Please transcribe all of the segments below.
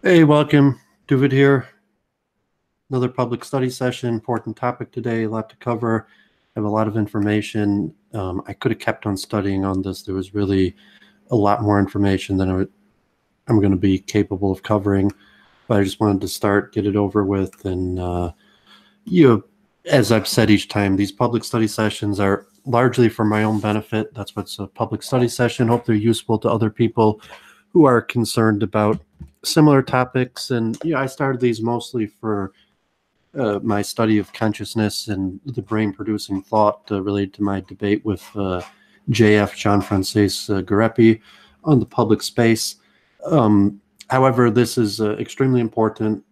Hey, welcome. Doooovid here. Another public study session. Important topic today. A lot to cover. I have a lot of information. I could have kept on studying on this. There was really a lot more information than I'm going to be capable of covering. But I just wanted to start, get it over with. And, as I've said each time, these public study sessions are largely for my own benefit. That's what's a public study session. Hope they're useful to other people who are concerned about similar topics. And I started these mostly for my study of consciousness and the brain producing thought related to my debate with JF John Francis Guarepi on the public space. However, this is extremely important.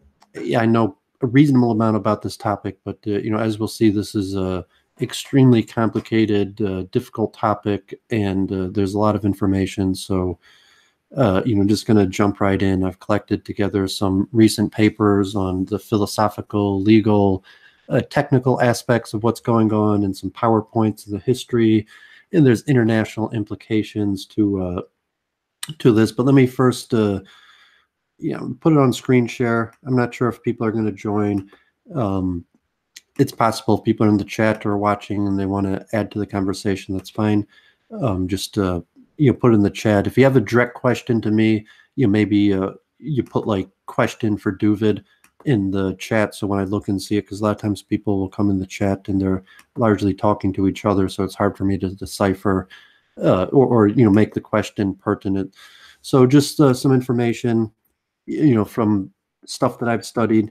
I know a reasonable amount about this topic, but as we'll see, this is a extremely complicated, difficult topic, and there's a lot of information. So just going to jump right in. I've collected together some recent papers on the philosophical, legal, technical aspects of what's going on, and some PowerPoints of the history. And there's international implications to this. But let me first, put it on screen share. I'm not sure if people are going to join. It's possible if people are in the chat or watching and they want to add to the conversation, that's fine. Put in the chat. If you have a direct question to me, maybe you put like question for Doooovid in the chat, so when I look and see it, because a lot of times people will come in the chat and they're largely talking to each other, so it's hard for me to decipher or make the question pertinent. So just some information, from stuff that I've studied.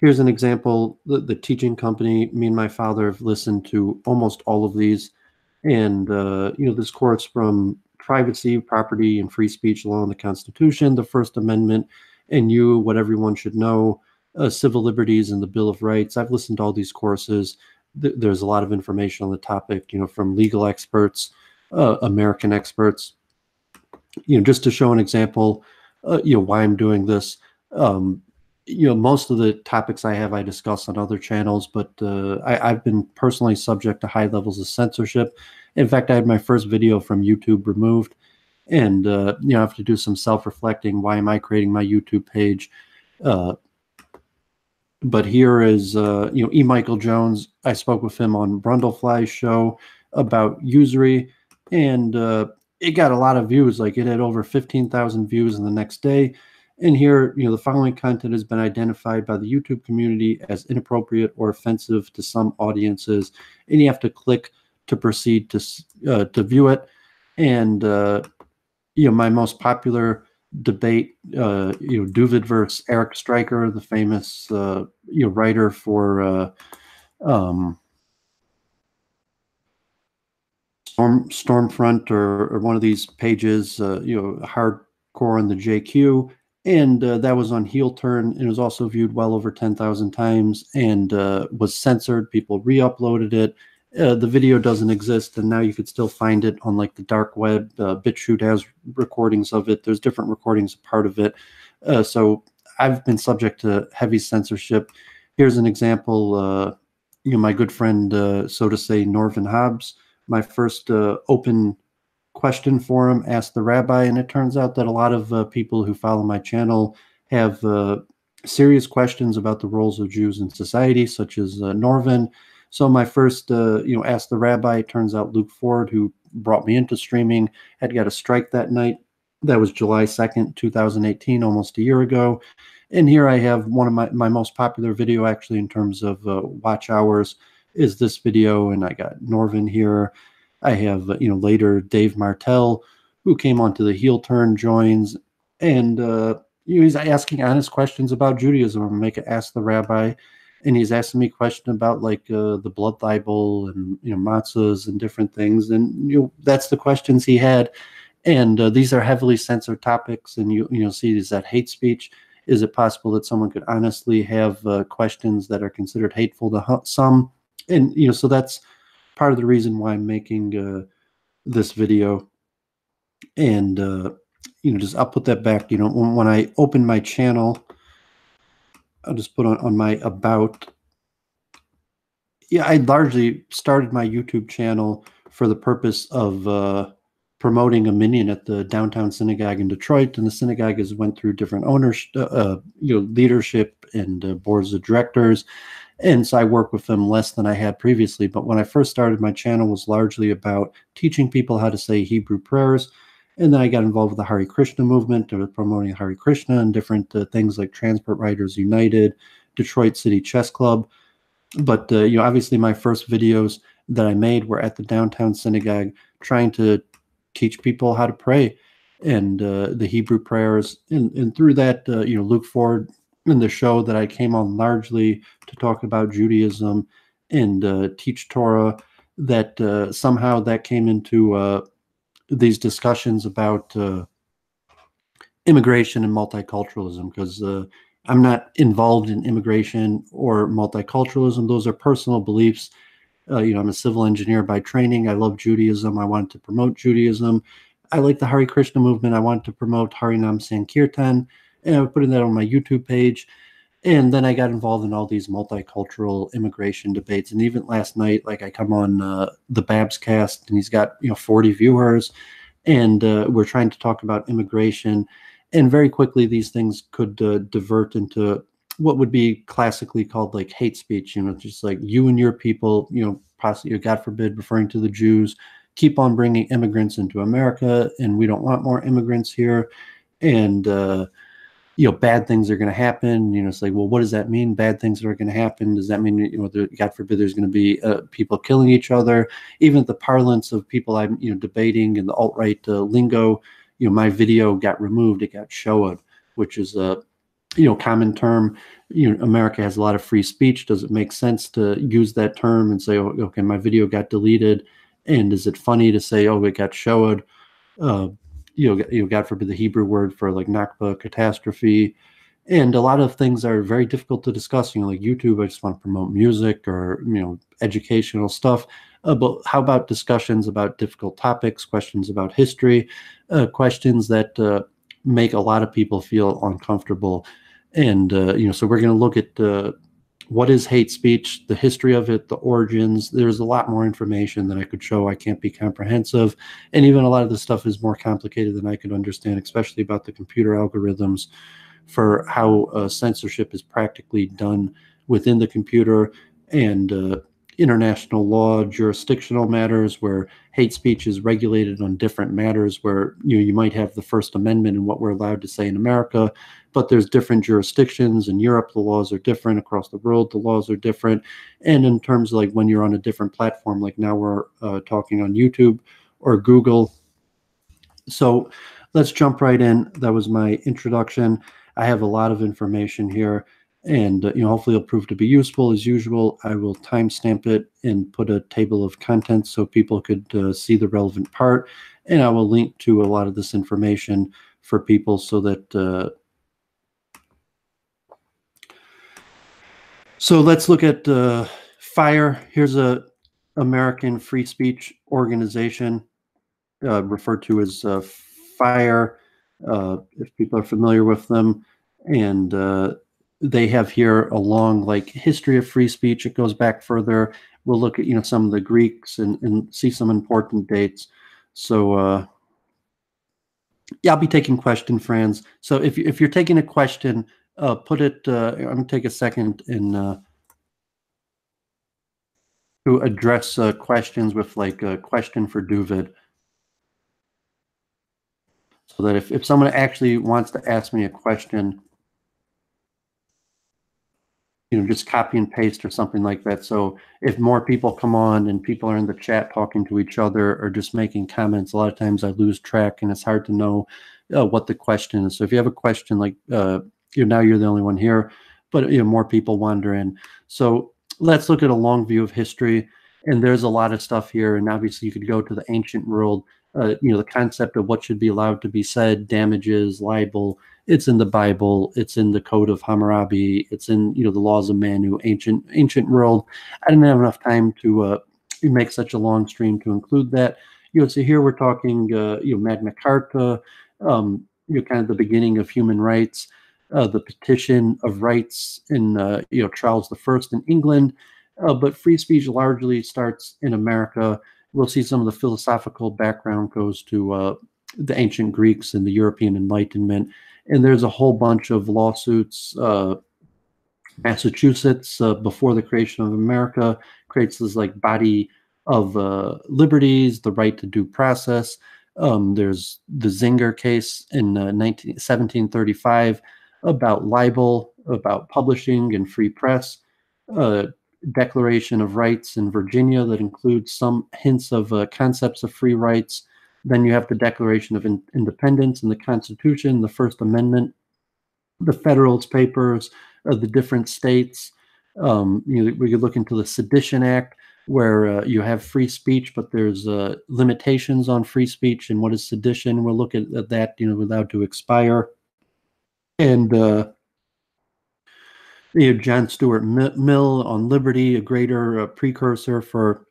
Here's an example. The teaching company, me and my father have listened to almost all of these. And, this quotes from privacy, property, and free speech law in the Constitution, the First Amendment, and what everyone should know, civil liberties and the Bill of Rights. I've listened to all these courses. There's a lot of information on the topic, from legal experts, American experts. Just to show an example, why I'm doing this. Most of the topics I discuss on other channels, but I've been personally subject to high levels of censorship. In fact, I had my first video from YouTube removed, and I have to do some self-reflecting. Why am I creating my YouTube page? But here is, E. Michael Jones. I spoke with him on Brundlefly's show about usury, and it got a lot of views. Like, it had over 15,000 views in the next day. And here, the following content has been identified by the YouTube community as inappropriate or offensive to some audiences, and you have to click to proceed to view it. And my most popular debate, Doooovid versus Eric Stryker, the famous writer for Stormfront or one of these pages, hardcore on the JQ. And that was on Heel Turn. It was also viewed well over 10,000 times and was censored. People re-uploaded it. The video doesn't exist, and now you could still find it on like the dark web. BitChute has recordings of it. There's different recordings a part of it. So I've been subject to heavy censorship. Here's an example. My good friend, so to say, Norvin Hobbs, my first open question forum, Ask the Rabbi, and it turns out that a lot of people who follow my channel have serious questions about the roles of Jews in society, such as Norvin. So my first, Ask the Rabbi, turns out Luke Ford, who brought me into streaming, had got a strike that night. That was July 2nd, 2018, almost a year ago. And here I have one of my most popular video, actually, in terms of watch hours, is this video, and I got Norvin here. I have, later Dave Martell, who came onto the Heel Turn, joins, and he's asking honest questions about Judaism. I'm make it Ask the Rabbi, and he's asking me questions about like the blood libel and matzahs and different things, and that's the questions he had. And these are heavily censored topics, and you'll see, is that hate speech? Is it possible that someone could honestly have questions that are considered hateful to some? And so that's part of the reason why I'm making this video. And I'll put that back. When I open my channel, I'll just put on my about. I largely started my YouTube channel for the purpose of promoting a minyan at the downtown synagogue in Detroit, and the synagogue has went through different ownership, leadership and boards of directors. And so I work with them less than I had previously. But when I first started, my channel was largely about teaching people how to say Hebrew prayers. And then I got involved with the Hare Krishna movement, or promoting Hare Krishna and different things like Transport Writers United, Detroit City Chess Club. But obviously my first videos that I made were at the downtown synagogue, trying to teach people how to pray and the Hebrew prayers. And through that, Luke Ford in the show that I came on largely to talk about Judaism and teach Torah, that somehow that came into these discussions about immigration and multiculturalism, because I'm not involved in immigration or multiculturalism. Those are personal beliefs. I'm a civil engineer by training. I love Judaism. I wanted to promote Judaism. I like the Hare Krishna movement. I wanted to promote Harinam Sankirtan, and I was putting that on my YouTube page. And then I got involved in all these multicultural immigration debates. And even last night, like, I come on the Babs cast, and he's got 40 viewers, and we're trying to talk about immigration. And very quickly, these things could divert into what would be classically called like hate speech, just like you and your people, possibly, God forbid, referring to the Jews, keep on bringing immigrants into America, and we don't want more immigrants here. And, bad things are going to happen. It's like, well, what does that mean? Bad things are going to happen. Does that mean, God forbid, there's going to be people killing each other? Even the parlance of people I'm, debating, and the alt-right lingo, my video got removed. It got showed, which is a, common term. America has a lot of free speech. Does it make sense to use that term and say, oh, okay, my video got deleted? And is it funny to say, oh, it got showed? God forbid, the Hebrew word for like Nakba, catastrophe. And a lot of things are very difficult to discuss. Like YouTube, I just want to promote music or, educational stuff. But how about discussions about difficult topics, questions about history, questions that make a lot of people feel uncomfortable? And, so we're going to look at what is hate speech, the history of it, the origins. There's a lot more information that I could show. I can't be comprehensive. And even a lot of this stuff is more complicated than I could understand, especially about the computer algorithms for how censorship is practically done within the computer, and international law, jurisdictional matters where hate speech is regulated on different matters, where you might have the First Amendment and what we're allowed to say in America, but there's different jurisdictions. In Europe, the laws are different. Across the world, the laws are different. And in terms of like when you're on a different platform, like now we're talking on YouTube or Google. So let's jump right in. That was my introduction. I have a lot of information here, and hopefully it'll prove to be useful. As usual, I will timestamp it and put a table of contents so people could see the relevant part, and I will link to a lot of this information for people so that so let's look at FIRE. Here's a American free speech organization referred to as FIRE, if people are familiar with them. And they have here a long history of free speech. It goes back further. We'll look at some of the Greeks and see some important dates. So yeah, I'll be taking question, friends. So if you're taking a question, put it. I'm gonna take a second and to address questions with a question for Doooovid. So that if someone actually wants to ask me a question, just copy and paste or something like that. So if more people come on and people are in the chat talking to each other or just making comments, a lot of times I lose track and it's hard to know what the question is. So if you have a question, now you're the only one here, but more people wander in. So let's look at a long view of history. And there's a lot of stuff here. And obviously you could go to the ancient world, the concept of what should be allowed to be said, damages, libel. It's in the Bible. It's in the Code of Hammurabi. It's in the laws of Manu, ancient world. I didn't have enough time to make such a long stream to include that. So here we're talking Magna Carta, kind of the beginning of human rights, the Petition of Rights in Charles I in England. But free speech largely starts in America. we'll see some of the philosophical background goes to the ancient Greeks and the European Enlightenment. And there's a whole bunch of lawsuits. Massachusetts, before the creation of America, creates this like body of liberties, the right to due process. There's the Zinger case in 1735 about libel, about publishing and free press. Declaration of Rights in Virginia that includes some hints of concepts of free rights. Then you have the Declaration of Independence and the Constitution, the First Amendment, the Federalist Papers, the different states. We could look into the Sedition Act, where you have free speech, but there's limitations on free speech and what is sedition. We'll look at that, without to expire. And John Stuart Mill on liberty, a greater precursor for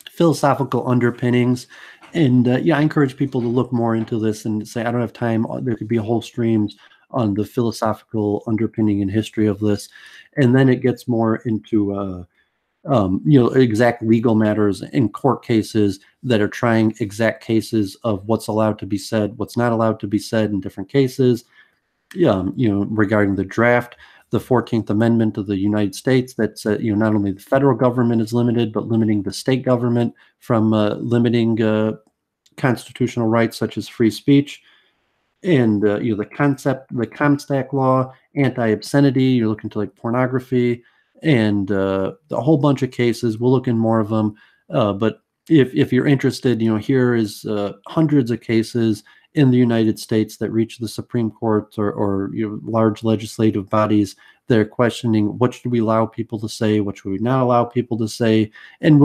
philosophical underpinnings. And I encourage people to look more into this and say, I don't have time. There could be whole streams on the philosophical underpinning and history of this. And then it gets more into, exact legal matters in court cases that are trying exact cases of what's allowed to be said, what's not allowed to be said in different cases. Regarding the draft, the 14th Amendment of the United States that said, not only the federal government is limited, but limiting the state government from limiting constitutional rights such as free speech. And the Comstock law, anti-obscenity, you're looking to like pornography, and a whole bunch of cases. We'll look in more of them. But if you're interested, here is hundreds of cases in the United States that reach the Supreme Court or large legislative bodies that are questioning what should we allow people to say, what should we not allow people to say. And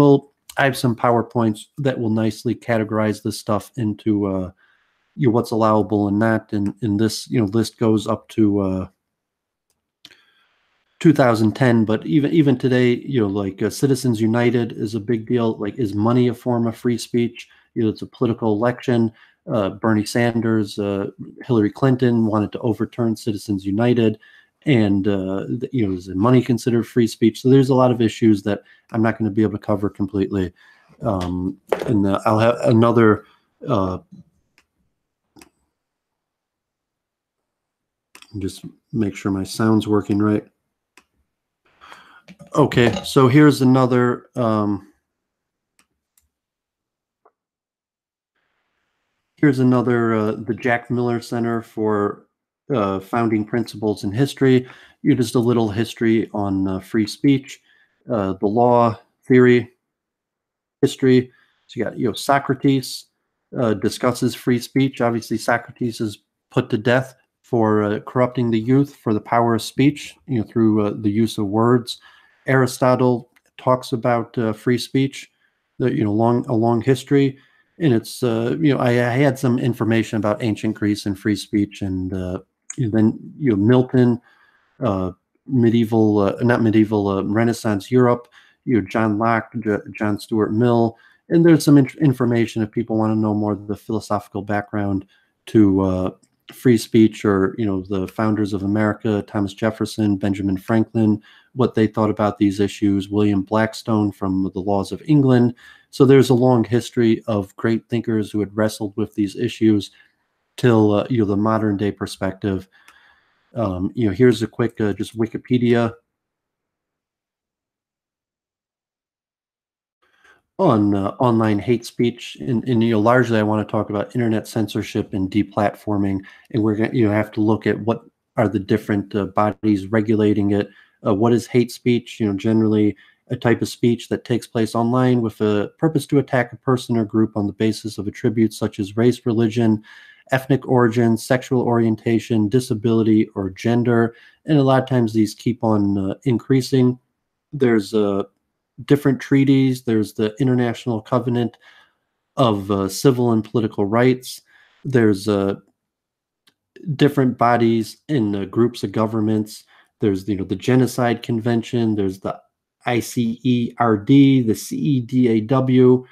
I have some PowerPoints that will nicely categorize this stuff into what's allowable and not. And this list goes up to 2010, but even today, Citizens United is a big deal. Like, is money a form of free speech? It's a political election. Bernie Sanders, Hillary Clinton wanted to overturn Citizens United, and is money considered free speech? So there's a lot of issues that I'm not going to be able to cover completely. And I'll have another. Just make sure my sound's working right. Okay, so here's another the Jack Miller Center for Founding Principles in History. Just a little history on free speech, the law, theory, history. So you got Socrates discusses free speech. Obviously, Socrates is put to death for corrupting the youth for the power of speech, through the use of words. Aristotle talks about free speech, a long history, and it's I had some information about ancient Greece and free speech, and then Milton, Renaissance Europe, John Locke, John Stuart Mill, and there's some information if people want to know more of the philosophical background to free speech, or the founders of America, Thomas Jefferson, Benjamin Franklin, what they thought about these issues, William Blackstone from the Laws of England. So there's a long history of great thinkers who had wrestled with these issues till the modern day perspective. Here's a quick just Wikipedia on online hate speech, and largely I want to talk about internet censorship and deplatforming, and we're going to have to look at what are the different bodies regulating it. What is hate speech? Generally a type of speech that takes place online with a purpose to attack a person or group on the basis of attributes such as race, religion, ethnic origin, sexual orientation, disability, or gender. And a lot of times these keep on increasing. There's different treaties. There's the International Covenant of Civil and Political Rights. There's different bodies and groups of governments. There's the Genocide Convention. There's the ICERD, the CEDAW,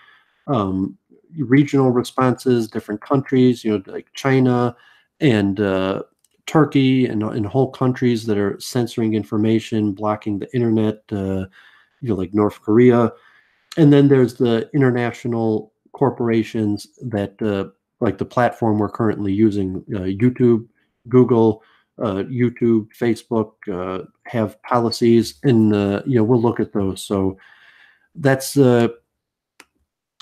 regional responses, different countries, like China and Turkey, and whole countries that are censoring information, blocking the internet, like North Korea. And then there's the international corporations that, like the platform we're currently using, YouTube, Google, YouTube, Facebook, have policies, and we'll look at those. So that's the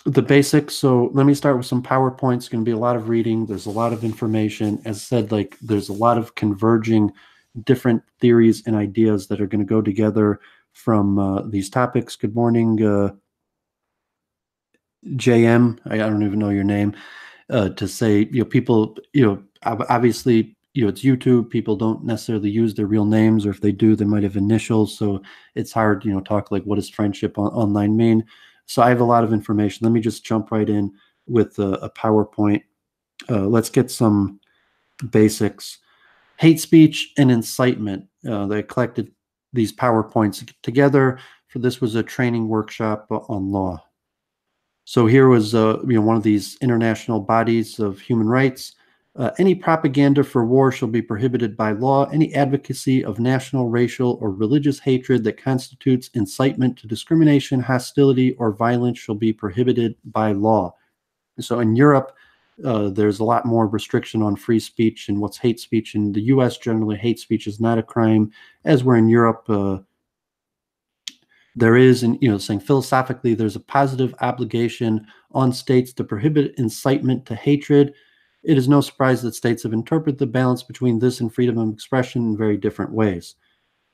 basics. So let me start with some PowerPoints. It's going to be a lot of reading. There's a lot of information. As I said, like there's a lot of converging different theories and ideas that are going to go together from these topics. Good morning, JM. I don't even know your name. To say, people, obviously, it's YouTube. People don't necessarily use their real names, or if they do, they might have initials. So it's hard, talk like, what does friendship online mean? So I have a lot of information. Let me just jump right in with a PowerPoint. Let's get some basics. Hate speech and incitement. They collected these PowerPoints together. For this was a training workshop on law. So here was one of these international bodies of human rights. Any propaganda for war shall be prohibited by law. Any advocacy of national, racial, or religious hatred that constitutes incitement to discrimination, hostility, or violence shall be prohibited by law. So in Europe, there's a lot more restriction on free speech and what's hate speech. In the US, generally, hate speech is not a crime, as we're in Europe. There is, and saying philosophically, there's a positive obligation on states to prohibit incitement to hatred. It is no surprise that states have interpreted the balance between this and freedom of expression in very different ways.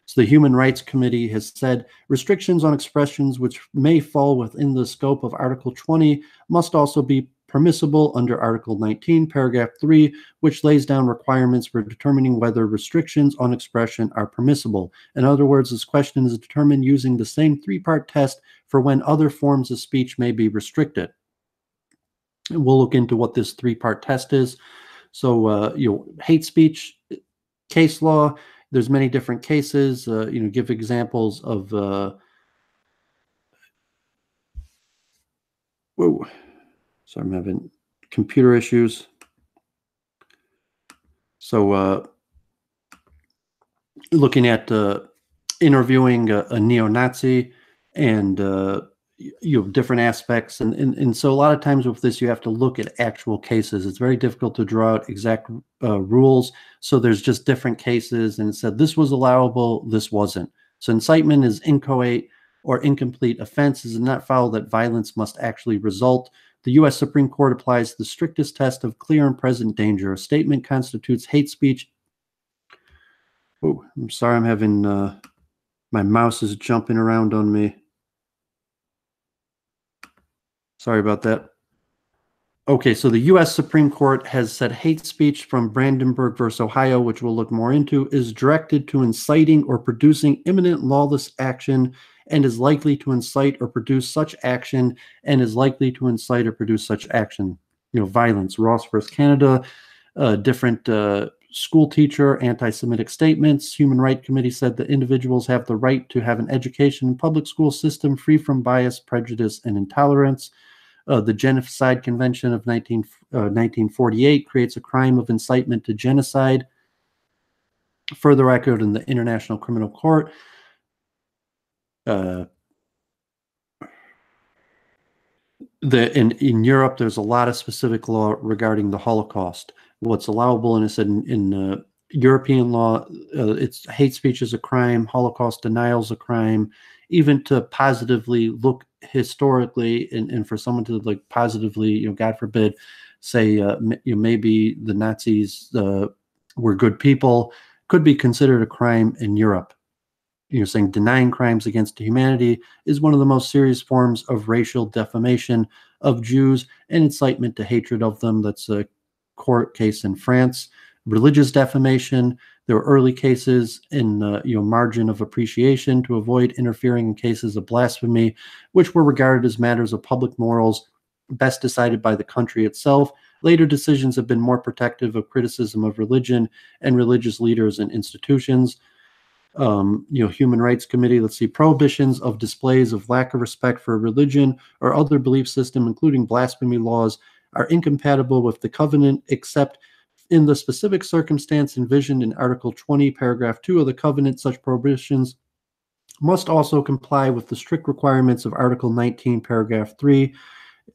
So the Human Rights Committee has said restrictions on expressions which may fall within the scope of Article 20 must also be permissible under Article 19, Paragraph 3, which lays down requirements for determining whether restrictions on expression are permissible. In other words, this question is determined using the same three-part test for when other forms of speech may be restricted. And we'll look into what this three-part test is. So, hate speech, case law, there's many different cases. Give examples of, whoa, sorry, I'm having computer issues. So looking at interviewing a neo-Nazi and different aspects, and so a lot of times with this you have to look at actual cases. It's very difficult to draw out exact rules, so there's just different cases, and it said this was allowable, this wasn't. So incitement is inchoate or incomplete offense. Does not follow that violence must actually result. The U.S. Supreme Court applies the strictest test of clear and present danger. A statement constitutes hate speech. Oh, I'm sorry, I'm having my mouse is jumping around on me. Sorry about that. Okay, so the U.S. Supreme Court has said hate speech from Brandenburg versus Ohio, which we'll look more into, is directed to inciting or producing imminent lawless action and is likely to incite or produce such action and is likely to incite or produce such action. Violence. Ross versus Canada, different school teacher, anti-Semitic statements. Human Rights Committee said that individuals have the right to have an education in public school system free from bias, prejudice, and intolerance. The Genocide Convention of 1948 creates a crime of incitement to genocide. Further echoed in the International Criminal Court. In Europe, there's a lot of specific law regarding the Holocaust. What's allowable, and it said in European law, it's hate speech is a crime, Holocaust denial is a crime. Even to positively look historically, and for someone to like positively, God forbid, say maybe the Nazis were good people, could be considered a crime in Europe. Saying denying crimes against humanity is one of the most serious forms of racial defamation of Jews and incitement to hatred of them. That's a court case in France. Religious defamation, there were early cases in margin of appreciation to avoid interfering in cases of blasphemy, which were regarded as matters of public morals best decided by the country itself. Later decisions have been more protective of criticism of religion and religious leaders and institutions. Human Rights Committee, let's see, prohibitions of displays of lack of respect for religion or other belief system, including blasphemy laws, are incompatible with the covenant, except in the specific circumstance envisioned in Article 20, Paragraph 2 of the covenant. Such prohibitions must also comply with the strict requirements of Article 19, Paragraph 3.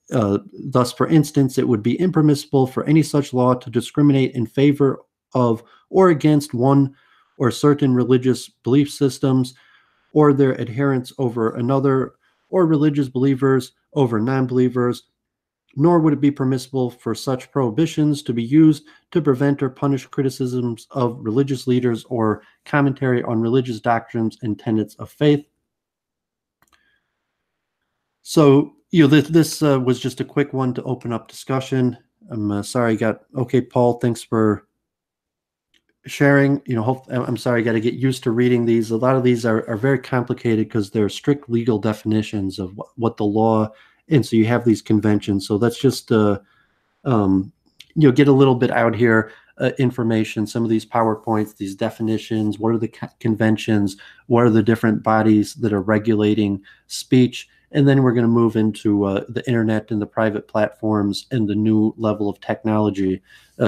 Thus, for instance, it would be impermissible for any such law to discriminate in favor of or against one or certain religious belief systems or their adherents over another, or religious believers over non-believers, nor would it be permissible for such prohibitions to be used to prevent or punish criticisms of religious leaders or commentary on religious doctrines and tenets of faith. So, this was just a quick one to open up discussion. I'm sorry, okay, Paul, thanks for sharing. I'm sorry, I got to get used to reading these. A lot of these are very complicated because they're strict legal definitions of what the law, and so you have these conventions. So let's just get a little bit out here. Information, some of these PowerPoints, these definitions, what are the conventions, what are the different bodies that are regulating speech, and then we're going to move into the internet and the private platforms and the new level of technology.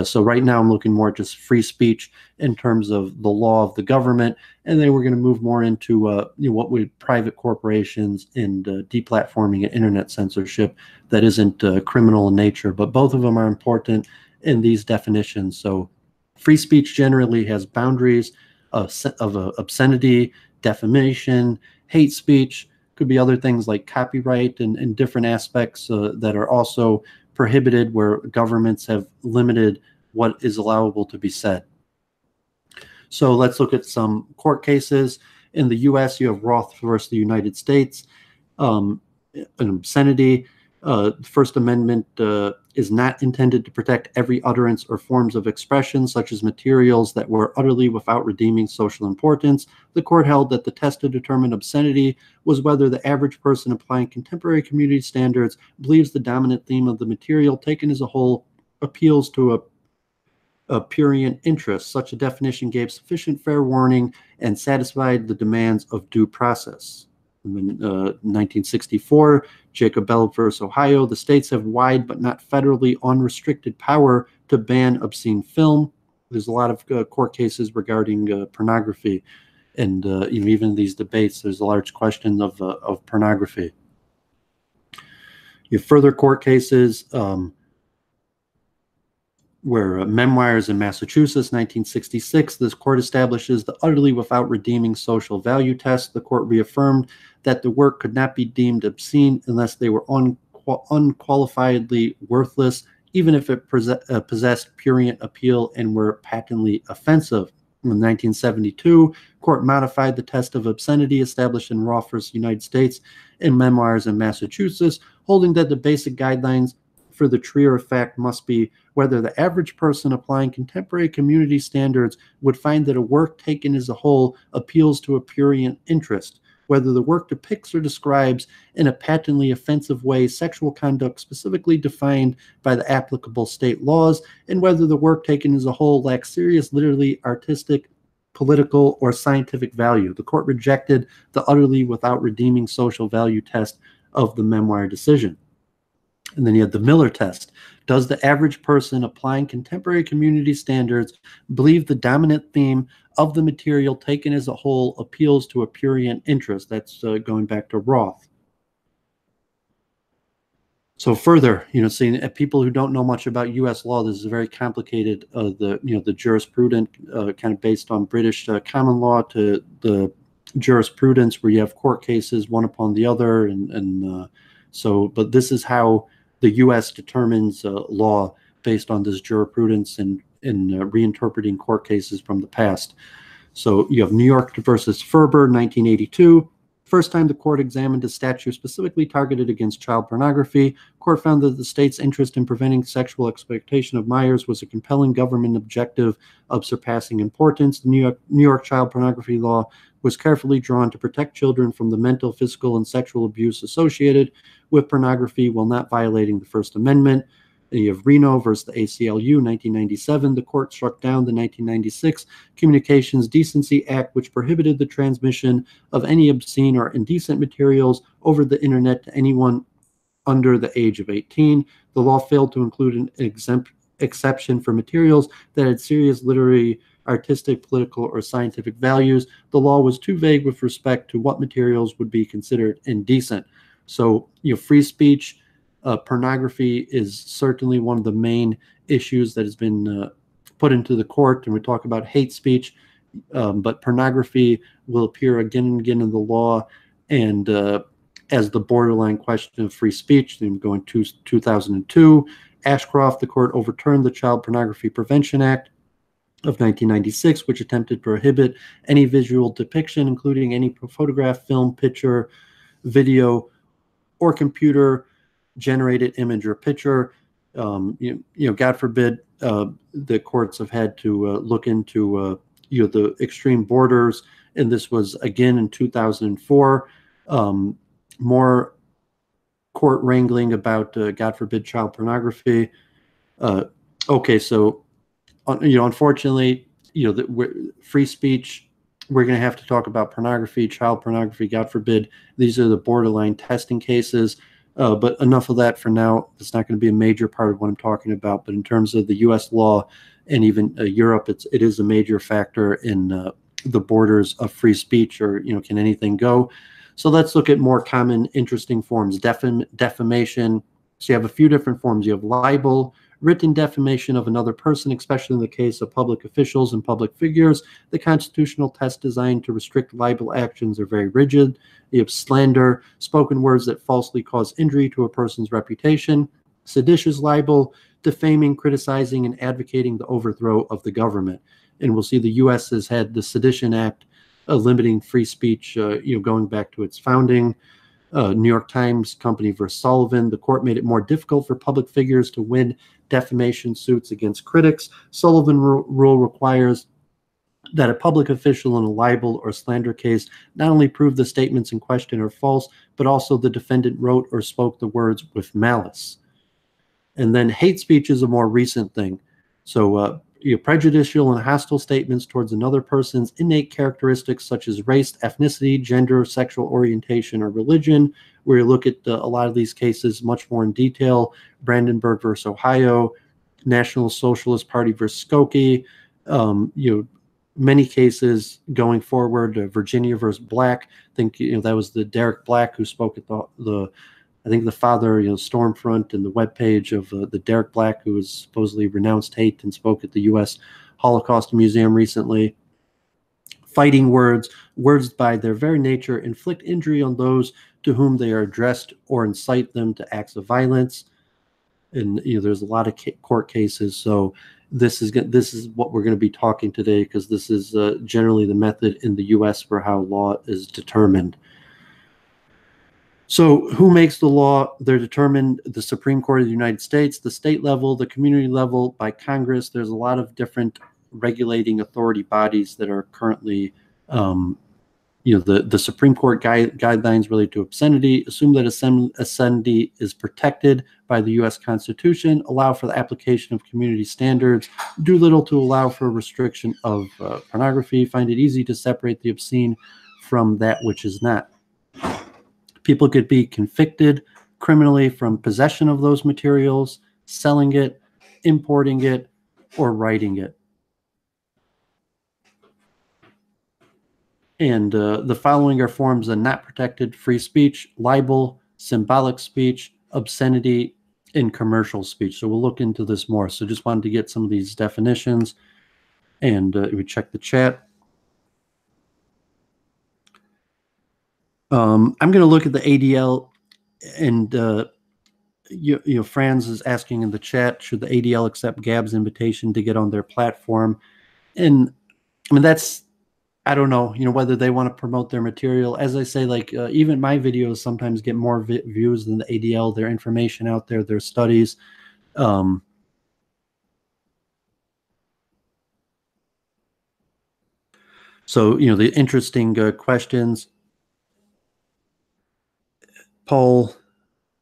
So right now I'm looking more at just free speech in terms of the law of the government, and then we're going to move more into what would private corporations and deplatforming and internet censorship that isn't criminal in nature, but both of them are important in these definitions. So free speech generally has boundaries of obscenity, defamation, hate speech, could be other things like copyright and different aspects that are also prohibited, where governments have limited what is allowable to be said. So let's look at some court cases. In the US, you have Roth versus the United States. An obscenity. The First Amendment is not intended to protect every utterance or forms of expression, such as materials that were utterly without redeeming social importance. The court held that the test to determine obscenity was whether the average person applying contemporary community standards believes the dominant theme of the material taken as a whole appeals to a prurient interest. Such a definition gave sufficient fair warning and satisfied the demands of due process. In 1964, Jacob Bell versus Ohio, the states have wide but not federally unrestricted power to ban obscene film. There's a lot of court cases regarding pornography, and even in these debates, there's a large question of pornography. You have further court cases where memoirs in Massachusetts, 1966, this court establishes the utterly without redeeming social value test. The court reaffirmed that the work could not be deemed obscene unless they were unqualifiedly worthless, even if it possessed prurient appeal and were patently offensive. In 1972, court modified the test of obscenity established in Roth versus United States in memoirs in Massachusetts, holding that the basic guidelines for the trier of fact must be whether the average person applying contemporary community standards would find that a work taken as a whole appeals to a prurient interest, whether the work depicts or describes in a patently offensive way sexual conduct specifically defined by the applicable state laws, and whether the work taken as a whole lacks serious literary, artistic, political, or scientific value. The court rejected the utterly without redeeming social value test of the memoir decision. And then you have the Miller test. Does the average person applying contemporary community standards believe the dominant theme of the material taken as a whole appeals to a prurient interest? That's going back to Roth. So further, seeing people who don't know much about U.S. law, this is very complicated. The jurisprudence kind of based on British common law to the jurisprudence where you have court cases one upon the other, but this is how the U.S. determines law based on this jurisprudence and reinterpreting court cases from the past. So you have New York versus Ferber, 1982. First time the court examined a statute specifically targeted against child pornography. Court found that the state's interest in preventing sexual exploitation of minors was a compelling government objective of surpassing importance. The New York child pornography law was carefully drawn to protect children from the mental, physical, and sexual abuse associated with pornography while not violating the First Amendment. And you have Reno versus the ACLU, 1997. The court struck down the 1996 Communications Decency Act, which prohibited the transmission of any obscene or indecent materials over the internet to anyone under the age of 18. The law failed to include an exception for materials that had serious literary, artistic, political, or scientific values. The law was too vague with respect to what materials would be considered indecent. So, free speech, pornography is certainly one of the main issues that has been put into the court, and we talk about hate speech, but pornography will appear again and again in the law, and as the borderline question of free speech. Going to 2002, Ashcroft, the court overturned the Child Pornography Prevention Act of 1996, which attempted to prohibit any visual depiction, including any photograph, film, picture, video, or computer-generated image or picture. God forbid, the courts have had to look into the extreme borders, and this was again in 2004. More court wrangling about, God forbid, child pornography. Okay, so unfortunately, free speech, we're going to have to talk about pornography, child pornography, God forbid. These are the borderline testing cases. But enough of that for now. It's not going to be a major part of what I'm talking about. But in terms of the U.S. law and even Europe, it is a major factor in the borders of free speech, or can anything go? So let's look at more common, interesting forms. Defamation. So you have a few different forms. You have libel, written defamation of another person, especially in the case of public officials and public figures. The constitutional tests designed to restrict libel actions are very rigid. You have slander, spoken words that falsely cause injury to a person's reputation. Seditious libel, defaming, criticizing, and advocating the overthrow of the government. And we'll see the U.S. has had the Sedition Act limiting free speech, going back to its founding. New York Times Company versus Sullivan. The court made it more difficult for public figures to win defamation suits against critics. Sullivan rule requires that a public official in a libel or slander case not only prove the statements in question are false, but also the defendant wrote or spoke the words with malice. And then hate speech is a more recent thing. So prejudicial and hostile statements towards another person's innate characteristics such as race, ethnicity, gender, sexual orientation, or religion, where you look at a lot of these cases much more in detail. Brandenburg versus Ohio, National Socialist Party versus Skokie, many cases going forward, Virginia versus Black. I think that was the Derek Black who spoke at I think the father, Stormfront, and the webpage of the Derek Black, who was supposedly renounced hate and spoke at the U.S. Holocaust Museum recently. Fighting words by their very nature inflict injury on those to whom they are addressed or incite them to acts of violence. And there's a lot of court cases. So this is what we're going to be talking today, because this is generally the method in the U.S. for how law is determined. So who makes the law? They're determined the Supreme Court of the United States, the state level, the community level, by Congress. There's a lot of different regulating authority bodies that are currently, the Supreme Court guidelines related to obscenity assume that obscenity is protected by the U.S. Constitution, allow for the application of community standards, do little to allow for restriction of pornography, find it easy to separate the obscene from that which is not. People could be convicted criminally from possession of those materials, selling it, importing it, or writing it. And the following are forms of not protected free speech: libel, symbolic speech, obscenity, and commercial speech. So we'll look into this more. So just wanted to get some of these definitions, and we check the chat. I'm going to look at the ADL, and Franz is asking in the chat, should the ADL accept Gab's invitation to get on their platform? And I mean, I don't know, whether they want to promote their material. As I say, even my videos sometimes get more views than the ADL, their information out there, their studies. So, the interesting questions. Paul,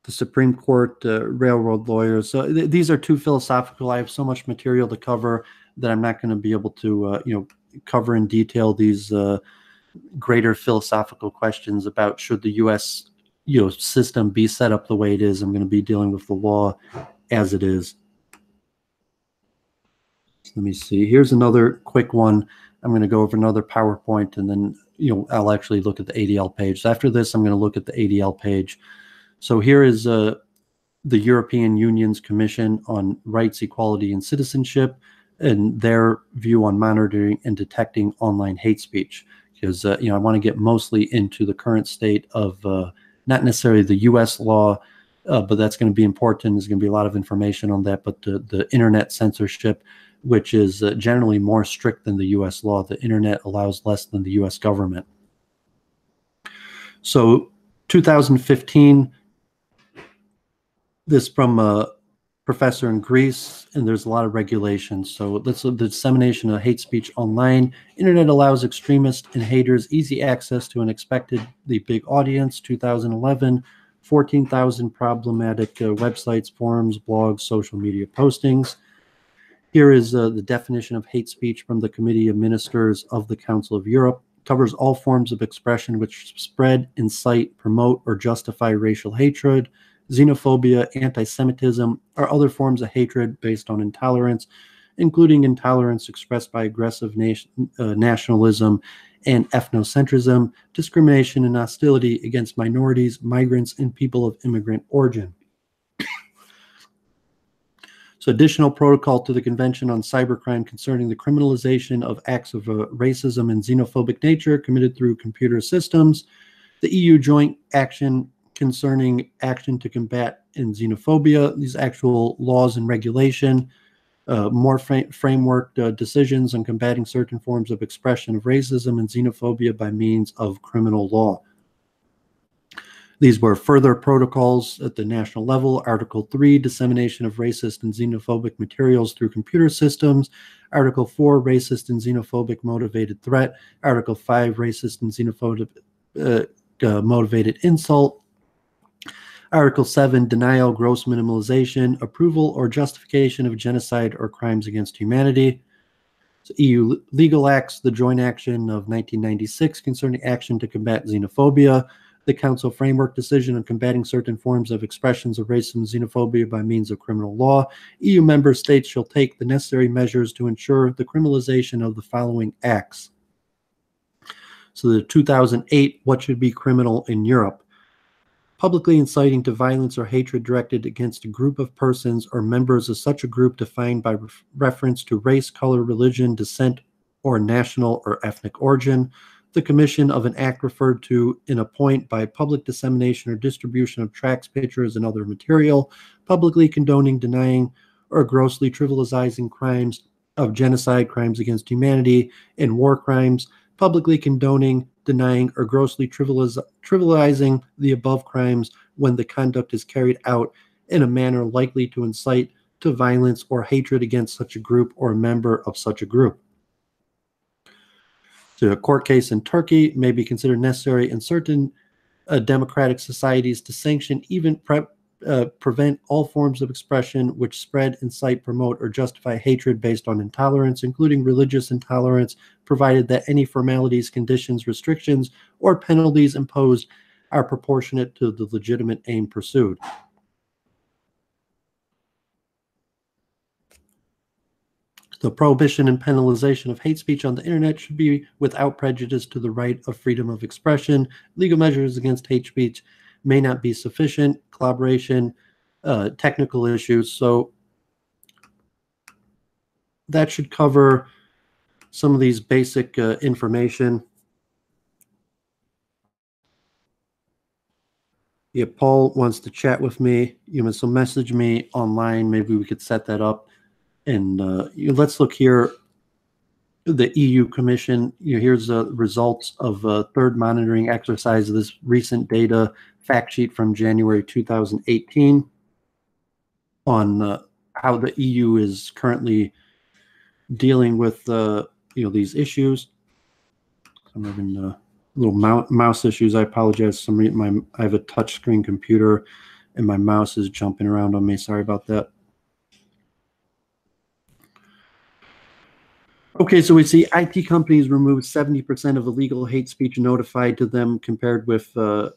the Supreme Court, railroad lawyers. So these are too philosophical. I have so much material to cover that I'm not going to be able to, cover in detail these greater philosophical questions about should the U.S. System be set up the way it is. I'm going to be dealing with the law as it is. let me see. Here's another quick one. I'm going to go over another PowerPoint, and then I'll actually look at the ADL page. So after this, I'm going to look at the ADL page. So here is the European Union's Commission on Rights, Equality, and Citizenship, and their view on monitoring and detecting online hate speech. Because I want to get mostly into the current state of not necessarily the U.S. law, but that's going to be important. There's going to be a lot of information on that. But the internet censorship, which is generally more strict than the U.S. law, the internet allows less than the U.S. government. So 2015, this from a professor in Greece, and there's a lot of regulations. So that's the dissemination of hate speech online. Internet allows extremists and haters easy access to an expectedly big audience. 2011, 14,000 problematic websites, forums, blogs, social media postings. Here is the definition of hate speech from the Committee of Ministers of the Council of Europe. Covers all forms of expression which spread, incite, promote, or justify racial hatred, xenophobia, anti-Semitism, or other forms of hatred based on intolerance, including intolerance expressed by aggressive nationalism and ethnocentrism, discrimination and hostility against minorities, migrants, and people of immigrant origin. So additional protocol to the Convention on Cybercrime concerning the criminalization of acts of racism and xenophobic nature committed through computer systems, the EU Joint Action concerning action to combat in xenophobia, these actual laws and regulation, more framework decisions on combating certain forms of expression of racism and xenophobia by means of criminal law. These were further protocols at the national level. Article 3, dissemination of racist and xenophobic materials through computer systems. Article 4, racist and xenophobic motivated threat. Article 5, racist and xenophobic motivated insult. Article 7, denial, gross minimalization, approval, or justification of genocide or crimes against humanity. So EU legal acts, the Joint Action of 1996 concerning action to combat xenophobia, the Council Framework Decision on combating certain forms of expressions of racism and xenophobia by means of criminal law. EU member states shall take the necessary measures to ensure the criminalization of the following acts. So the 2008, what should be criminal in Europe? Publicly inciting to violence or hatred directed against a group of persons or members of such a group defined by reference to race, color, religion, descent, or national or ethnic origin. The commission of an act referred to in a point by public dissemination or distribution of tracts, pictures, and other material, publicly condoning, denying, or grossly trivializing crimes of genocide, crimes against humanity, and war crimes, publicly condoning, denying, or grossly trivializing the above crimes when the conduct is carried out in a manner likely to incite to violence or hatred against such a group or a member of such a group. So a court case in Turkey may be considered necessary in certain democratic societies to sanction, even prevent all forms of expression which spread, incite, promote, or justify hatred based on intolerance, including religious intolerance, provided that any formalities, conditions, restrictions, or penalties imposed are proportionate to the legitimate aim pursued. The prohibition and penalization of hate speech on the internet should be without prejudice to the right of freedom of expression. Legal measures against hate speech may not be sufficient. Collaboration, technical issues. So that should cover some of these basic information. Yeah, Paul wants to chat with me. So message me online. Maybe we could set that up. And let's look here. The EU Commission, here's the results of a third monitoring exercise of this recent data fact sheet from January 2018 on how the EU is currently dealing with these issues. I'm having little mouse issues. I apologize. I have a touchscreen computer and my mouse is jumping around on me. Sorry about that. Okay, so we see IT companies removed 70% of illegal hate speech notified to them, compared with the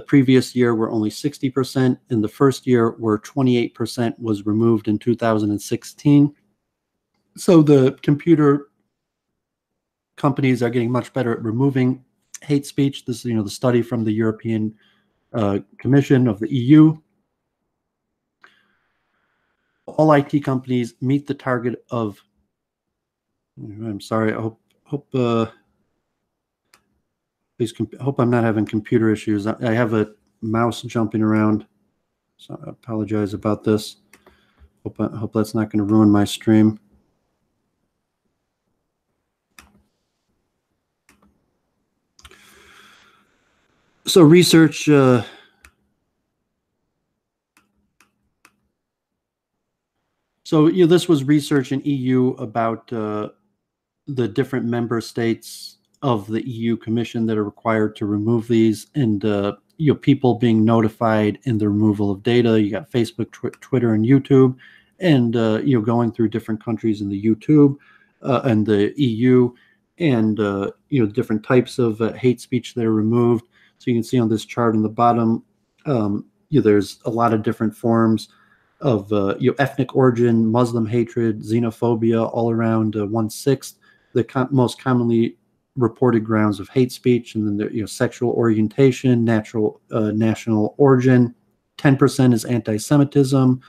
previous year where only 60%. In the first year where 28% was removed in 2016. So the computer companies are getting much better at removing hate speech. This is, the study from the European Commission of the EU. All IT companies meet the target of. I'm sorry. I hope please hope I'm not having computer issues. I have a mouse jumping around, so I apologize about this. Hope that's not going to ruin my stream. So research. So this was research in EU about the different member states of the EU Commission that are required to remove these, and people being notified in the removal of data. You got Facebook, Twitter, and YouTube, and going through different countries in the YouTube and the EU, and different types of hate speech that are removed. So you can see on this chart on the bottom, there's a lot of different forms of ethnic origin, Muslim hatred, xenophobia, all around 1/6. The most commonly reported grounds of hate speech, and then sexual orientation, national origin. 10% is anti-Semitism,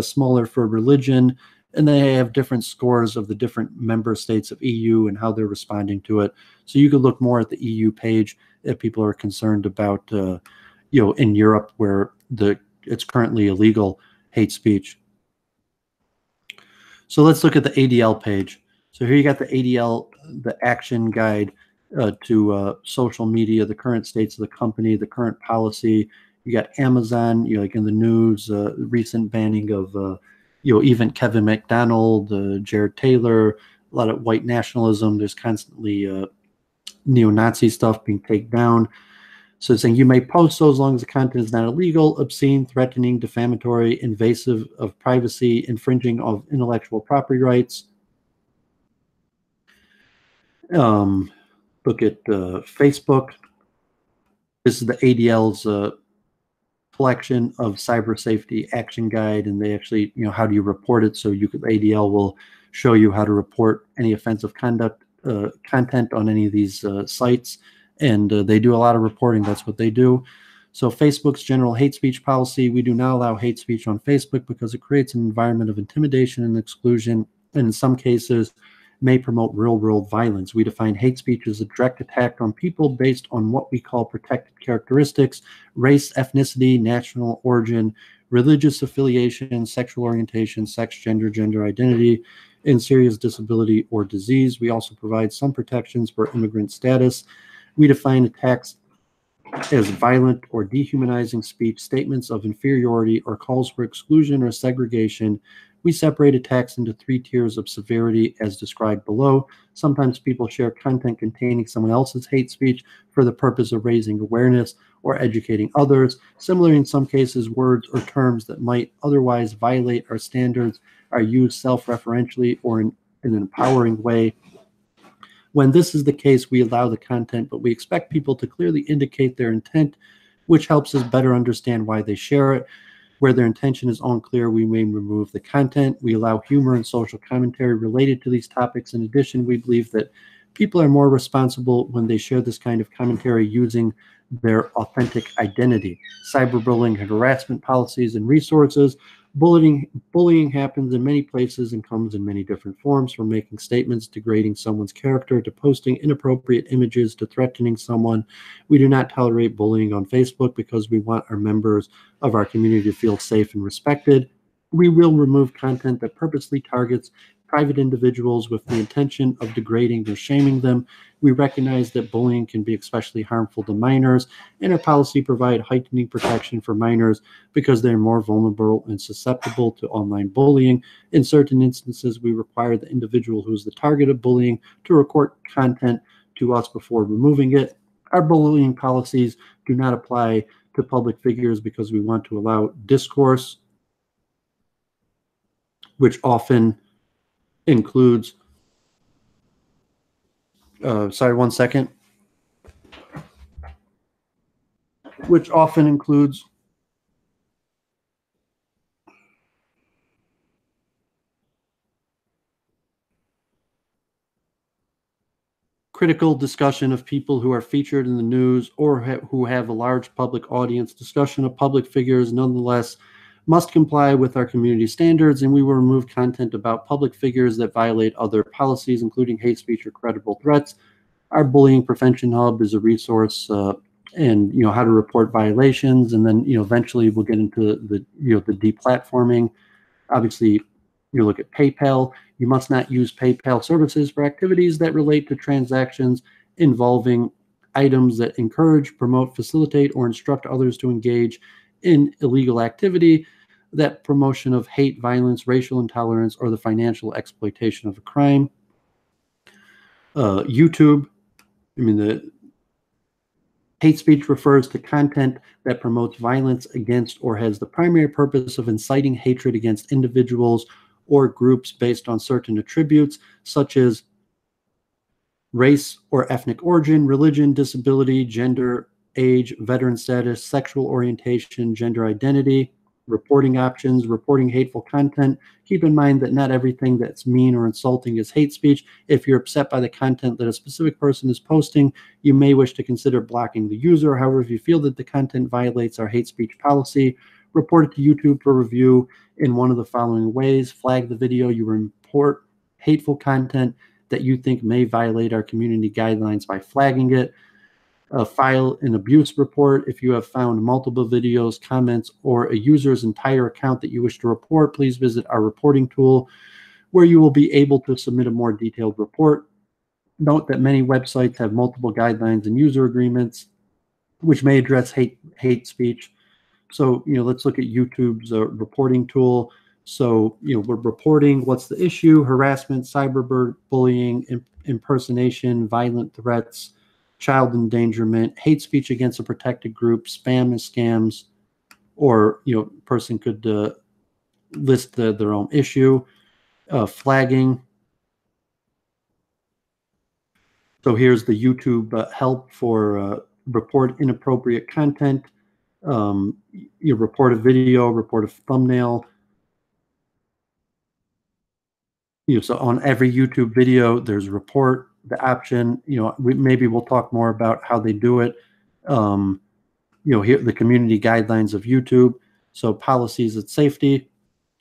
smaller for religion, and they have different scores of the different member states of EU and how they're responding to it. So you could look more at the EU page if people are concerned about, in Europe where it's currently illegal hate speech. So let's look at the ADL page. So here you got the ADL, the action guide to social media, the current states of the company, the current policy. You got Amazon, like in the news, recent banning of, even Kevin McDonald, Jared Taylor, a lot of white nationalism. There's constantly neo-Nazi stuff being taken down. So it's saying you may post so as long as the content is not illegal, obscene, threatening, defamatory, invasive of privacy, infringing of intellectual property rights. Look at Facebook. This is the ADL's collection of cyber safety action guide, and they actually, how do you report it? So ADL will show you how to report any offensive content on any of these sites. And they do a lot of reporting. That's what they do. So Facebook's general hate speech policy: we do not allow hate speech on Facebook because it creates an environment of intimidation and exclusion, and in some cases may promote real-world violence. We define hate speech as a direct attack on people based on what we call protected characteristics: race, ethnicity, national origin, religious affiliation, sexual orientation, sex, gender identity, and serious disability or disease. We also provide some protections for immigrant status. We define attacks as violent or dehumanizing speech, statements of inferiority, or calls for exclusion or segregation. We separate attacks into 3 tiers of severity as described below. Sometimes people share content containing someone else's hate speech for the purpose of raising awareness or educating others. Similarly, in some cases, words or terms that might otherwise violate our standards are used self-referentially or in an empowering way. When this is the case, we allow the content, but we expect people to clearly indicate their intent, which helps us better understand why they share it. Where their intention is unclear, we may remove the content. We allow humor and social commentary related to these topics. In addition, we believe that people are more responsible when they share this kind of commentary using their authentic identity. Cyberbullying and harassment policies and resources. Bullying happens in many places and comes in many different forms, from making statements degrading someone's character to posting inappropriate images to threatening someone. We do not tolerate bullying on Facebook because we want our members of our community to feel safe and respected. We will remove content that purposely targets private individuals with the intention of degrading or shaming them. We recognize that bullying can be especially harmful to minors, and our policy provides heightening protection for minors because they're more vulnerable and susceptible to online bullying. In certain instances, we require the individual who is the target of bullying to report content to us before removing it. Our bullying policies do not apply to public figures because we want to allow discourse, which often includes, sorry, 1 second, which often includes critical discussion of people who are featured in the news or who have a large public audience. Discussion of public figures nonetheless must comply with our community standards, and we will remove content about public figures that violate other policies, including hate speech or credible threats. Our bullying prevention hub is a resource, and how to report violations, and then eventually we'll get into the the deplatforming. Obviously, you look at PayPal. You must not use PayPal services for activities that relate to transactions involving items that encourage, promote, facilitate, or instruct others to engage in illegal activity, that promotion of hate, violence, racial intolerance, or the financial exploitation of a crime. YouTube, the hate speech refers to content that promotes violence against or has the primary purpose of inciting hatred against individuals or groups based on certain attributes, such as race or ethnic origin, religion, disability, gender, age, veteran status, sexual orientation, gender identity, reporting options, reporting hateful content. Keep in mind that not everything that's mean or insulting is hate speech. If you're upset by the content that a specific person is posting, you may wish to consider blocking the user. However, if you feel that the content violates our hate speech policy, report it to YouTube for review in one of the following ways. Flag the video you report hateful content that you think may violate our community guidelines by flagging it. File an abuse report. If you have found multiple videos, comments, or a user's entire account that you wish to report, please visit our reporting tool, where you will be able to submit a more detailed report. Note that many websites have multiple guidelines and user agreements, which may address hate speech. So, let's look at YouTube's reporting tool. So, we're reporting what's the issue: harassment, cyberbullying, impersonation, violent threats, child endangerment, hate speech against a protected group, spam and scams, or person could list their own issue, flagging. So here's the YouTube help for report inappropriate content. You report a video, report a thumbnail. So on every YouTube video, there's report, the option. Maybe we'll talk more about how they do it. Here the community guidelines of YouTube. So policies and safety.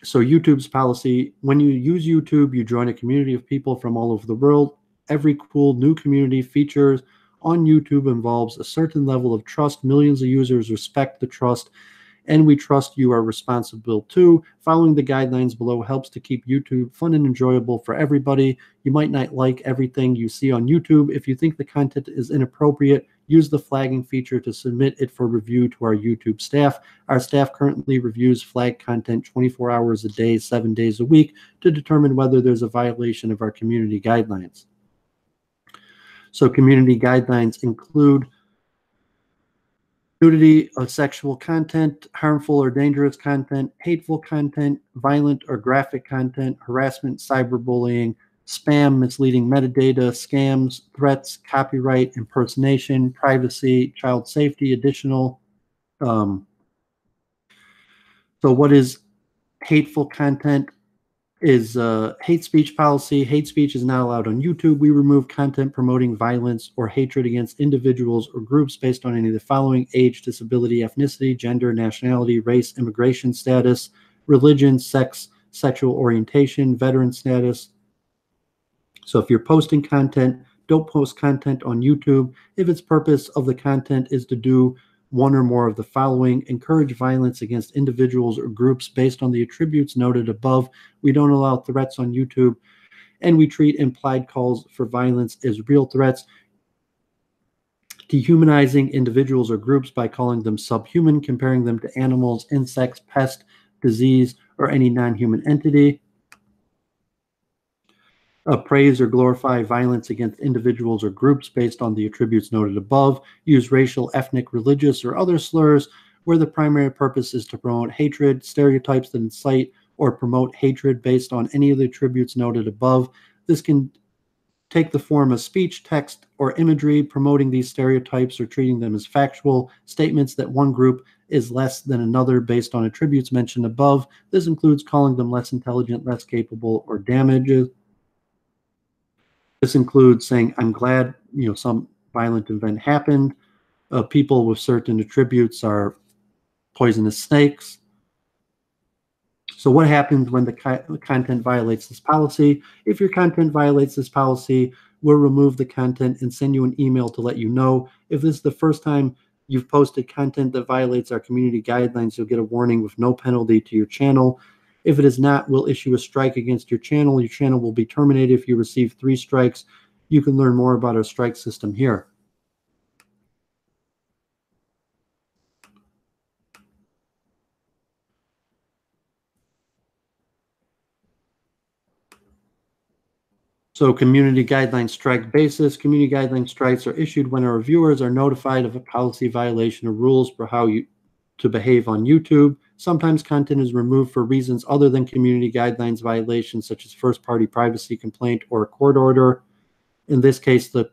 So YouTube's policy: when you use YouTube, you join a community of people from all over the world. Every cool new community features on YouTube involves a certain level of trust. Millions of users respect the trust, and we trust you are responsible too. Following the guidelines below helps to keep YouTube fun and enjoyable for everybody. You might not like everything you see on YouTube. If you think the content is inappropriate, use the flagging feature to submit it for review to our YouTube staff. Our staff currently reviews flagged content 24 hours a day, 7 days a week, to determine whether there's a violation of our community guidelines. So community guidelines include nudity of sexual content, harmful or dangerous content, hateful content, violent or graphic content, harassment, cyberbullying, spam, misleading metadata, scams, threats, copyright, impersonation, privacy, child safety, additional. So what is hateful content? Is hate speech policy. Hate speech is not allowed on YouTube. We remove content promoting violence or hatred against individuals or groups based on any of the following: age, disability, ethnicity, gender, nationality, race, immigration status, religion, sex, sexual orientation, veteran status. So if you're posting content, don't post content on YouTube if its purpose of the content is to do one or more of the following: encourage violence against individuals or groups based on the attributes noted above. We don't allow threats on YouTube, and we treat implied calls for violence as real threats. Dehumanizing individuals or groups by calling them subhuman, comparing them to animals, insects, pest, disease, or any non-human entity. Praise or glorify violence against individuals or groups based on the attributes noted above. Use racial, ethnic, religious, or other slurs where the primary purpose is to promote hatred, stereotypes that incite or promote hatred based on any of the attributes noted above. This can take the form of speech, text, or imagery promoting these stereotypes or treating them as factual statements that one group is less than another based on attributes mentioned above. This includes calling them less intelligent, less capable, or damaged. This includes saying, I'm glad, some violent event happened. People with certain attributes are poisonous snakes. So what happens when the content violates this policy? If your content violates this policy, we'll remove the content and send you an email to let you know. If this is the first time you've posted content that violates our community guidelines, you'll get a warning with no penalty to your channel. If it is not, we'll issue a strike against your channel. Your channel will be terminated if you receive 3 strikes. You can learn more about our strike system here. So community guidelines strike basis. Community guideline strikes are issued when our reviewers are notified of a policy violation or rules for how to behave on YouTube. Sometimes content is removed for reasons other than community guidelines violations, such as first-party privacy complaint or a court order. In this case, the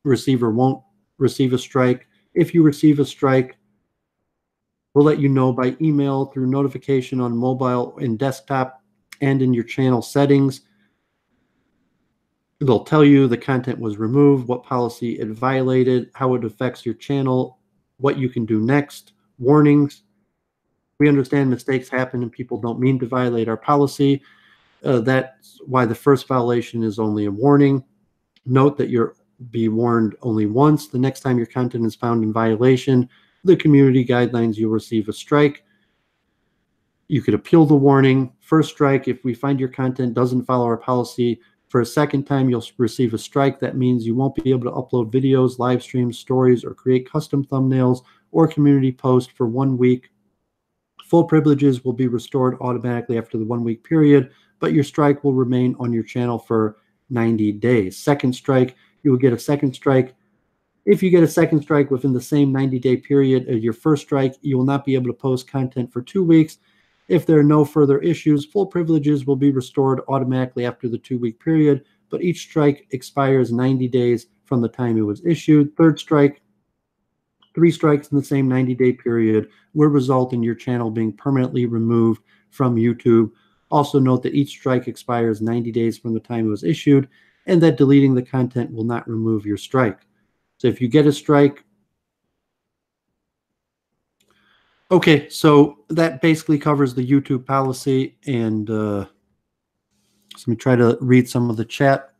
receiver won't receive a strike. If you receive a strike, we'll let you know by email, through notification on mobile and desktop, and in your channel settings. They'll tell you the content was removed, what policy it violated, how it affects your channel, what you can do next, warnings. We understand mistakes happen and people don't mean to violate our policy. That's why the first violation is only a warning. Note that you'll be warned only once. The next time your content is found in violation, the community guidelines, you'll receive a strike. You could appeal the warning. First strike, if we find your content doesn't follow our policy, for a second time, you'll receive a strike. That means you won't be able to upload videos, live streams, stories, or create custom thumbnails or community posts for 1 week. Full privileges will be restored automatically after the 1 week period, but your strike will remain on your channel for 90 days. Second strike, you will get a second strike. If you get a second strike within the same 90-day period of your first strike, you will not be able to post content for 2 weeks. If there are no further issues, full privileges will be restored automatically after the 2-week period, but each strike expires 90 days from the time it was issued. Third strike, 3 strikes in the same 90-day period will result in your channel being permanently removed from YouTube. Also note that each strike expires 90 days from the time it was issued, and that deleting the content will not remove your strike. So if you get a strike, okay, so that basically covers the YouTube policy, and so let me try to read some of the chat.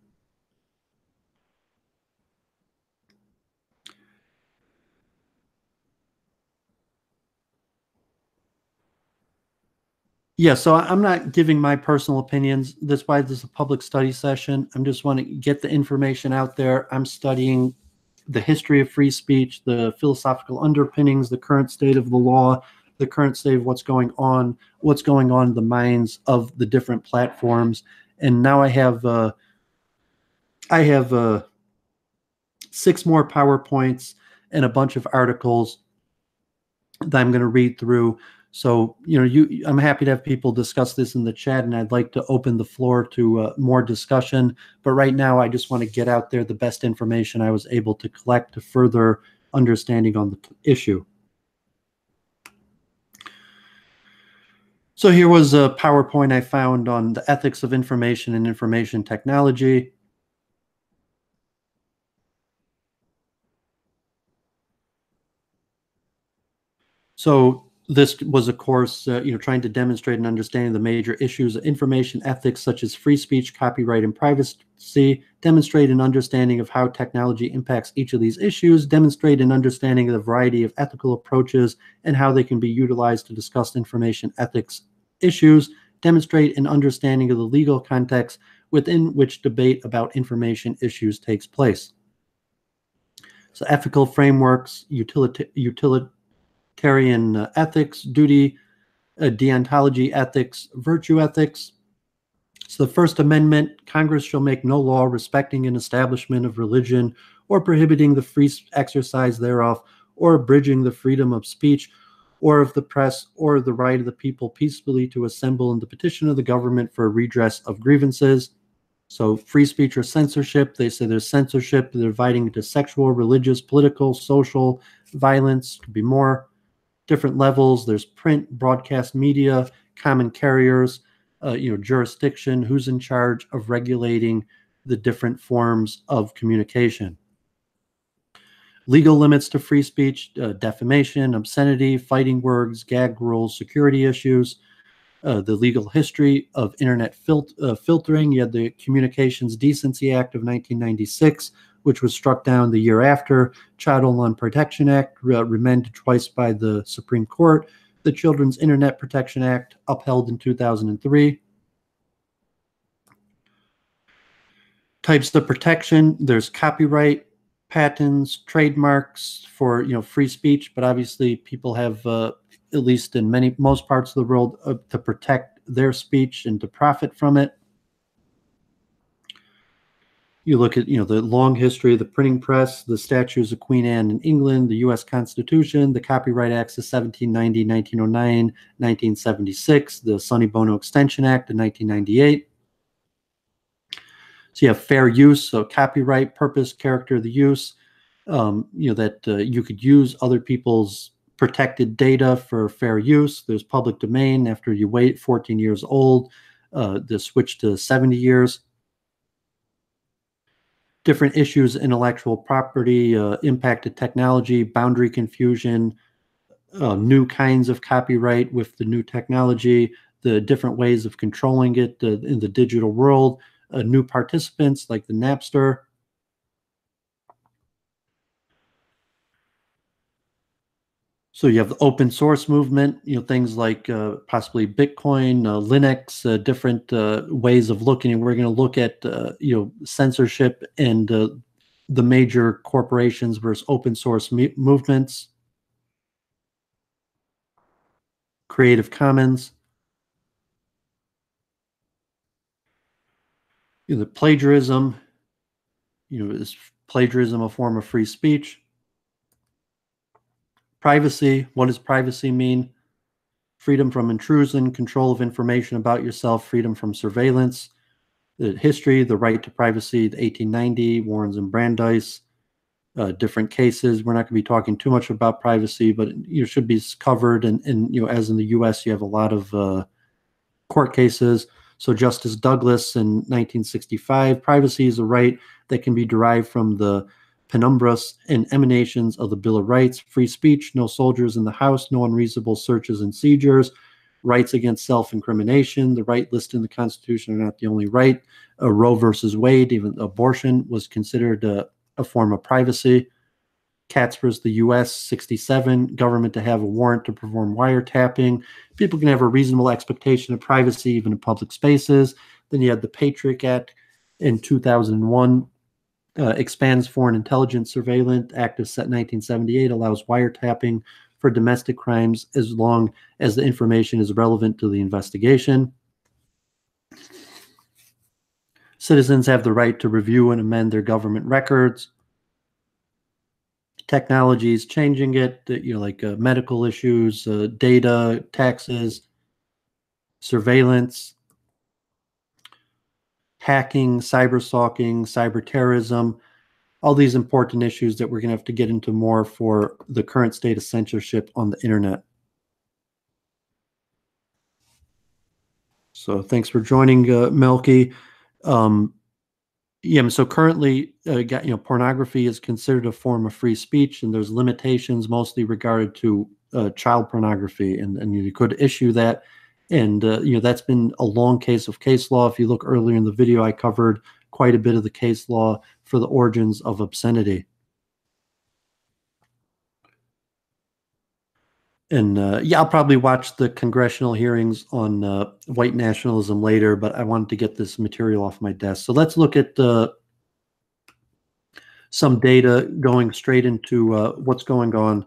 Yeah, so I'm not giving my personal opinions. That's why this is a public study session. I'm just want to get the information out there. I'm studying the history of free speech, the philosophical underpinnings, the current state of the law, the current state of what's going on in the minds of the different platforms. And now I have 6 more PowerPoints and a bunch of articles that I'm going to read through. So, I'm happy to have people discuss this in the chat, and I'd like to open the floor to more discussion. But right now, I just want to get out there the best information I was able to collect to further understanding on the issue. So here was a PowerPoint I found on the ethics of information and information technology. So this was a course, trying to demonstrate an understanding of the major issues of information ethics, such as free speech, copyright, and privacy, demonstrate an understanding of how technology impacts each of these issues, demonstrate an understanding of the variety of ethical approaches and how they can be utilized to discuss information ethics issues, demonstrate an understanding of the legal context within which debate about information issues takes place. So ethical frameworks, utilitarian ethics, duty, deontology ethics, virtue ethics. So the First Amendment, Congress shall make no law respecting an establishment of religion or prohibiting the free exercise thereof or abridging the freedom of speech or of the press or the right of the people peacefully to assemble in the petition of the government for a redress of grievances. So free speech or censorship, they say there's censorship, they're dividing into sexual, religious, political, social, violence, could be more. Different levels. There's print, broadcast media, common carriers, jurisdiction, who's in charge of regulating the different forms of communication. Legal limits to free speech, defamation, obscenity, fighting words, gag rules, security issues, the legal history of internet filtering. You had the Communications Decency Act of 1996, which was struck down the year after, Child Online Protection Act, remanded twice by the Supreme Court, the Children's Internet Protection Act, upheld in 2003. Types of protection, there's copyright, patents, trademarks for free speech, but obviously people have, at least in most parts of the world, to protect their speech and to profit from it. You look at the long history of the printing press, the statutes of Queen Anne in England, the U.S. Constitution, the Copyright Acts of 1790, 1909, 1976, the Sonny Bono Extension Act of 1998. So you have fair use, so copyright, purpose, character of the use, that you could use other people's protected data for fair use. There's public domain after you wait 14 years old, the switch to 70 years. Different issues, intellectual property, impacted technology, boundary confusion, new kinds of copyright with the new technology, the different ways of controlling it in the digital world, new participants like the Napster. So you have the open source movement, things like possibly Bitcoin, Linux, different ways of looking. And we're going to look at, censorship and the major corporations versus open source movements. Creative Commons. The plagiarism, is plagiarism a form of free speech? Privacy, what does privacy mean? Freedom from intrusion, control of information about yourself, freedom from surveillance. The history, the right to privacy, the 1890, Warrens and Brandeis, different cases. We're not going to be talking too much about privacy, but it should be covered. And as in the U.S., you have a lot of court cases. So Justice Douglas in 1965, privacy is a right that can be derived from the penumbras and emanations of the Bill of Rights, free speech, no soldiers in the house, no unreasonable searches and seizures, rights against self-incrimination, the right listed in the Constitution are not the only right. Roe versus Wade, even abortion was considered a form of privacy. Katz versus the U.S., 67, government to have a warrant to perform wiretapping. People can have a reasonable expectation of privacy even in public spaces. Then you had the Patriot Act in 2001, expands foreign intelligence surveillance. Act of 1978 allows wiretapping for domestic crimes as long as the information is relevant to the investigation. Citizens have the right to review and amend their government records. Technology is changing it, like medical issues, data, taxes, surveillance, hacking, cyber stalking, cyber terrorism, all these important issues that we're going to have to get into more for the current state of censorship on the internet. So thanks for joining, Melky. Yeah, so currently, pornography is considered a form of free speech, and there's limitations mostly regarded to child pornography, and you could issue that. And that's been a long case of case law. If you look earlier in the video, I covered quite a bit of the case law for the origins of obscenity. And yeah, I'll probably watch the congressional hearings on white nationalism later, but I wanted to get this material off my desk. So let's look at some data going straight into what's going on.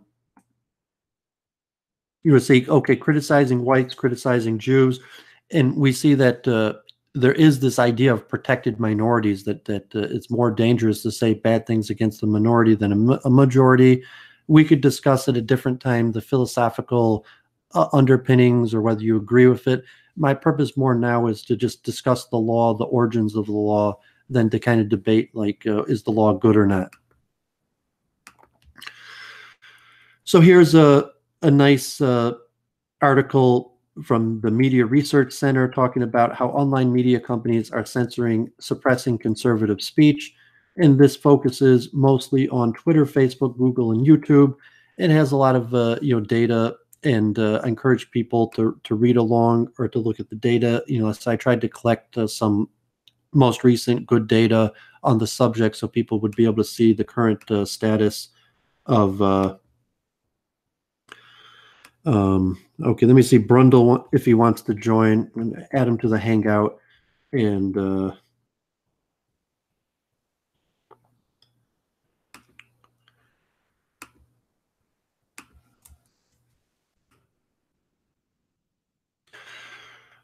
You would say, okay, criticizing whites, criticizing Jews, and we see that there is this idea of protected minorities, that it's more dangerous to say bad things against a minority than a majority. We could discuss at a different time the philosophical underpinnings or whether you agree with it. My purpose more now is to just discuss the law, the origins of the law, than to kind of debate like, is the law good or not? So here's a nice article from the Media Research Center talking about how online media companies are suppressing conservative speech. And this focuses mostly on Twitter, Facebook, Google, and YouTube. It has a lot of data, and I encourage people to read along or to look at the data. So I tried to collect some most recent good data on the subject so people would be able to see the current status of okay, let me see Brundle if he wants to join, and add him to the Hangout. And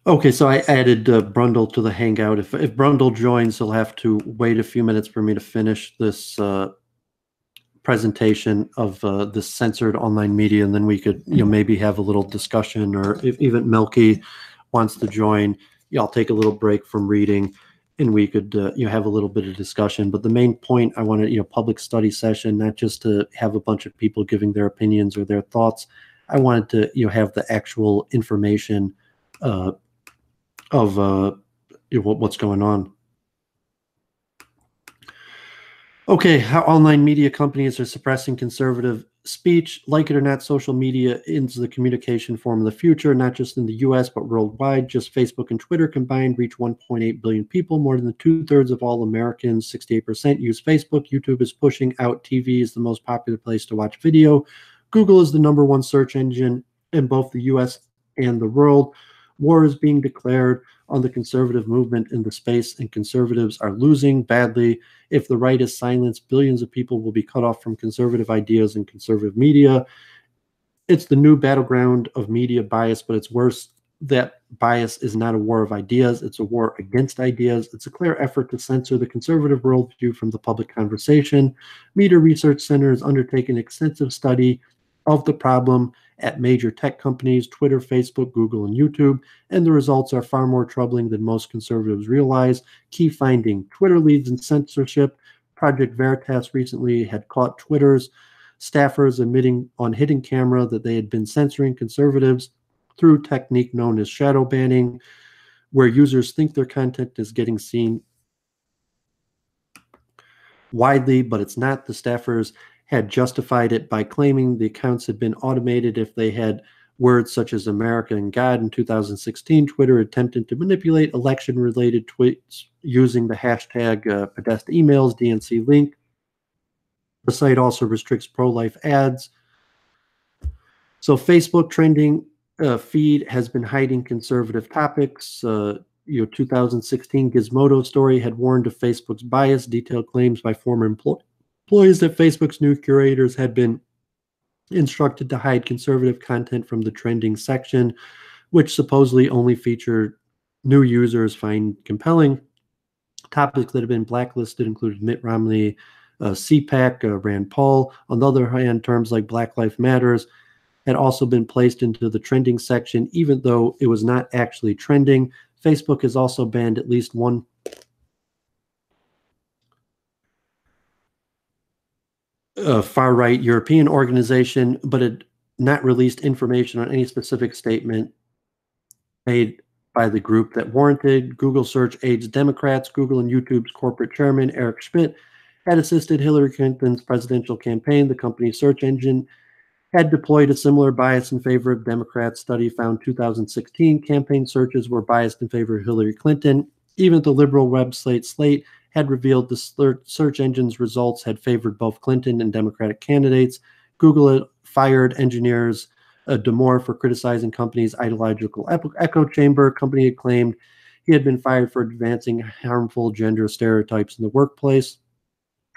okay, so I added Brundle to the Hangout. If Brundle joins, he'll have to wait a few minutes for me to finish this presentation of this censored online media, and then we could maybe have a little discussion, or if even Melky wants to join, I'll take a little break from reading, and we could have a little bit of discussion. But the main point, I wanted public study session, not just to have a bunch of people giving their opinions or their thoughts. I wanted to have the actual information of what's going on. Okay, how online media companies are suppressing conservative speech. Like it or not, social media is the communication form of the future, not just in the US, but worldwide. Just Facebook and Twitter combined reach 1.8 billion people. More than 2/3 of all Americans, 68%, use Facebook. YouTube is pushing out TV as the most popular place to watch video. Google is the #1 search engine in both the US and the world. War is being declared on the conservative movement in the space, and conservatives are losing badly. If the right is silenced, billions of people will be cut off from conservative ideas and conservative media. It's the new battleground of media bias, but it's worse. That bias is not a war of ideas. It's a war against ideas. It's a clear effort to censor the conservative worldview from the public conversation. Media Research Center has undertaken extensive study of the problem at major tech companies, Twitter, Facebook, Google, and YouTube, and the results are far more troubling than most conservatives realize. Key finding: Twitter leads in censorship. Project Veritas recently had caught Twitter's staffers admitting on hidden camera that they had been censoring conservatives through a technique known as shadow banning, where users think their content is getting seen widely, but it's not. The staffers had justified it by claiming the accounts had been automated if they had words such as America and God. In 2016, Twitter attempted to manipulate election-related tweets using the hashtag Podesta emails, DNC link. The site also restricts pro-life ads. So Facebook trending feed has been hiding conservative topics. 2016 Gizmodo story had warned of Facebook's bias, detailed claims by former employees that Facebook's new curators had been instructed to hide conservative content from the trending section, which supposedly only featured new users find compelling. Topics that have been blacklisted included Mitt Romney, CPAC, Rand Paul. On the other hand, terms like Black Lives Matters had also been placed into the trending section, even though it was not actually trending. Facebook has also banned at least one far-right European organization, but had not released information on any specific statement made by the group that warranted. Google search aids Democrats. Google and YouTube's corporate chairman, Eric Schmidt, had assisted Hillary Clinton's presidential campaign. The company's search engine had deployed a similar bias in favor of Democrats. Study found 2016 campaign searches were biased in favor of Hillary Clinton. Even the liberal website Slate had revealed the search engine's results had favored both Clinton and Democratic candidates. Google had fired engineers Damore for criticizing company's ideological echo chamber. Company had claimed he had been fired for advancing harmful gender stereotypes in the workplace.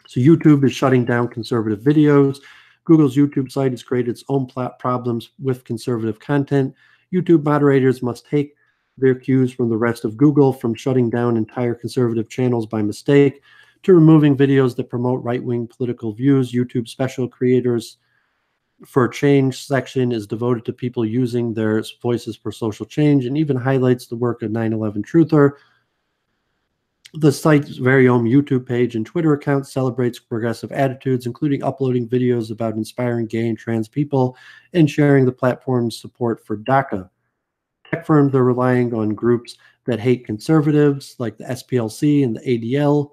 So YouTube is shutting down conservative videos. Google's YouTube site has created its own problems with conservative content. YouTube moderators must take their cues from the rest of Google, from shutting down entire conservative channels by mistake to removing videos that promote right-wing political views. YouTube special creators for change section is devoted to people using their voices for social change, and even highlights the work of 9/11 truther. The site's very own YouTube page and Twitter account celebrates progressive attitudes, including uploading videos about inspiring gay and trans people and sharing the platform's support for DACA. Tech firms are relying on groups that hate conservatives, like the SPLC and the ADL.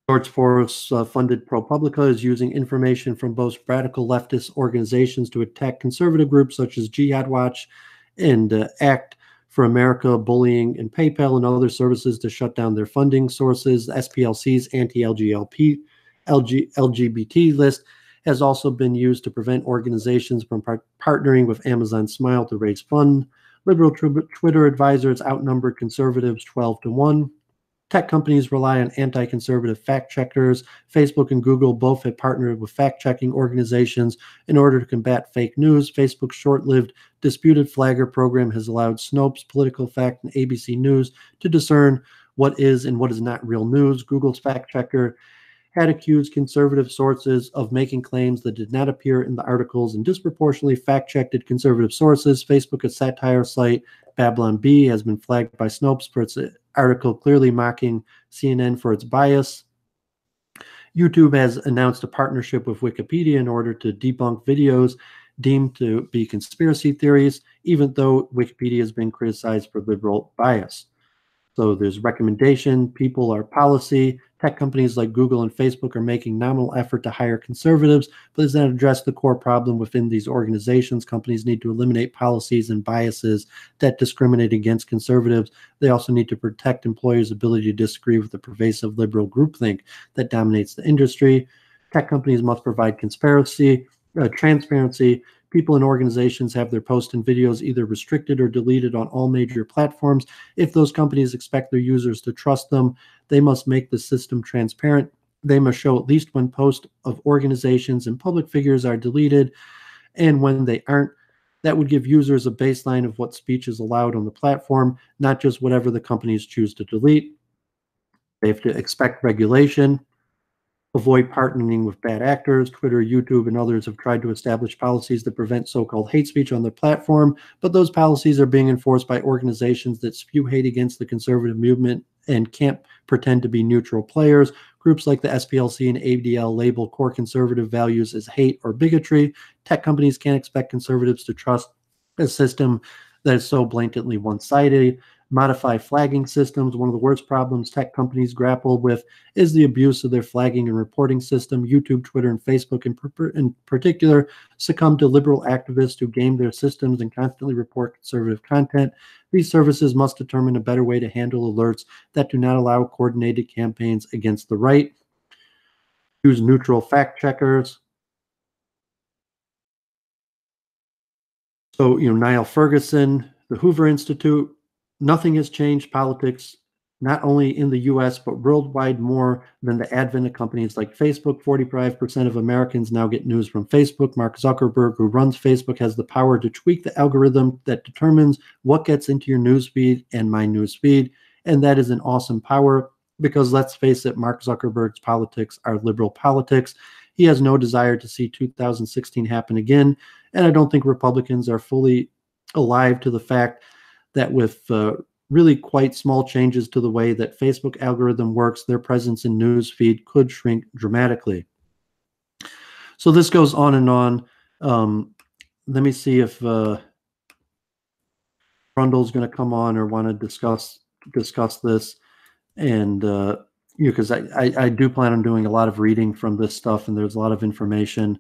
George Soros funded ProPublica is using information from both radical leftist organizations to attack conservative groups such as Jihad Watch and Act for America, Bullying, and PayPal and other services to shut down their funding sources. The SPLC's anti-LGBT list has also been used to prevent organizations from partnering with Amazon Smile to raise funds. Liberal Twitter advisors outnumbered conservatives 12-1. Tech companies rely on anti-conservative fact checkers. Facebook and Google both have partnered with fact-checking organizations in order to combat fake news. Facebook's short-lived disputed flagger program has allowed Snopes, Political Fact, and ABC News to discern what is and what is not real news. Google's fact checker had accused conservative sources of making claims that did not appear in the articles and disproportionately fact-checked conservative sources. Facebook, a satire site, Babylon Bee, has been flagged by Snopes for its article clearly mocking CNN for its bias. YouTube has announced a partnership with Wikipedia in order to debunk videos deemed to be conspiracy theories, even though Wikipedia has been criticized for liberal bias. So there's recommendation, people are policy. Tech companies like Google and Facebook are making nominal effort to hire conservatives, but does not address the core problem within these organizations. Companies need to eliminate policies and biases that discriminate against conservatives. They also need to protect employers' ability to disagree with the pervasive liberal groupthink that dominates the industry. Tech companies must provide transparency. People and organizations have their posts and videos either restricted or deleted on all major platforms. If those companies expect their users to trust them, they must make the system transparent. They must show at least when posts of organizations and public figures are deleted and when they aren't. That would give users a baseline of what speech is allowed on the platform, not just whatever the companies choose to delete. They have to expect regulation. Avoid partnering with bad actors. Twitter, YouTube, and others have tried to establish policies that prevent so-called hate speech on their platform, but those policies are being enforced by organizations that spew hate against the conservative movement and can't pretend to be neutral players. Groups like the SPLC and ADL label core conservative values as hate or bigotry. Tech companies can't expect conservatives to trust a system that is so blatantly one-sided. Modify flagging systems. One of the worst problems tech companies grapple with is the abuse of their flagging and reporting system. YouTube, Twitter, and Facebook in particular succumb to liberal activists who game their systems and constantly report conservative content. These services must determine a better way to handle alerts that do not allow coordinated campaigns against the right. Use neutral fact checkers. So, Niall Ferguson, the Hoover Institute, nothing has changed politics, not only in the US, but worldwide more than the advent of companies like Facebook. 45% of Americans now get news from Facebook. Mark Zuckerberg, who runs Facebook, has the power to tweak the algorithm that determines what gets into your newsfeed and my newsfeed. And that is an awesome power because, let's face it, Mark Zuckerberg's politics are liberal politics. He has no desire to see 2016 happen again. And I don't think Republicans are fully alive to the fact that with really quite small changes to the way that Facebook algorithm works, their presence in newsfeed could shrink dramatically. So this goes on and on. Let me see if Brundle's going to come on or want to discuss this. And because I do plan on doing a lot of reading from this stuff, and there's a lot of information.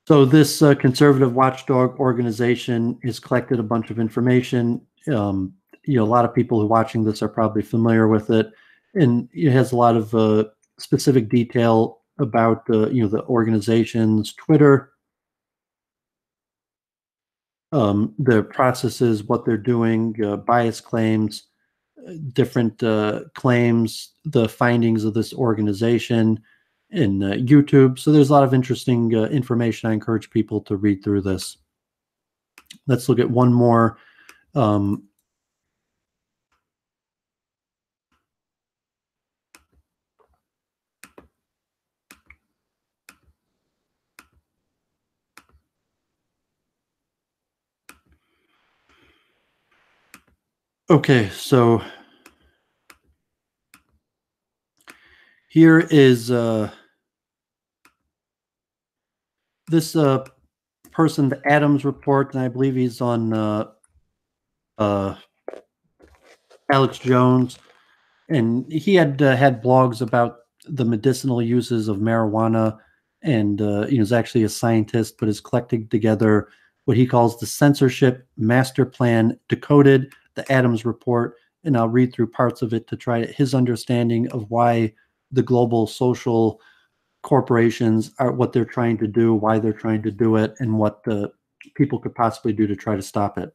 So this conservative watchdog organization has collected a bunch of information. A lot of people who are watching this are probably familiar with it, and it has a lot of specific detail about the organization's Twitter, their processes, what they're doing, bias claims, different claims, the findings of this organization in YouTube. So there's a lot of interesting information. I encourage people to read through this. Let's look at one more. Okay, so Here is this person, the Adams report, and I believe he's on Alex Jones, and he had had blogs about the medicinal uses of marijuana, and he's actually a scientist, but is collecting together what he calls the Censorship Master Plan Decoded, the Adams report, and I'll read through parts of it to try his understanding of why the global social corporations are what they're trying to do, why they're trying to do it, and what the people could possibly do to try to stop it.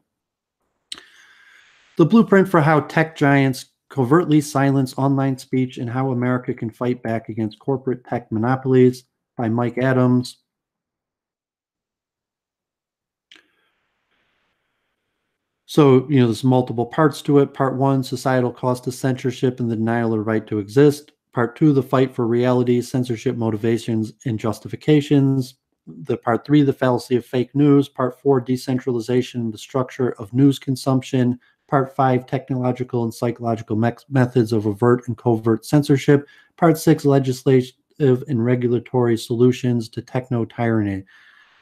The blueprint for how tech giants covertly silence online speech and how America can fight back against corporate tech monopolies by Mike Adams. So, there's multiple parts to it. Part one, societal cost of censorship and the denial of the right to exist. Part two, the fight for reality, censorship motivations and justifications. The part three, the fallacy of fake news. Part four, decentralization, the structure of news consumption. Part five, technological and psychological methods of overt and covert censorship. Part six, legislative and regulatory solutions to techno tyranny.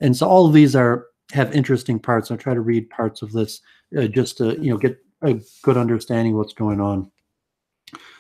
And so all of these have interesting parts. I'll try to read parts of this just to get a good understanding of what's going on.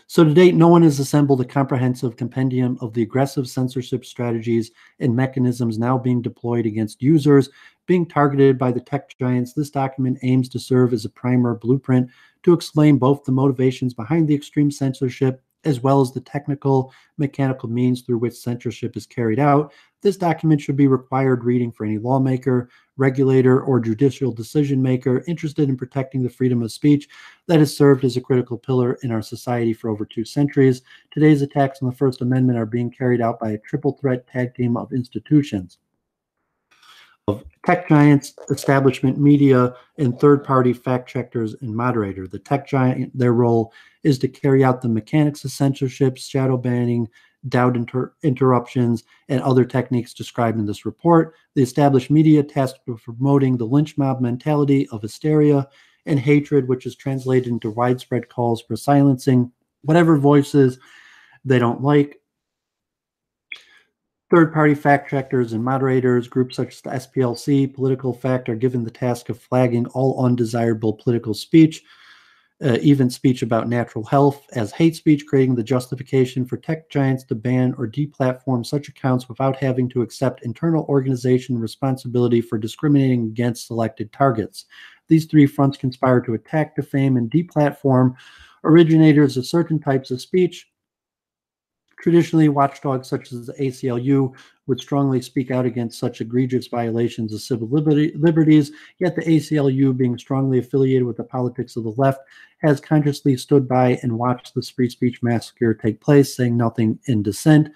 So to date, no one has assembled a comprehensive compendium of the aggressive censorship strategies and mechanisms now being deployed against users being targeted by the tech giants. This document aims to serve as a primer blueprint to explain both the motivations behind the extreme censorship as well as the technical, mechanical means through which censorship is carried out. This document should be required reading for any lawmaker, regulator, or judicial decision maker interested in protecting the freedom of speech that has served as a critical pillar in our society for over 2 centuries. Today's attacks on the First Amendment are being carried out by a triple threat tag team of institutions, of tech giants, establishment media, and third-party fact-checkers and moderator. The tech giant, their role is to carry out the mechanics of censorship, shadow banning, doubt interruptions, and other techniques described in this report. The established media tasked with promoting the lynch mob mentality of hysteria and hatred, which is translated into widespread calls for silencing whatever voices they don't like. Third-party fact-checkers and moderators, groups such as the SPLC, Political Fact, are given the task of flagging all undesirable political speech, even speech about natural health, as hate speech, creating the justification for tech giants to ban or deplatform such accounts without having to accept internal organization responsibility for discriminating against selected targets. These three fronts conspire to attack, defame, and deplatform originators of certain types of speech. Traditionally, watchdogs such as the ACLU would strongly speak out against such egregious violations of civil liberties, yet the ACLU, being strongly affiliated with the politics of the left, has consciously stood by and watched the free speech massacre take place, saying nothing in dissent.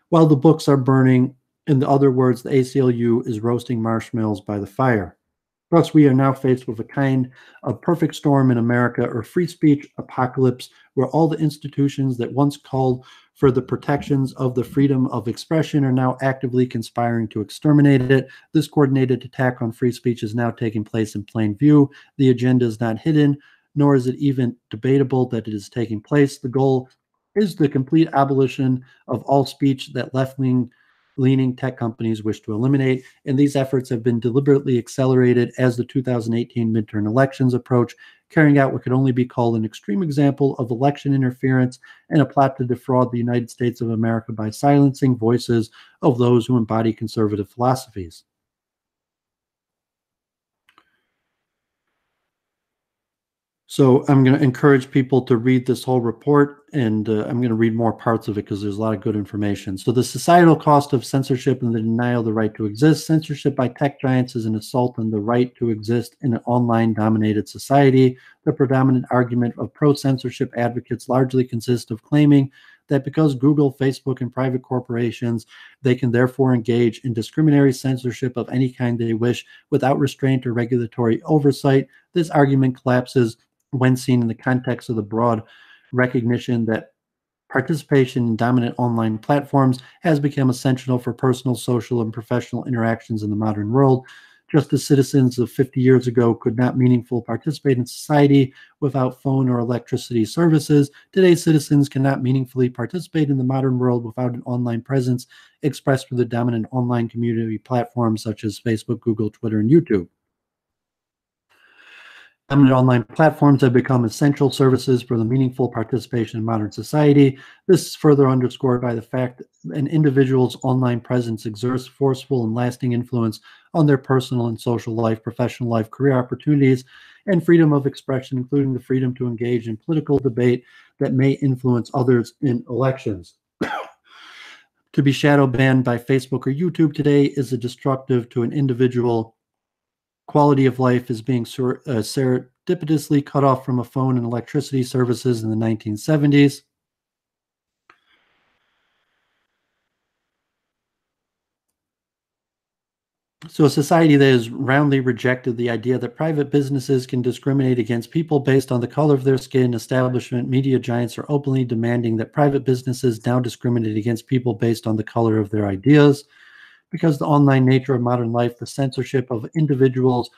While the books are burning, in other words, the ACLU is roasting marshmallows by the fire. Thus, we are now faced with a kind of perfect storm in America, or free speech apocalypse, where all the institutions that once called for the protections of the freedom of expression are now actively conspiring to exterminate it. This coordinated attack on free speech is now taking place in plain view. The agenda is not hidden, nor is it even debatable that it is taking place. The goal is the complete abolition of all speech that left-leaning tech companies wish to eliminate, and these efforts have been deliberately accelerated as the 2018 midterm elections approach, carrying out what could only be called an extreme example of election interference and a plot to defraud the United States of America by silencing voices of those who embody conservative philosophies. So I'm going to encourage people to read this whole report, and I'm going to read more parts of it because there's a lot of good information. So the societal cost of censorship and the denial of the right to exist. Censorship by tech giants is an assault on the right to exist in an online-dominated society. The predominant argument of pro-censorship advocates largely consists of claiming that because Google, Facebook, and private corporations, they can therefore engage in discriminatory censorship of any kind they wish without restraint or regulatory oversight. This argument collapses when seen in the context of the broad recognition that participation in dominant online platforms has become essential for personal, social, and professional interactions in the modern world. Just as citizens of 50 years ago could not meaningfully participate in society without phone or electricity services, today's citizens cannot meaningfully participate in the modern world without an online presence expressed through the dominant online community platforms such as Facebook, Google, Twitter, and YouTube. Dominant online platforms have become essential services for the meaningful participation in modern society. This is further underscored by the fact that an individual's online presence exerts forceful and lasting influence on their personal and social life, professional life, career opportunities, and freedom of expression, including the freedom to engage in political debate that may influence others in elections. To be shadow banned by Facebook or YouTube today is a destructive to an individual. Quality of life is being serendipitously cut off from a phone and electricity services in the 1970s. So a society that has roundly rejected the idea that private businesses can discriminate against people based on the color of their skin, establishment media giants are openly demanding that private businesses now discriminate against people based on the color of their ideas. Because the online nature of modern life, the censorship of individuals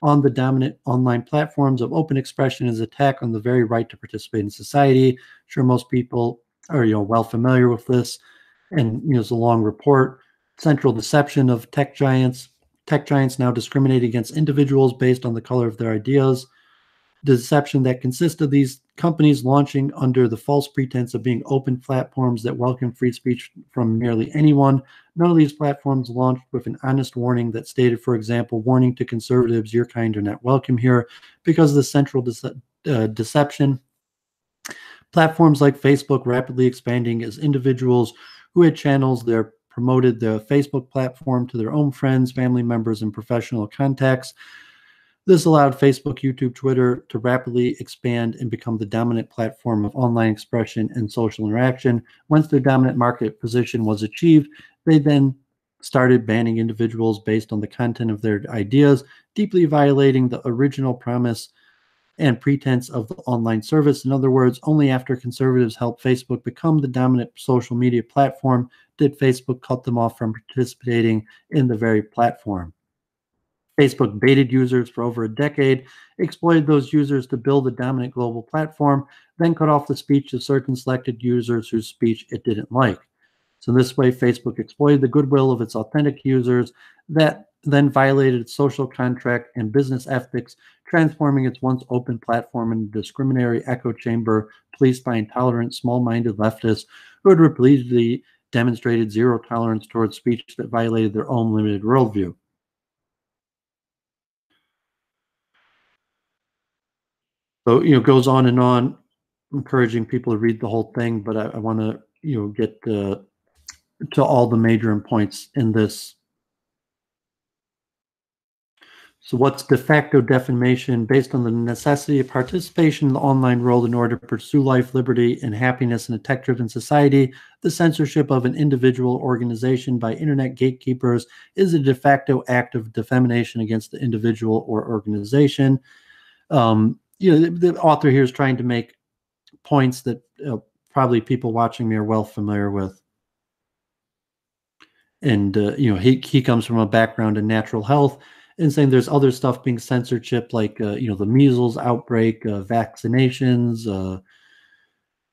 on the dominant online platforms of open expression is attack on the very right to participate in society. I'm sure most people are well familiar with this, and it's a long report. Central deception of tech giants. Tech giants now discriminate against individuals based on the color of their ideas. Deception that consists of these companies launching under the false pretense of being open platforms that welcome free speech from nearly anyone. None of these platforms launched with an honest warning that stated, for example, warning to conservatives, your kind are not welcome here. Because of the central deception, platforms like Facebook rapidly expanding as individuals who had channels that promoted the Facebook platform to their own friends, family members, and professional contacts. This allowed Facebook, YouTube, Twitter to rapidly expand and become the dominant platform of online expression and social interaction. Once their dominant market position was achieved, they then started banning individuals based on the content of their ideas, deeply violating the original promise and pretense of the online service. In other words, only after conservatives helped Facebook become the dominant social media platform did Facebook cut them off from participating in the very platform. Facebook baited users for over a decade, exploited those users to build a dominant global platform, then cut off the speech to certain selected users whose speech it didn't like. So in this way, Facebook exploited the goodwill of its authentic users that then violated its social contract and business ethics, transforming its once open platform into a discriminatory echo chamber policed by intolerant, small-minded leftists who had repeatedly demonstrated zero tolerance towards speech that violated their own limited worldview. So, goes on and on, encouraging people to read the whole thing, but I want to, get to all the major points in this. So what's de facto defamation? Based on the necessity of participation in the online world in order to pursue life, liberty, and happiness in a tech-driven society, the censorship of an individual organization by internet gatekeepers is a de facto act of defamation against the individual or organization. The author here is trying to make points that probably people watching me are well familiar with. And, he comes from a background in natural health and saying there's other stuff being censorship, like, the measles outbreak, vaccinations,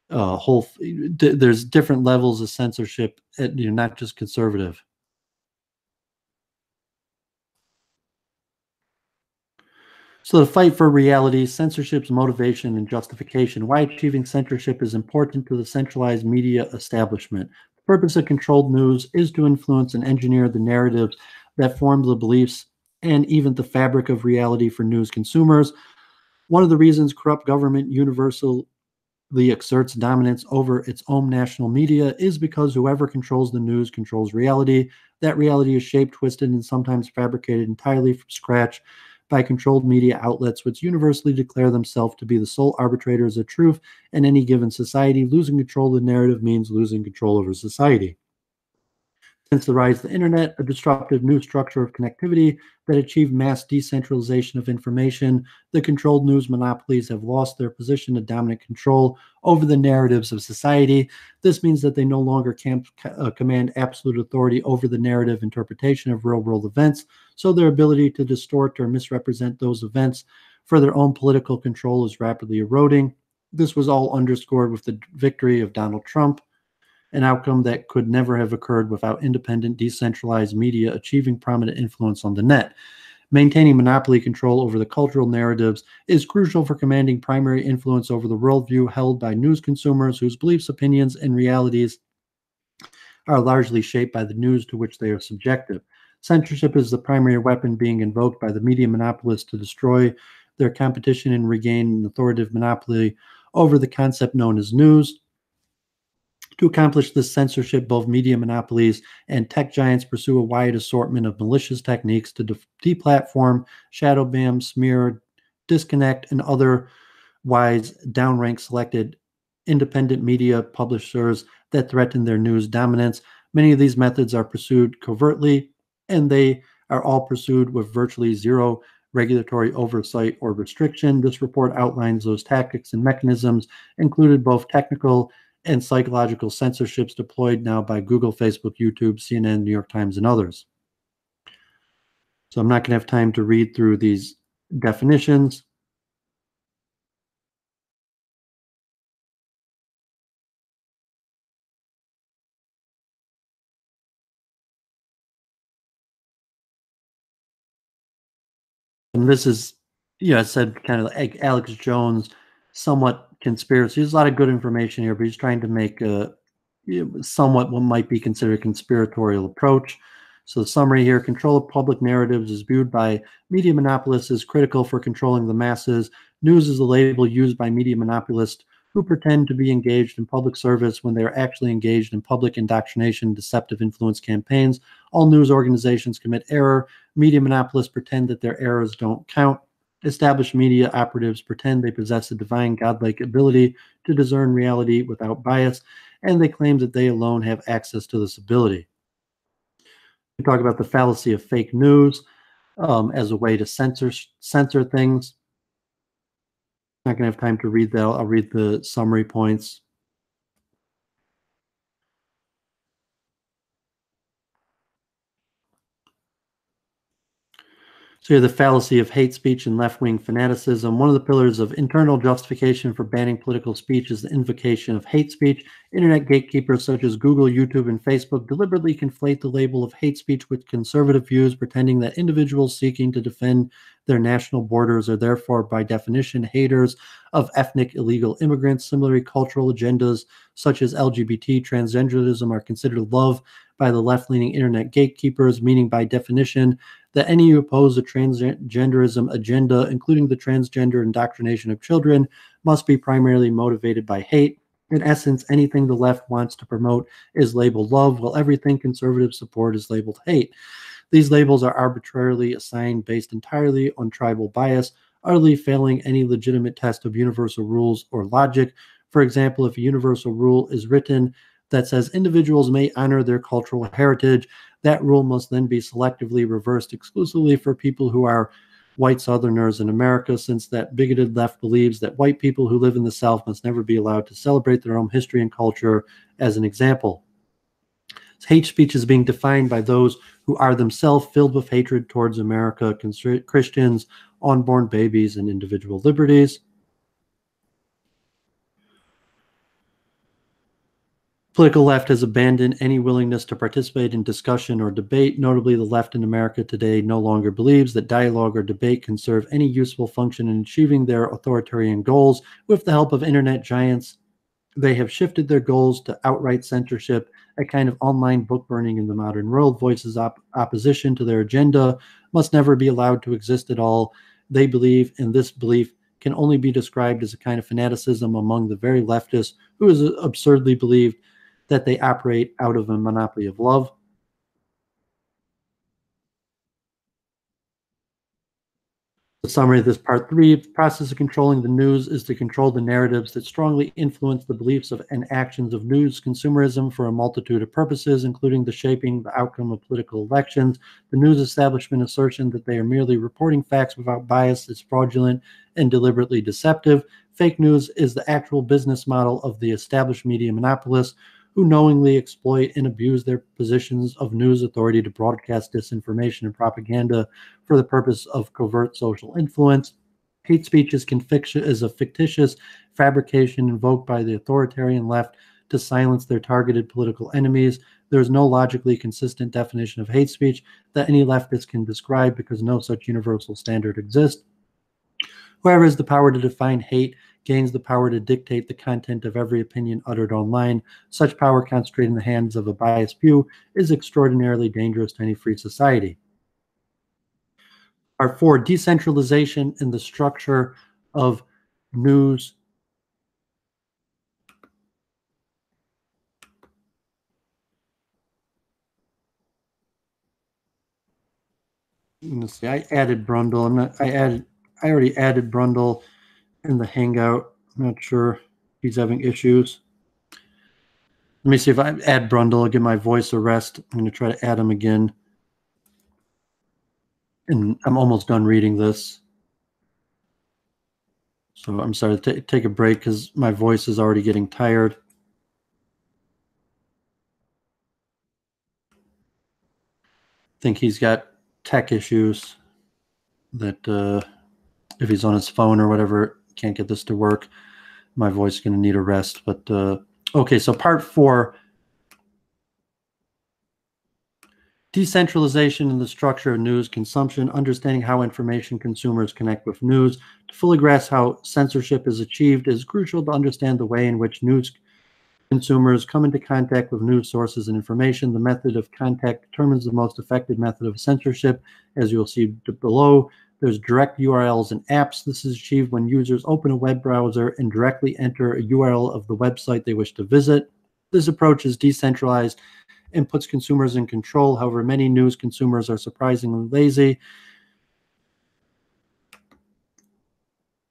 there's different levels of censorship, not just conservative. So the fight for reality, censorship's motivation and justification, why achieving censorship is important to the centralized media establishment. The purpose of controlled news is to influence and engineer the narratives that form the beliefs and even the fabric of reality for news consumers. One of the reasons corrupt government universally exerts dominance over its own national media is because whoever controls the news controls reality. That reality is shaped, twisted, and sometimes fabricated entirely from scratch by controlled media outlets which universally declare themselves to be the sole arbitrators of truth in any given society. Losing control of the narrative means losing control over society. Since the rise of the internet, a disruptive new structure of connectivity that achieved mass decentralization of information, the controlled news monopolies have lost their position of dominant control over the narratives of society. This means that they no longer can command absolute authority over the narrative interpretation of real-world events, so their ability to distort or misrepresent those events for their own political control is rapidly eroding. This was all underscored with the victory of Donald Trump, an outcome that could never have occurred without independent, decentralized media achieving prominent influence on the net. Maintaining monopoly control over the cultural narratives is crucial for commanding primary influence over the worldview held by news consumers whose beliefs, opinions, and realities are largely shaped by the news to which they are subjective. Censorship is the primary weapon being invoked by the media monopolists to destroy their competition and regain an authoritative monopoly over the concept known as news. To accomplish this censorship, both media monopolies and tech giants pursue a wide assortment of malicious techniques to deplatform, shadow ban, smear, disconnect, and otherwise downrank selected independent media publishers that threaten their news dominance. Many of these methods are pursued covertly, and they are all pursued with virtually zero regulatory oversight or restriction. This report outlines those tactics and mechanisms, included both technical and psychological censorships deployed now by Google, Facebook, YouTube, CNN, New York Times, and others. So I'm not going to have time to read through these definitions. And this is, I said kind of like Alex Jones, somewhat conspiracy. There's a lot of good information here, but he's trying to make a somewhat what might be considered a conspiratorial approach. So the summary here: control of public narratives is viewed by media monopolists as critical for controlling the masses. News is a label used by media monopolists who pretend to be engaged in public service when they are actually engaged in public indoctrination, deceptive influence campaigns. All news organizations commit error. Media monopolists pretend that their errors don't count. Established media operatives pretend they possess a divine godlike ability to discern reality without bias, and they claim that they alone have access to this ability. We talk about the fallacy of fake news as a way to censor things. Not going to have time to read that. I'll read the summary points. So, the fallacy of hate speech and left-wing fanaticism. One of the pillars of internal justification for banning political speech is the invocation of hate speech. Internet gatekeepers such as Google, YouTube, and Facebook deliberately conflate the label of hate speech with conservative views, pretending that individuals seeking to defend their national borders are therefore, by definition, haters of ethnic illegal immigrants. Similarly, cultural agendas such as LGBT, transgenderism are considered love by the left-leaning internet gatekeepers, meaning by definition that any who oppose the transgenderism agenda, including the transgender indoctrination of children, must be primarily motivated by hate. In essence, anything the left wants to promote is labeled love, while everything conservatives support is labeled hate. These labels are arbitrarily assigned based entirely on tribal bias, utterly failing any legitimate test of universal rules or logic. For example, if a universal rule is written that says individuals may honor their cultural heritage, that rule must then be selectively reversed exclusively for people who are white Southerners in America, since that bigoted left believes that white people who live in the South must never be allowed to celebrate their own history and culture, as an example. Hate speech is being defined by those who are themselves filled with hatred towards America, Christians, unborn babies, and individual liberties. Political left has abandoned any willingness to participate in discussion or debate. Notably, the left in America today no longer believes that dialogue or debate can serve any useful function in achieving their authoritarian goals. With the help of internet giants, they have shifted their goals to outright censorship, a kind of online book burning in the modern world. Voices opposition to their agenda must never be allowed to exist at all. They believe, and this belief can only be described as a kind of fanaticism among the very leftists who is absurdly believed that they operate out of a monopoly of love. The summary of this part 3, the process of controlling the news is to control the narratives that strongly influence the beliefs of and actions of news consumerism for a multitude of purposes, including the shaping the outcome of political elections. The news establishment assertion that they are merely reporting facts without bias is fraudulent and deliberately deceptive. Fake news is the actual business model of the established media monopolists who knowingly exploit and abuse their positions of news authority to broadcast disinformation and propaganda for the purpose of covert social influence. Hate speech is a fictitious fabrication invoked by the authoritarian left to silence their targeted political enemies. There is no logically consistent definition of hate speech that any leftist can describe because no such universal standard exists. Whoever has the power to define hate gains the power to dictate the content of every opinion uttered online. Such power concentrated in the hands of a biased few is extraordinarily dangerous to any free society. Part 4, decentralization in the structure of news. Let's see, I added Brundle. I already added Brundle in the Hangout. I'm not sure if he's having issues. Let me see if I add Brundle, I'll give my voice a rest. I'm going to try to add him again. And I'm almost done reading this. So I'm sorry to take a break because my voice is already getting tired. I think he's got tech issues that if he's on his phone or whatever, can't get this to work. My voice is going to need a rest. But okay, so part 4, decentralization in the structure of news consumption, understanding how information consumers connect with news. To fully grasp how censorship is achieved, it is crucial to understand the way in which news consumers come into contact with news sources and information. The method of contact determines the most effective method of censorship. As you'll see below, there's direct URLs and apps. This is achieved when users open a web browser and directly enter a URL of the website they wish to visit. This approach is decentralized and puts consumers in control. However, many news consumers are surprisingly lazy,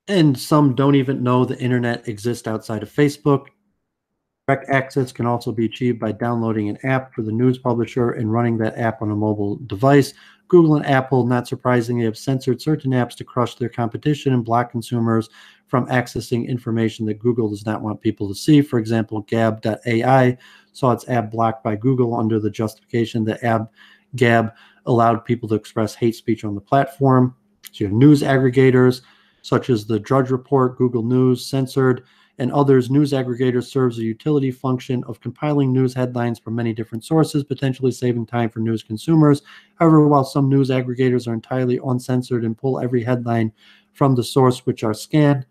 and some don't even know the internet exists outside of Facebook. Direct access can also be achieved by downloading an app for the news publisher and running that app on a mobile device. Google and Apple, not surprisingly, have censored certain apps to crush their competition and block consumers from accessing information that Google does not want people to see. For example, Gab.ai saw its app blocked by Google under the justification that Gab allowed people to express hate speech on the platform. So you have news aggregators such as the Drudge Report, Google News, Censored, and others. News aggregator serves a utility function of compiling news headlines from many different sources, potentially saving time for news consumers. However, while some news aggregators are entirely uncensored and pull every headline from the source which are scanned,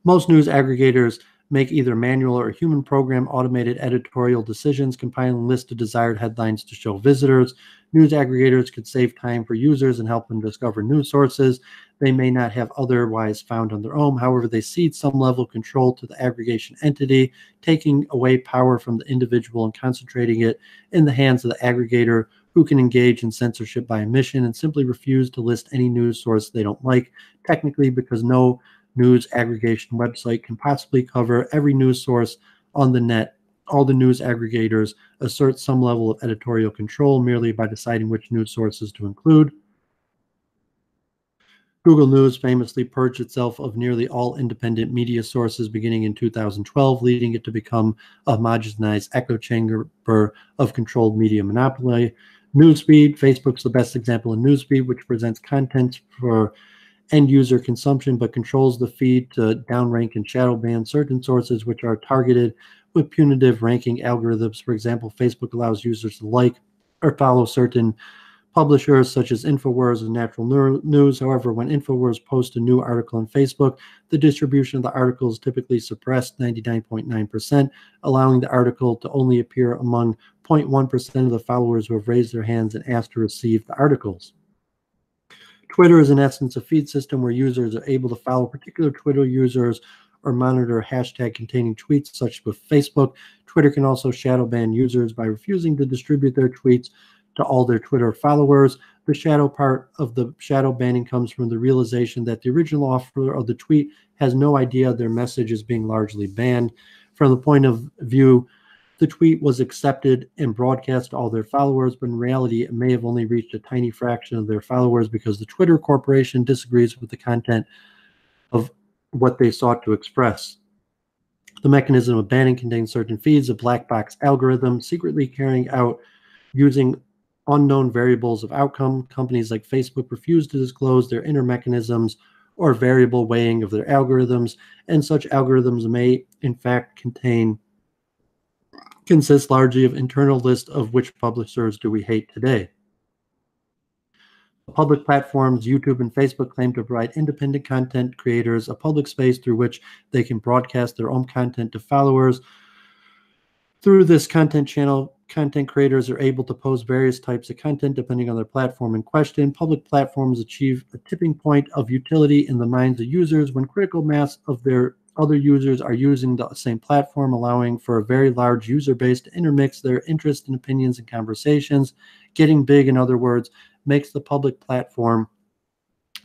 most news aggregators make either manual or human program automated editorial decisions, compiling lists of desired headlines to show visitors. News aggregators could save time for users and help them discover news sources they may not have otherwise found on their own. However, they cede some level of control to the aggregation entity, taking away power from the individual and concentrating it in the hands of the aggregator, who can engage in censorship by omission and simply refuse to list any news source they don't like, technically because no news aggregation website can possibly cover every news source on the net. All the news aggregators assert some level of editorial control merely by deciding which news sources to include. Google News famously purged itself of nearly all independent media sources beginning in 2012, leading it to become a homogenized echo chamber of controlled media monopoly. Newsfeed, Facebook's the best example in Newsfeed, which presents content for end-user consumption but controls the feed to downrank and shadow ban certain sources which are targeted with punitive ranking algorithms. For example, Facebook allows users to like or follow certain publishers such as InfoWars and Natural News. However, when InfoWars posts a new article on Facebook, the distribution of the article is typically suppressed 99.9%, allowing the article to only appear among 0.1% of the followers who have raised their hands and asked to receive the articles. Twitter is in essence a feed system where users are able to follow particular Twitter users or monitor hashtag containing tweets, such as with Facebook. Twitter can also shadow ban users by refusing to distribute their tweets to all their Twitter followers. The shadow part of the shadow banning comes from the realization that the original author of the tweet has no idea their message is being largely banned. From the point of view, the tweet was accepted and broadcast to all their followers, but in reality, it may have only reached a tiny fraction of their followers because the Twitter corporation disagrees with the content of what they sought to express. The mechanism of banning contains certain feeds, a black box algorithm secretly carrying out using unknown variables of outcome. Companies like Facebook refuse to disclose their inner mechanisms or variable weighing of their algorithms, and such algorithms may, in fact, consist largely of internal lists of which publishers do we hate today. Public platforms, YouTube and Facebook, claim to provide independent content creators a public space through which they can broadcast their own content to followers. Through this content channel, content creators are able to post various types of content depending on their platform in question. Public platforms achieve a tipping point of utility in the minds of users when critical mass of their other users are using the same platform, allowing for a very large user base to intermix their interests and opinions and conversations. Getting big, in other words, makes the public platform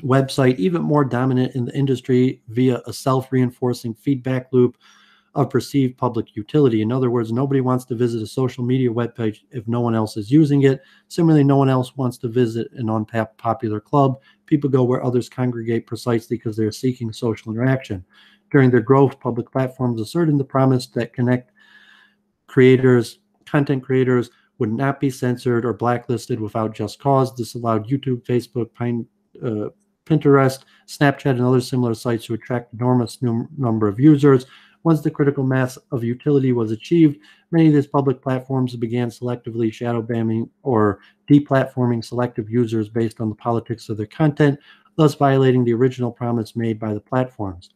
website even more dominant in the industry via a self-reinforcing feedback loop of perceived public utility. In other words, nobody wants to visit a social media webpage if no one else is using it. Similarly, no one else wants to visit an unpopular club. People go where others congregate precisely because they're seeking social interaction. During their growth, public platforms asserted the promise that content creators would not be censored or blacklisted without just cause. This allowed YouTube, Facebook, Pinterest, Snapchat, and other similar sites to attract an enormous number of users. Once the critical mass of utility was achieved, many of these public platforms began selectively shadow banning or deplatforming selective users based on the politics of their content, thus violating the original promise made by the platforms.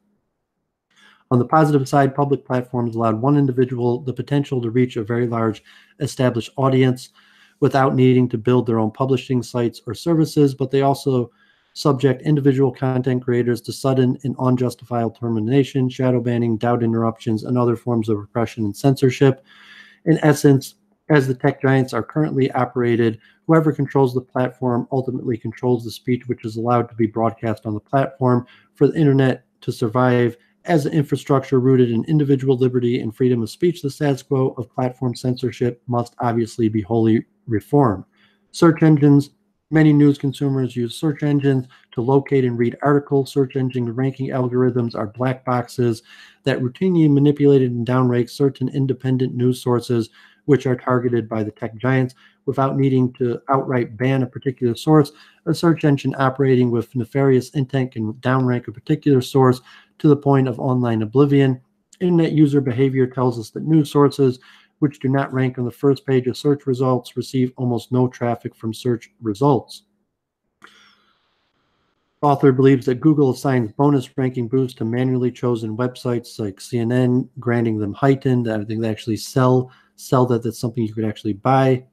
On the positive side, public platforms allowed one individual the potential to reach a very large established audience without needing to build their own publishing sites or services, but they also subject individual content creators to sudden and unjustifiable termination, shadow banning, doubt interruptions, and other forms of repression and censorship. In essence, as the tech giants are currently operated, whoever controls the platform ultimately controls the speech which is allowed to be broadcast on the platform. For the internet to survive as an infrastructure rooted in individual liberty and freedom of speech, the status quo of platform censorship must obviously be wholly reformed. Search engines. Many news consumers use search engines to locate and read articles. Search engine ranking algorithms are black boxes that routinely manipulate and downrank certain independent news sources which are targeted by the tech giants. Without needing to outright ban a particular source, a search engine operating with nefarious intent can downrank a particular source to the point of online oblivion. Internet user behavior tells us that news sources which do not rank on the first page of search results receive almost no traffic from search results. Author believes that Google assigns bonus ranking boosts to manually chosen websites like CNN, granting them heightened. I think they actually sell that's something you could actually buy.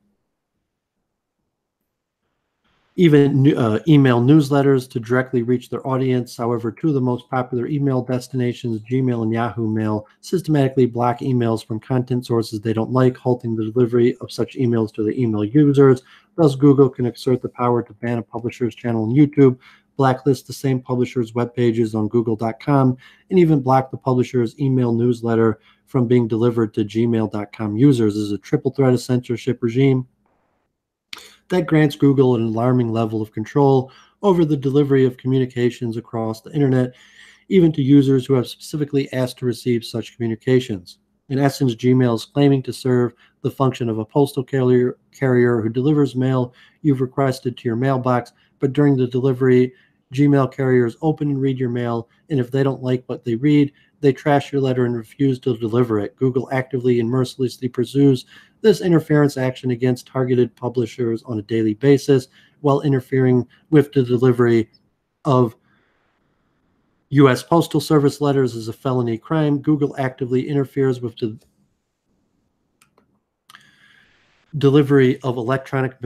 Even email newsletters to directly reach their audience. However, two of the most popular email destinations, Gmail and Yahoo Mail, systematically block emails from content sources they don't like, halting the delivery of such emails to the email users. Thus, Google can exert the power to ban a publisher's channel on YouTube, blacklist the same publisher's web pages on Google.com, and even block the publisher's email newsletter from being delivered to Gmail.com users. This is a triple threat of censorship regime that grants Google an alarming level of control over the delivery of communications across the internet, even to users who have specifically asked to receive such communications. In essence, Gmail is claiming to serve the function of a postal carrier who delivers mail you've requested to your mailbox, but during the delivery, Gmail carriers open and read your mail, and if they don't like what they read, they trash your letter and refuse to deliver it. Google actively and mercilessly pursues this interference action against targeted publishers on a daily basis while interfering with the delivery of U.S. Postal Service letters is a felony crime. Google actively interferes with the delivery of electronic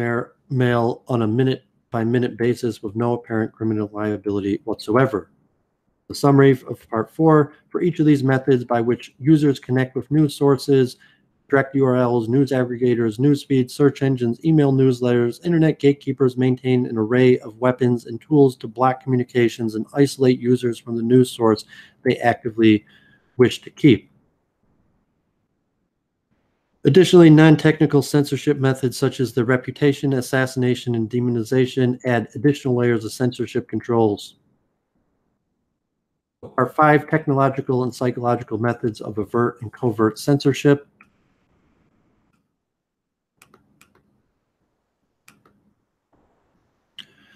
mail on a minute-by-minute basis with no apparent criminal liability whatsoever. The summary of Part 4, for each of these methods by which users connect with news sources, direct URLs, news aggregators, news feeds, search engines, email newsletters. Internet gatekeepers maintain an array of weapons and tools to block communications and isolate users from the news source they actively wish to keep. Additionally, non-technical censorship methods such as the reputation, assassination, and demonization add additional layers of censorship controls. Part 5, technological and psychological methods of overt and covert censorship.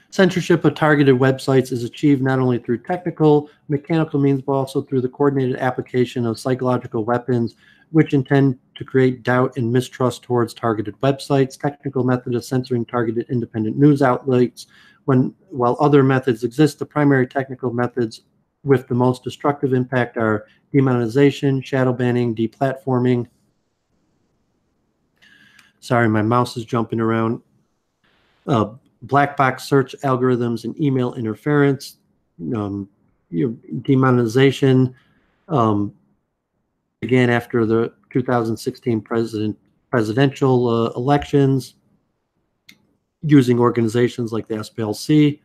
Censorship of targeted websites is achieved not only through technical, mechanical means, but also through the coordinated application of psychological weapons, which intend to create doubt and mistrust towards targeted websites. Technical method of censoring targeted independent news outlets. While other methods exist, the primary technical methods with the most destructive impact are demonetization, shadow banning, deplatforming. Sorry, my mouse is jumping around. Black box search algorithms and email interference, demonetization began after the 2016 presidential elections, using organizations like the SPLC.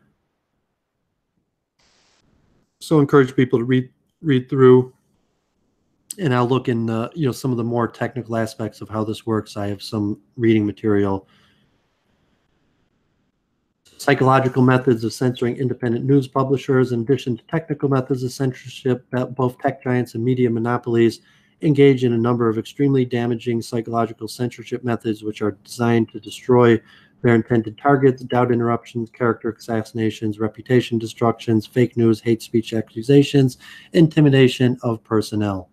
So encourage people to read through, and I'll look in some of the more technical aspects of how this works. I have some reading material. Psychological methods of censoring independent news publishers. In addition to technical methods of censorship, both tech giants and media monopolies engage in a number of extremely damaging psychological censorship methods, which are designed to destroy their intended targets: doubt interruptions, character assassinations, reputation destructions, fake news, hate speech accusations, intimidation of personnel.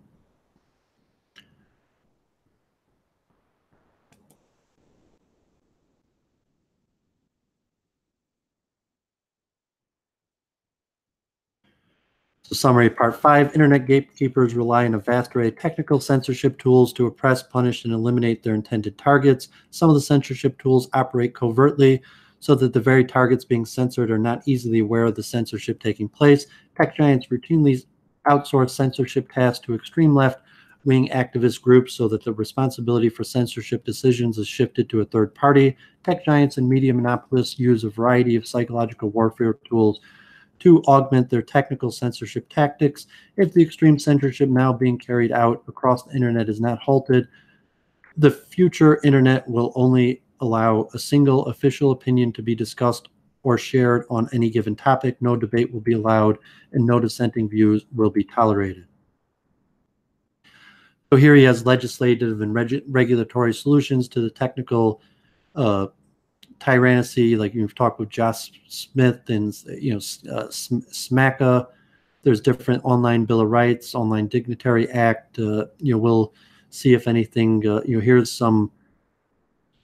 So summary, part 5, internet gatekeepers rely on a vast array of technical censorship tools to oppress, punish, and eliminate their intended targets. Some of the censorship tools operate covertly so that the very targets being censored are not easily aware of the censorship taking place. Tech giants routinely outsource censorship tasks to extreme left-wing activist groups so that the responsibility for censorship decisions is shifted to a third party. Tech giants and media monopolists use a variety of psychological warfare tools to augment their technical censorship tactics. If the extreme censorship now being carried out across the internet is not halted, the future internet will only allow a single official opinion to be discussed or shared on any given topic. No debate will be allowed, and no dissenting views will be tolerated. So here he has legislative and regulatory solutions to the technical tyranny, like you've talked with Josh Smith and SMACA. There's different online Bill of Rights, Online Dignitary Act. We'll see if anything. Here's some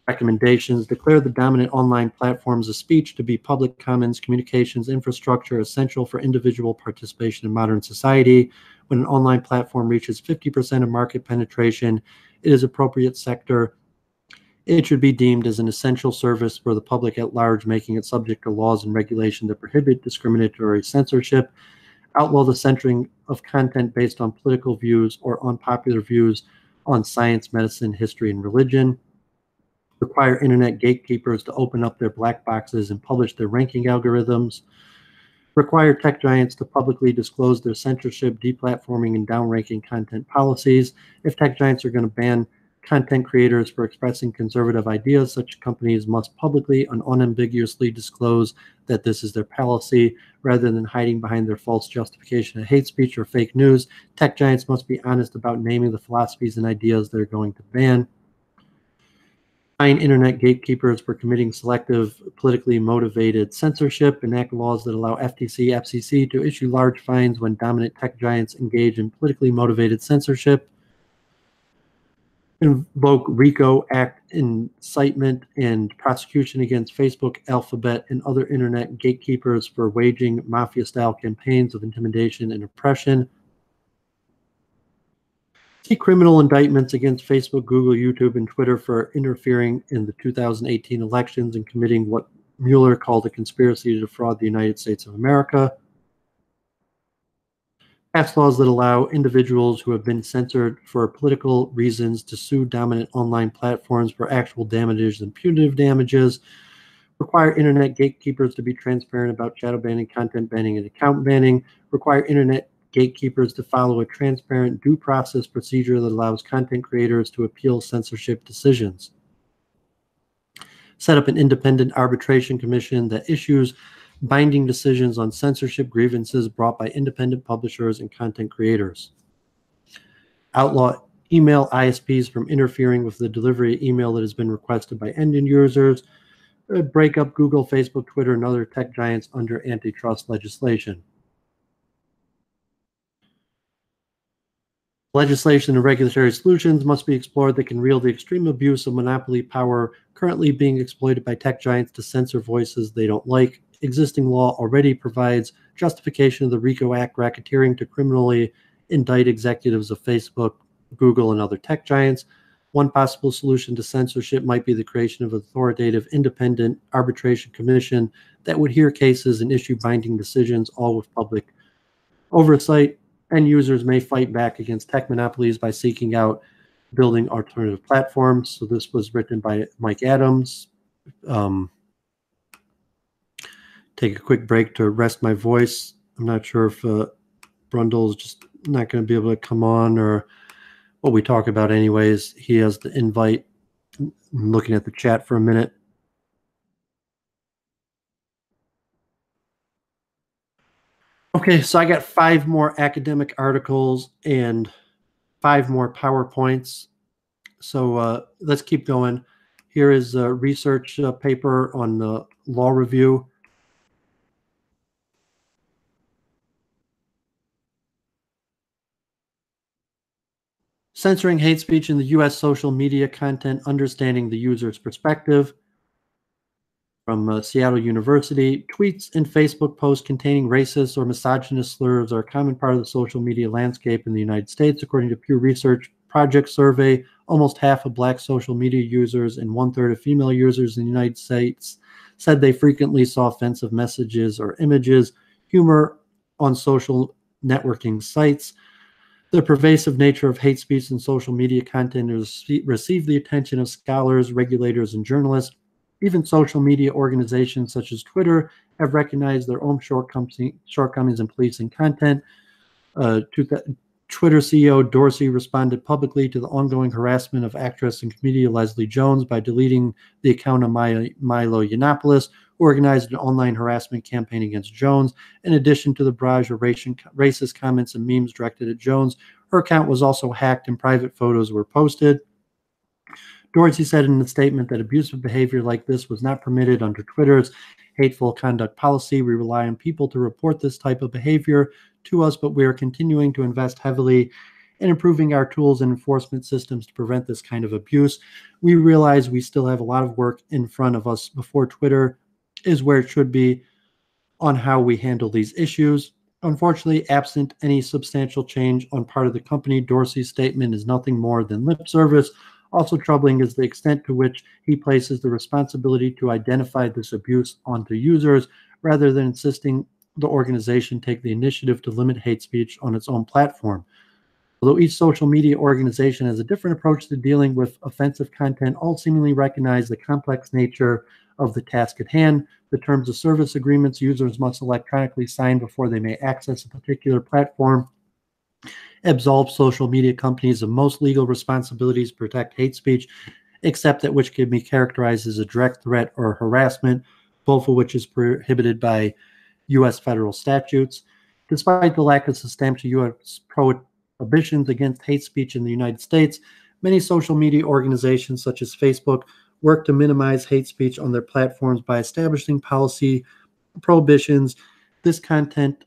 recommendations. Declare the dominant online platforms of speech to be public commons communications infrastructure essential for individual participation in modern society. When an online platform reaches 50% of market penetration, it is appropriate sector. It should be deemed as an essential service for the public at large, making it subject to laws and regulation that prohibit discriminatory censorship. Outlaw the censoring of content based on political views or unpopular views on science, medicine, history, and religion. Require internet gatekeepers to open up their black boxes and publish their ranking algorithms. Require tech giants to publicly disclose their censorship, deplatforming, and downranking content policies. If tech giants are going to ban content creators for expressing conservative ideas, such companies must publicly and unambiguously disclose that this is their policy, rather than hiding behind their false justification of hate speech or fake news. Tech giants must be honest about naming the philosophies and ideas they're going to ban. Fine internet gatekeepers for committing selective, politically motivated censorship. Enact laws that allow FTC, FCC to issue large fines when dominant tech giants engage in politically motivated censorship. Invoke RICO Act incitement and prosecution against Facebook, Alphabet, and other internet gatekeepers for waging mafia-style campaigns of intimidation and oppression. See criminal indictments against Facebook, Google, YouTube, and Twitter for interfering in the 2018 elections and committing what Mueller called a conspiracy to defraud the United States of America. Pass laws that allow individuals who have been censored for political reasons to sue dominant online platforms for actual damages and punitive damages. Require internet gatekeepers to be transparent about shadow banning, content banning, and account banning. Require internet gatekeepers to follow a transparent due process procedure that allows content creators to appeal censorship decisions. Set up an independent arbitration commission that issues binding decisions on censorship grievances brought by independent publishers and content creators. Outlaw email ISPs from interfering with the delivery of email that has been requested by end users. Break up Google, Facebook, Twitter, and other tech giants under antitrust legislation. Legislation and regulatory solutions must be explored that can reel the extreme abuse of monopoly power currently being exploited by tech giants to censor voices they don't like. Existing law already provides justification of the RICO Act racketeering to criminally indict executives of Facebook, Google, and other tech giants. One possible solution to censorship might be the creation of an authoritative independent arbitration commission that would hear cases and issue binding decisions, all with public oversight. End users may fight back against tech monopolies by seeking out building alternative platforms. So this was written by Mike Adams. Take a quick break to rest my voice. I'm not sure if Brundle is just not going to be able to come on or what we talk about anyways. He has the invite. I'm looking at the chat for a minute. Okay, so I got 5 more academic articles and 5 more PowerPoints. So let's keep going. Here is a research paper on the law review. Censoring hate speech in the U.S. social media content, understanding the user's perspective. From Seattle University, tweets and Facebook posts containing racist or misogynist slurs are a common part of the social media landscape in the United States. According to Pew Research Project survey, almost half of Black social media users and 1/3 of female users in the United States said they frequently saw offensive messages or images, humor on social networking sites. The pervasive nature of hate speech and social media content has received the attention of scholars, regulators, and journalists. Even social media organizations such as Twitter have recognized their own shortcomings in policing content. Twitter CEO Dorsey responded publicly to the ongoing harassment of actress and comedian Leslie Jones by deleting the account of Milo Yiannopoulos, who organized an online harassment campaign against Jones. In addition to the barrage of racist comments and memes directed at Jones, her account was also hacked and private photos were posted. Dorsey said in a statement that abusive behavior like this was not permitted under Twitter's hateful conduct policy. We rely on people to report this type of behavior to us, but we are continuing to invest heavily in improving our tools and enforcement systems to prevent this kind of abuse. We realize we still have a lot of work in front of us before Twitter is where it should be on how we handle these issues. Unfortunately, absent any substantial change on part of the company, Dorsey's statement is nothing more than lip service. Also troubling is the extent to which he places the responsibility to identify this abuse onto users, rather than insisting the organization take the initiative to limit hate speech on its own platform. Although each social media organization has a different approach to dealing with offensive content, all seemingly recognize the complex nature of the task at hand. The terms of service agreements users must electronically sign before they may access a particular platform absolve social media companies of most legal responsibilities to protect hate speech, except that which can be characterized as a direct threat or harassment, both of which is prohibited by U.S. federal statutes. Despite the lack of substantial U.S. prohibitions against hate speech in the United States, many social media organizations such as Facebook work to minimize hate speech on their platforms by establishing policy prohibitions. This content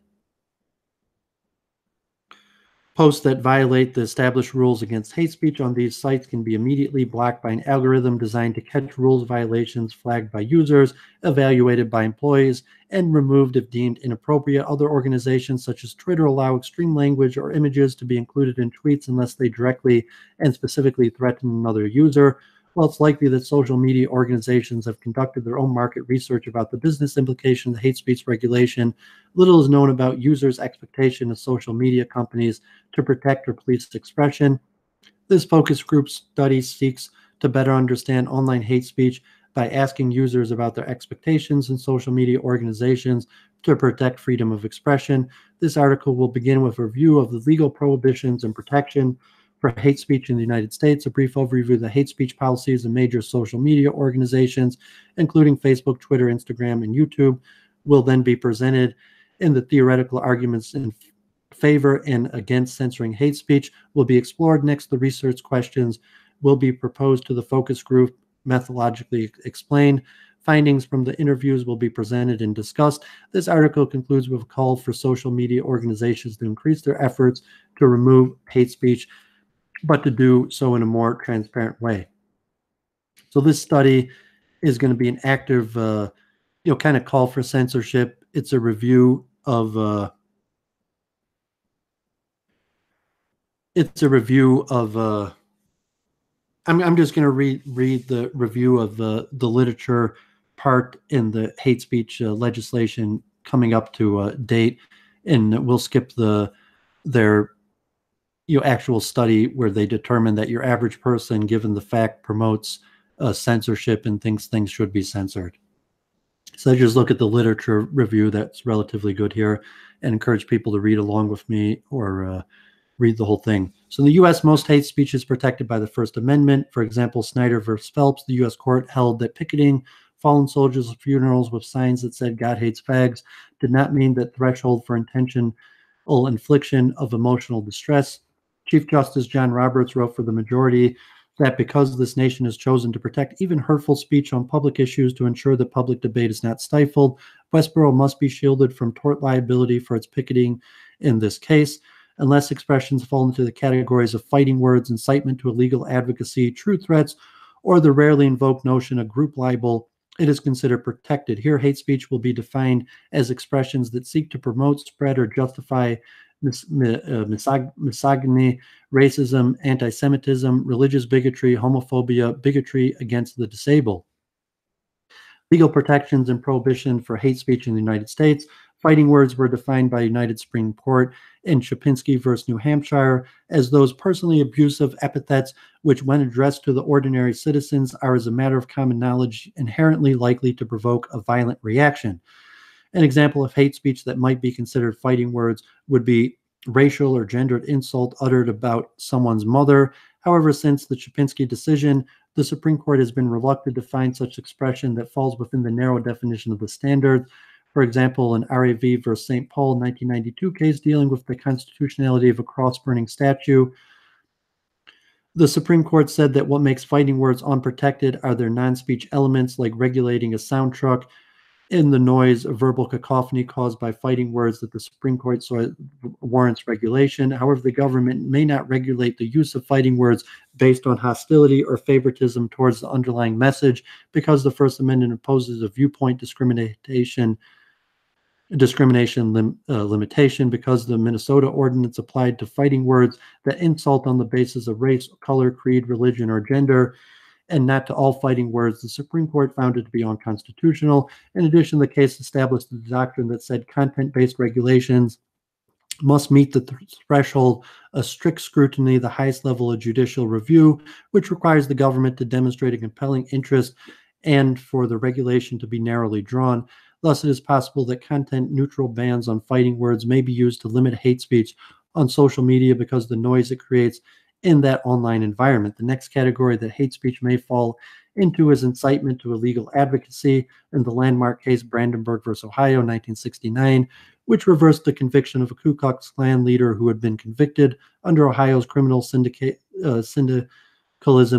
posts that violate the established rules against hate speech on these sites can be immediately blocked by an algorithm designed to catch rules violations flagged by users, evaluated by employees, and removed if deemed inappropriate. Other organizations such as Twitter allow extreme language or images to be included in tweets unless they directly and specifically threaten another user. Well, it's likely that social media organizations have conducted their own market research about the business implication of hate speech regulation. Little is known about users' expectation of social media companies to protect or police expression. This focus group study seeks to better understand online hate speech by asking users about their expectations in social media organizations to protect freedom of expression. This article will begin with a review of the legal prohibitions and protection for hate speech in the United States, a brief overview of the hate speech policies of major social media organizations, including Facebook, Twitter, Instagram, and YouTube, will then be presented in the theoretical arguments in favor and against censoring hate speech will be explored. Next, the research questions will be proposed to the focus group, methodologically explained. Findings from the interviews will be presented and discussed. This article concludes with a call for social media organizations to increase their efforts to remove hate speech, but to do so in a more transparent way. So this study is going to be an active, kind of call for censorship. It's a review of I'm just going to read the review of the literature part in the hate speech legislation coming up to date, and we'll skip their actual study where they determine that your average person, given the fact, promotes censorship and thinks things should be censored. So I just look at the literature review that's relatively good here and encourage people to read along with me or read the whole thing. So in the U.S., most hate speech is protected by the First Amendment. For example, Snyder versus Phelps, the U.S. court held that picketing fallen soldiers' funerals with signs that said "God hates fags" did not mean that threshold for intentional infliction of emotional distress. Chief Justice John Roberts wrote for the majority that because this nation has chosen to protect even hurtful speech on public issues to ensure that public debate is not stifled, Westboro must be shielded from tort liability for its picketing in this case. Unless expressions fall into the categories of fighting words, incitement to illegal advocacy, true threats, or the rarely invoked notion of group libel, it is considered protected. Here, hate speech will be defined as expressions that seek to promote, spread, or justify misogyny, racism, anti-Semitism, religious bigotry, homophobia, bigotry against the disabled. Legal protections and prohibition for hate speech in the United States. Fighting words were defined by United Supreme Court in Shapinski versus New Hampshire as those personally abusive epithets which, when addressed to the ordinary citizens, are as a matter of common knowledge inherently likely to provoke a violent reaction. An example of hate speech that might be considered fighting words would be racial or gendered insult uttered about someone's mother. However, since the Shapinski decision, the Supreme Court has been reluctant to find such expression that falls within the narrow definition of the standard. For example, in RAV versus St. Paul 1992 case dealing with the constitutionality of a cross-burning statue, the Supreme Court said that what makes fighting words unprotected are their non-speech elements like regulating a sound truck and the noise of verbal cacophony caused by fighting words that the Supreme Court saw warrants regulation. However, the government may not regulate the use of fighting words based on hostility or favoritism towards the underlying message because the First Amendment imposes a viewpoint discrimination limitation because the Minnesota ordinance applied to fighting words that insult on the basis of race, color, creed, religion, or gender, and not to all fighting words. The Supreme Court found it to be unconstitutional. In addition, the case established the doctrine that said content-based regulations must meet the threshold of strict scrutiny, the highest level of judicial review, which requires the government to demonstrate a compelling interest and for the regulation to be narrowly drawn. Thus, it is possible that content-neutral bans on fighting words may be used to limit hate speech on social media because of the noise it creates in that online environment. The next category that hate speech may fall into is incitement to illegal advocacy in the landmark case Brandenburg versus Ohio, 1969, which reversed the conviction of a Ku Klux Klan leader who had been convicted under Ohio's criminal syndicalism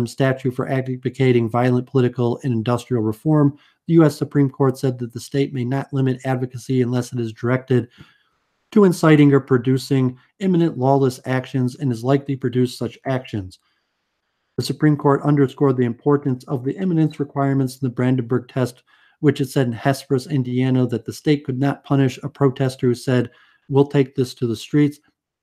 statute for advocating violent political and industrial reform. The U.S. Supreme Court said that the state may not limit advocacy unless it is directed to inciting or producing imminent lawless actions and is likely to produce such actions. The Supreme Court underscored the importance of the imminence requirements in the Brandenburg test, which it said in Hesperus, Indiana, that the state could not punish a protester who said, "We'll take this to the streets,"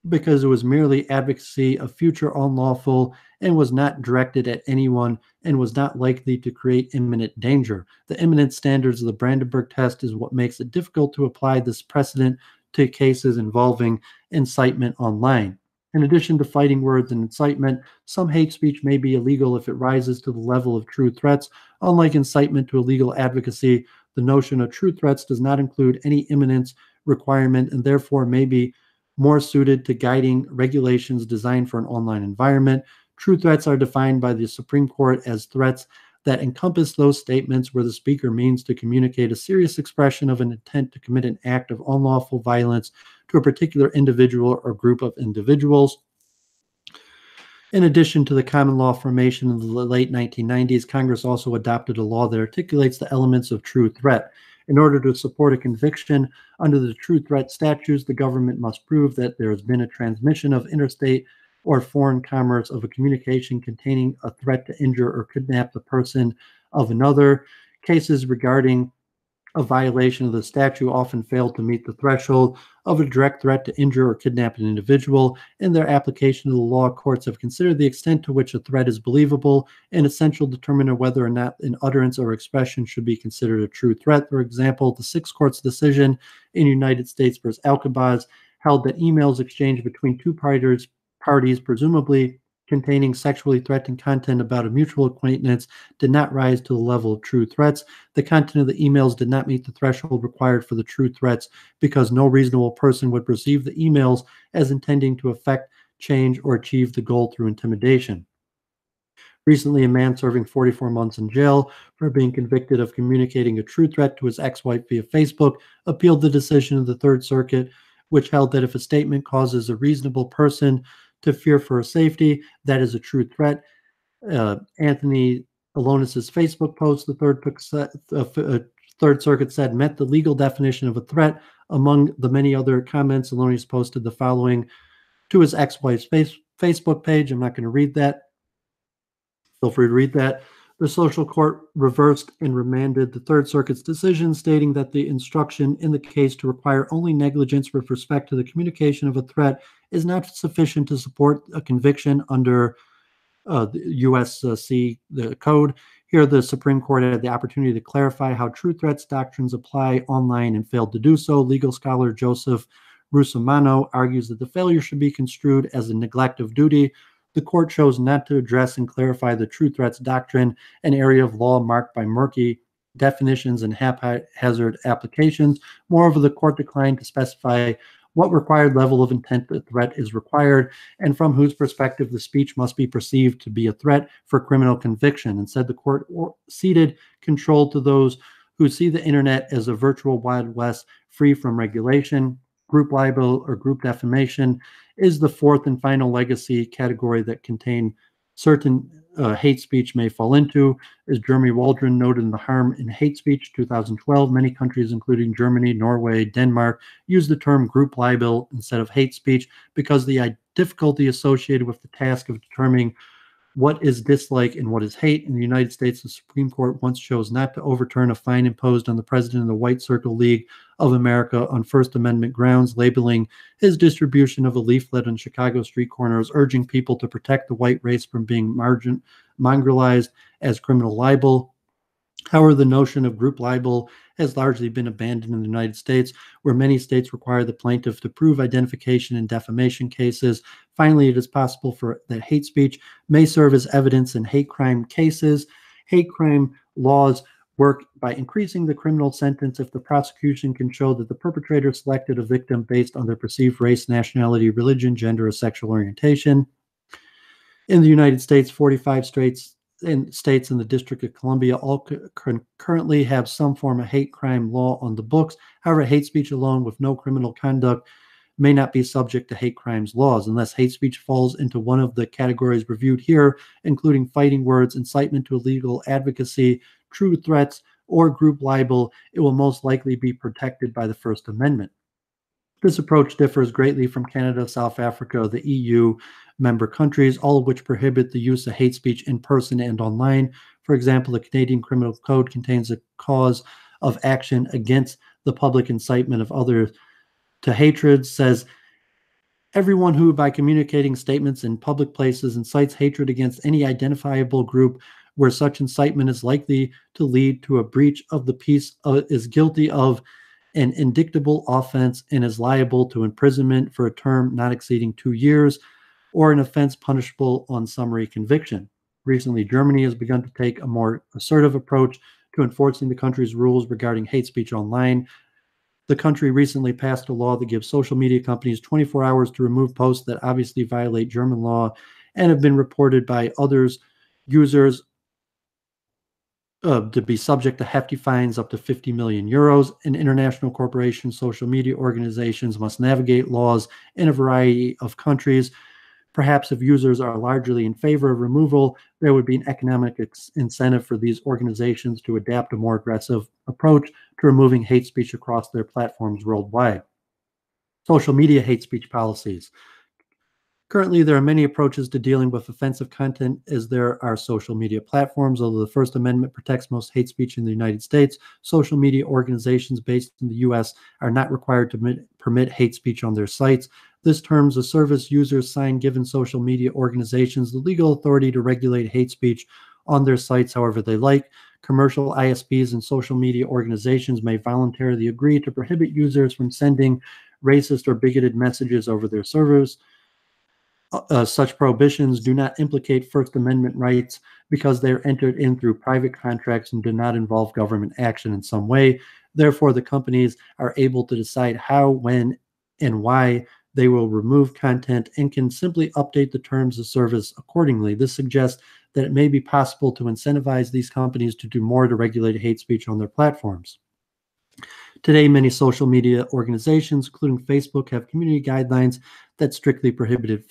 because it was merely advocacy of future unlawful and was not directed at anyone and was not likely to create imminent danger. The imminent standards of the Brandenburg test is what makes it difficult to apply this precedent to cases involving incitement online. In addition to fighting words and incitement, some hate speech may be illegal if it rises to the level of true threats. Unlike incitement to illegal advocacy, the notion of true threats does not include any imminence requirement and therefore may be more suited to guiding regulations designed for an online environment. True threats are defined by the Supreme Court as threats that encompass those statements where the speaker means to communicate a serious expression of an intent to commit an act of unlawful violence to a particular individual or group of individuals. In addition to the common law formation in the late 1990s, Congress also adopted a law that articulates the elements of true threat. In order to support a conviction under the true threat statutes, the government must prove that there has been a transmission of interstate or foreign commerce of a communication containing a threat to injure or kidnap the person of another. Cases regarding a violation of the statute often fail to meet the threshold of a direct threat to injure or kidnap an individual. In their application of the law, courts have considered the extent to which a threat is believable, an essential determiner whether or not an utterance or expression should be considered a true threat. For example, the Sixth Court's decision in United States versus Alcabaz held that emails exchanged between two parties presumably containing sexually threatening content about a mutual acquaintance did not rise to the level of true threats. The content of the emails did not meet the threshold required for the true threats because no reasonable person would perceive the emails as intending to affect change or achieve the goal through intimidation. Recently, a man serving 44 months in jail for being convicted of communicating a true threat to his ex-wife via Facebook appealed the decision of the Third Circuit, which held that if a statement causes a reasonable person to fear for her safety, that is a true threat. Anthony Alonis's Facebook post, the Third Circuit said, met the legal definition of a threat. Among the many other comments, Alonis posted the following to his ex-wife's Facebook page. I'm not going to read that. Feel free to read that. The social court reversed and remanded the Third Circuit's decision, stating that the instruction in the case to require only negligence with respect to the communication of a threat is not sufficient to support a conviction under the USC the code. Here, the Supreme Court had the opportunity to clarify how true threats doctrines apply online and failed to do so. Legal scholar Joseph Russomanno argues that the failure should be construed as a neglect of duty. The court chose not to address and clarify the true threats doctrine, an area of law marked by murky definitions and haphazard applications. Moreover, the court declined to specify what required level of intent the threat is required and from whose perspective the speech must be perceived to be a threat for criminal conviction. Instead, the court ceded control to those who see the internet as a virtual Wild West free from regulation. Group libel or group defamation is the fourth and final legacy category that contain certain hate speech may fall into. As Jeremy Waldron noted in The Harm in Hate Speech 2012, many countries, including Germany, Norway, Denmark, use the term group libel instead of hate speech because the difficulty associated with the task of determining what is dislike and what is hate. In the United States, the Supreme Court once chose not to overturn a fine imposed on the president of the White Circle League of America on First Amendment grounds, labeling his distribution of a leaflet on Chicago street corners urging people to protect the white race from being mongrelized as criminal libel. However, the notion of group libel has largely been abandoned in the United States, where many states require the plaintiff to prove identification in defamation cases. Finally, it is possible that hate speech may serve as evidence in hate crime cases. Hate crime laws work by increasing the criminal sentence if the prosecution can show that the perpetrator selected a victim based on their perceived race, nationality, religion, gender, or sexual orientation. In the United States, 45 states in the District of Columbia all currently have some form of hate crime law on the books. However, hate speech alone with no criminal conduct may not be subject to hate crimes laws unless hate speech falls into one of the categories reviewed here, including fighting words, incitement to illegal advocacy, true threats, or group libel. It will most likely be protected by the First Amendment. This approach differs greatly from Canada, South Africa, the EU member countries, all of which prohibit the use of hate speech in person and online. For example, the Canadian Criminal Code contains a cause of action against the public incitement of others to hatred, says Everyone who, by communicating statements in public places, incites hatred against any identifiable group where such incitement is likely to lead to a breach of the peace is guilty of an indictable offense and is liable to imprisonment for a term not exceeding 2 years or an offense punishable on summary conviction. Recently, Germany has begun to take a more assertive approach to enforcing the country's rules regarding hate speech online. The country recently passed a law that gives social media companies 24 hours to remove posts that obviously violate German law and have been reported by others users to be subject to hefty fines up to 50 million euros. And international corporations, social media organizations must navigate laws in a variety of countries. Perhaps if users are largely in favor of removal, there would be an economic incentive for these organizations to adapt a more aggressive approach to removing hate speech across their platforms worldwide. Social media hate speech policies. Currently, there are many approaches to dealing with offensive content as there are social media platforms. Although the First Amendment protects most hate speech in the United States, social media organizations based in the U.S. are not required to permit hate speech on their sites. This terms of service users sign giving social media organizations the legal authority to regulate hate speech on their sites however they like. Commercial ISPs and social media organizations may voluntarily agree to prohibit users from sending racist or bigoted messages over their servers. Such prohibitions do not implicate First Amendment rights because they are entered in through private contracts and do not involve government action in some way. Therefore, the companies are able to decide how, when, and why they will remove content and can simply update the terms of service accordingly. This suggests that it may be possible to incentivize these companies to do more to regulate hate speech on their platforms. Today, many social media organizations, including Facebook, have community guidelines that strictly prohibited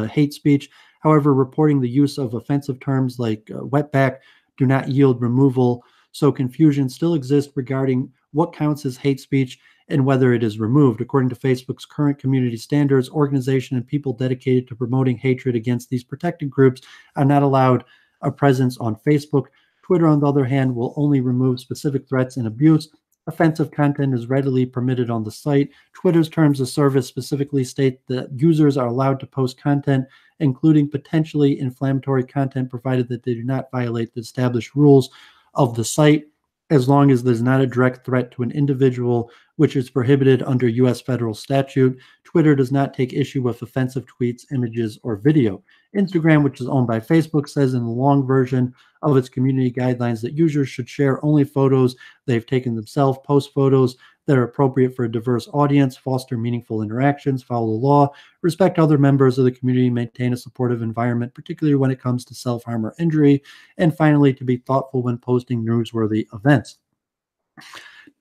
hate speech. However, reporting the use of offensive terms like wetback do not yield removal, so confusion still exists regarding what counts as hate speech and whether it is removed. According to Facebook's current community standards, organizations and people dedicated to promoting hatred against these protected groups are not allowed a presence on Facebook. Twitter, on the other hand, will only remove specific threats and abuse. Offensive content is readily permitted on the site. Twitter's terms of service specifically state that users are allowed to post content, including potentially inflammatory content, provided that they do not violate the established rules of the site, as long as there's not a direct threat to an individual, which is prohibited under U.S. federal statute. Twitter does not take issue with offensive tweets, images, or video. Instagram, which is owned by Facebook, says in the long version of its community guidelines that users should share only photos they've taken themselves, post photos that are appropriate for a diverse audience, foster meaningful interactions, follow the law, respect other members of the community, maintain a supportive environment, particularly when it comes to self-harm or injury, and finally, to be thoughtful when posting newsworthy events.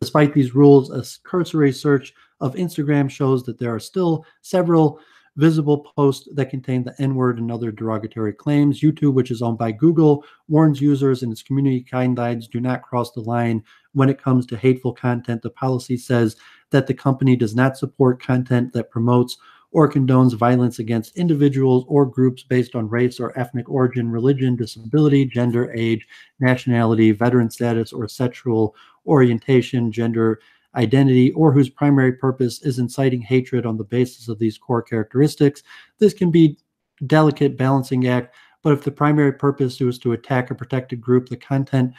Despite these rules, a cursory search of Instagram shows that there are still several visible posts that contain the N-word and other derogatory claims. YouTube, which is owned by Google, warns users in its community guidelines do not cross the line when it comes to hateful content. The policy says that the company does not support content that promotes or condones violence against individuals or groups based on race or ethnic origin, religion, disability, gender, age, nationality, veteran status, or sexual orientation, gender identity, or whose primary purpose is inciting hatred on the basis of these core characteristics. This can be a delicate balancing act, but if the primary purpose is to attack a protected group, the content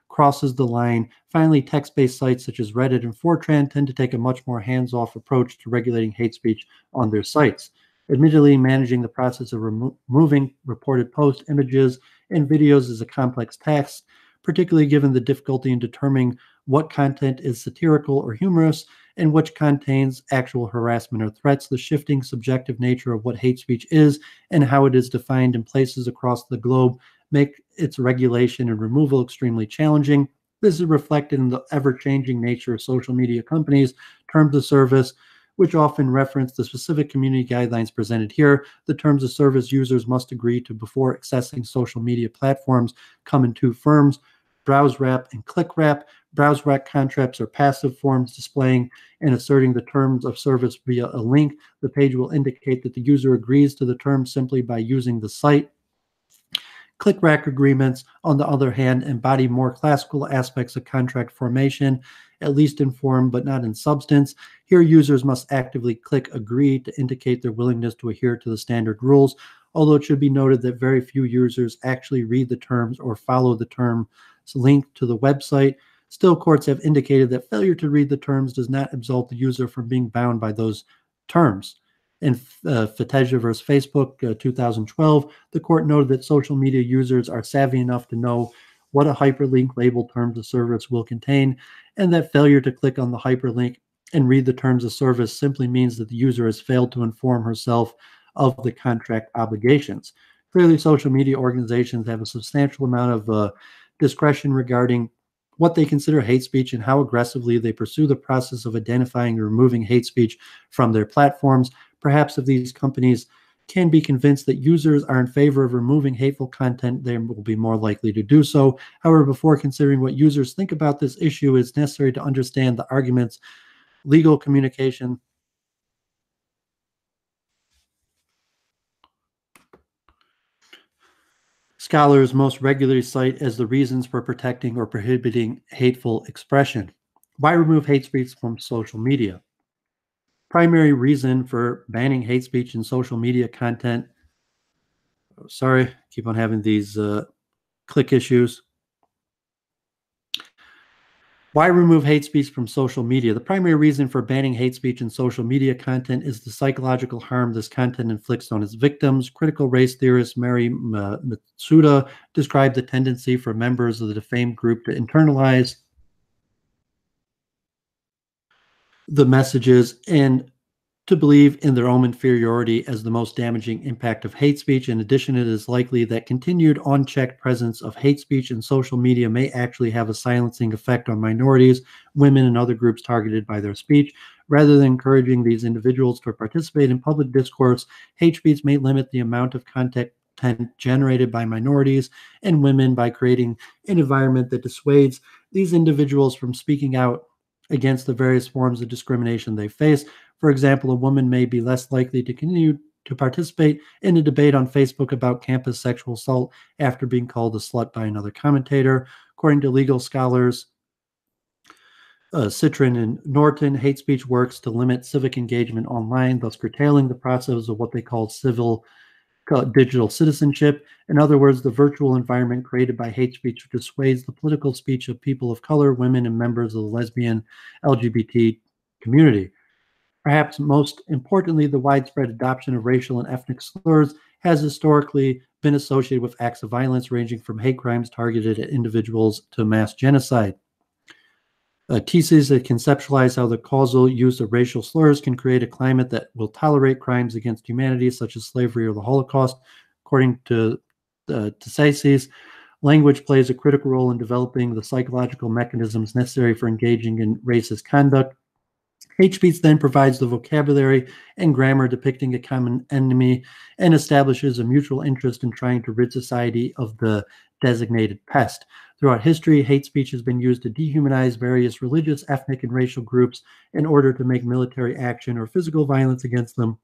crosses the line. Finally, text-based sites such as Reddit and 4chan tend to take a much more hands-off approach to regulating hate speech on their sites. Admittedly, managing the process of removing reported posts, images, and videos is a complex task, particularly given the difficulty in determining what content is satirical or humorous and which contains actual harassment or threats. The shifting subjective nature of what hate speech is and how it is defined in places across the globe make its regulation and removal extremely challenging. This is reflected in the ever-changing nature of social media companies' terms of service, which often reference the specific community guidelines presented here. The terms of service users must agree to before accessing social media platforms come in two forms: browse wrap and click wrap. Browse wrap contracts are passive forms displaying and asserting the terms of service via a link. The page will indicate that the user agrees to the terms simply by using the site. Click-wrack agreements, on the other hand, embody more classical aspects of contract formation, at least in form but not in substance. Here, users must actively click agree to indicate their willingness to adhere to the standard rules, although it should be noted that very few users actually read the terms or follow the terms linked to the website. Still, courts have indicated that failure to read the terms does not absolve the user from being bound by those terms. In Fateja versus Facebook, 2012, the court noted that social media users are savvy enough to know what a hyperlink labeled terms of service will contain, and that failure to click on the hyperlink and read the terms of service simply means that the user has failed to inform herself of the contract obligations. Clearly, social media organizations have a substantial amount of discretion regarding what they consider hate speech and how aggressively they pursue the process of identifying and removing hate speech from their platforms. Perhaps if these companies can be convinced that users are in favor of removing hateful content, they will be more likely to do so. However, before considering what users think about this issue, it's necessary to understand the arguments, legal communication, scholars most regularly cite as the reasons for protecting or prohibiting hateful expression. Why remove hate speech from social media? Primary reason for banning hate speech in social media content. Sorry, keep on having these click issues. Why remove hate speech from social media? The primary reason for banning hate speech in social media content is the psychological harm this content inflicts on its victims. Critical race theorist Mary Matsuda described the tendency for members of the defamed group to internalize the messages and to believe in their own inferiority as the most damaging impact of hate speech. In addition, it is likely that continued unchecked presence of hate speech in social media may actually have a silencing effect on minorities, women, and other groups targeted by their speech. Rather than encouraging these individuals to participate in public discourse, hate speech may limit the amount of content generated by minorities and women by creating an environment that dissuades these individuals from speaking out against the various forms of discrimination they face. For example, a woman may be less likely to continue to participate in a debate on Facebook about campus sexual assault after being called a slut by another commentator. According to legal scholars Citrin and Norton, hate speech works to limit civic engagement online, thus curtailing the process of what they call digital citizenship. In other words, the virtual environment created by hate speech dissuades the political speech of people of color, women, and members of the lesbian LGBT community. Perhaps most importantly, the widespread adoption of racial and ethnic slurs has historically been associated with acts of violence ranging from hate crimes targeted at individuals to mass genocide. Theses that conceptualize how the causal use of racial slurs can create a climate that will tolerate crimes against humanity, such as slavery or the Holocaust. According to Theses, language plays a critical role in developing the psychological mechanisms necessary for engaging in racist conduct. Hate speech then provides the vocabulary and grammar depicting a common enemy and establishes a mutual interest in trying to rid society of the designated pest. Throughout history, hate speech has been used to dehumanize various religious, ethnic, and racial groups in order to make military action or physical violence against them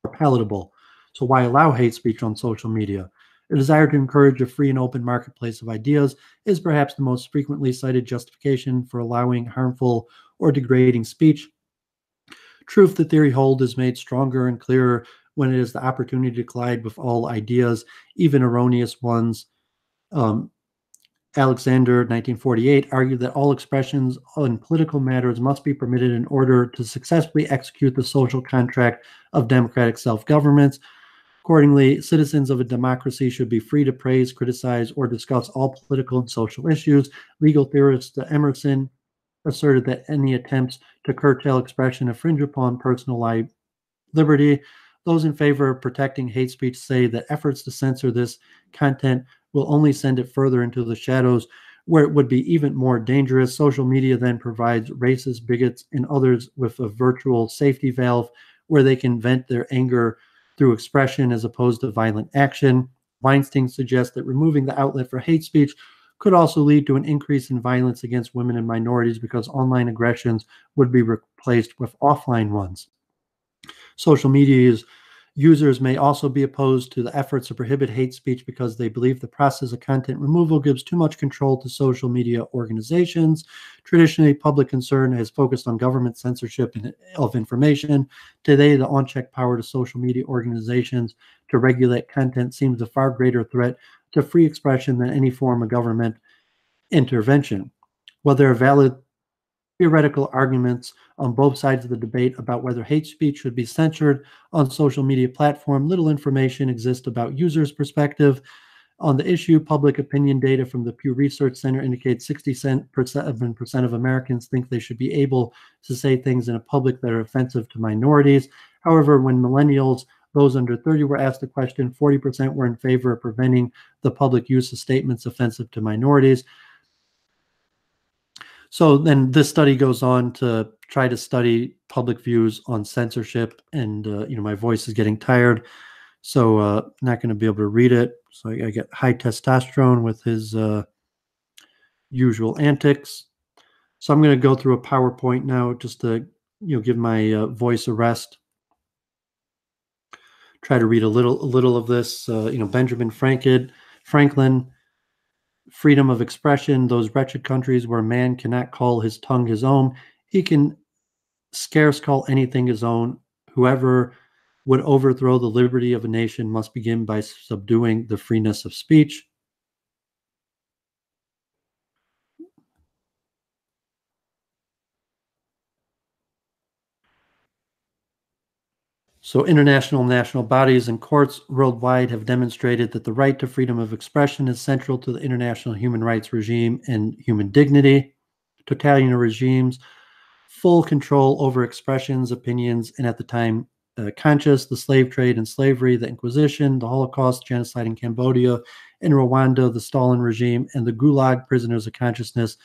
more palatable. So why allow hate speech on social media? A desire to encourage a free and open marketplace of ideas is perhaps the most frequently cited justification for allowing harmful or degrading speech. Truth the theory hold is made stronger and clearer when it is the opportunity to collide with all ideas, even erroneous ones. Alexander, 1948, argued that all expressions on political matters must be permitted in order to successfully execute the social contract of democratic self-governments. Accordingly, citizens of a democracy should be free to praise, criticize, or discuss all political and social issues. Legal theorist Emerson asserted that any attempts to curtail expression infringe upon personal liberty. Those in favor of protecting hate speech say that efforts to censor this content will only send it further into the shadows, where it would be even more dangerous. Social media then provides racists, bigots, and others with a virtual safety valve where they can vent their anger through expression as opposed to violent action. Weinstein suggests that removing the outlet for hate speech could also lead to an increase in violence against women and minorities because online aggressions would be replaced with offline ones. Social media Users may also be opposed to the efforts to prohibit hate speech because they believe the process of content removal gives too much control to social media organizations. Traditionally, public concern has focused on government censorship of information. Today, the unchecked power to social media organizations to regulate content seems a far greater threat to free expression than any form of government intervention. While there are valid theoretical arguments on both sides of the debate about whether hate speech should be censored on social media platform, little information exists about users' perspective on the issue. Public opinion data from the Pew Research Center indicates 67% of Americans think they should be able to say things in a public that are offensive to minorities. However, when millennials, those under 30, were asked the question, 40% were in favor of preventing the public use of statements offensive to minorities. So then this study goes on to try to study public views on censorship, and my voice is getting tired, so not going to be able to read it. So I get high testosterone with his usual antics. So I'm going to go through a PowerPoint now just to give my voice a rest. Try to read a little of this. Benjamin Franklin. Freedom of expression, those wretched countries where man cannot call his tongue his own, he can scarce call anything his own. Whoever would overthrow the liberty of a nation must begin by subduing the freeness of speech. So international and national bodies and courts worldwide have demonstrated that the right to freedom of expression is central to the international human rights regime and human dignity. Totalitarian regimes, full control over expressions, opinions, and at the time, conscious, the slave trade and slavery, the Inquisition, the Holocaust, genocide in Cambodia, in Rwanda, the Stalin regime, and the Gulag prisoners of consciousness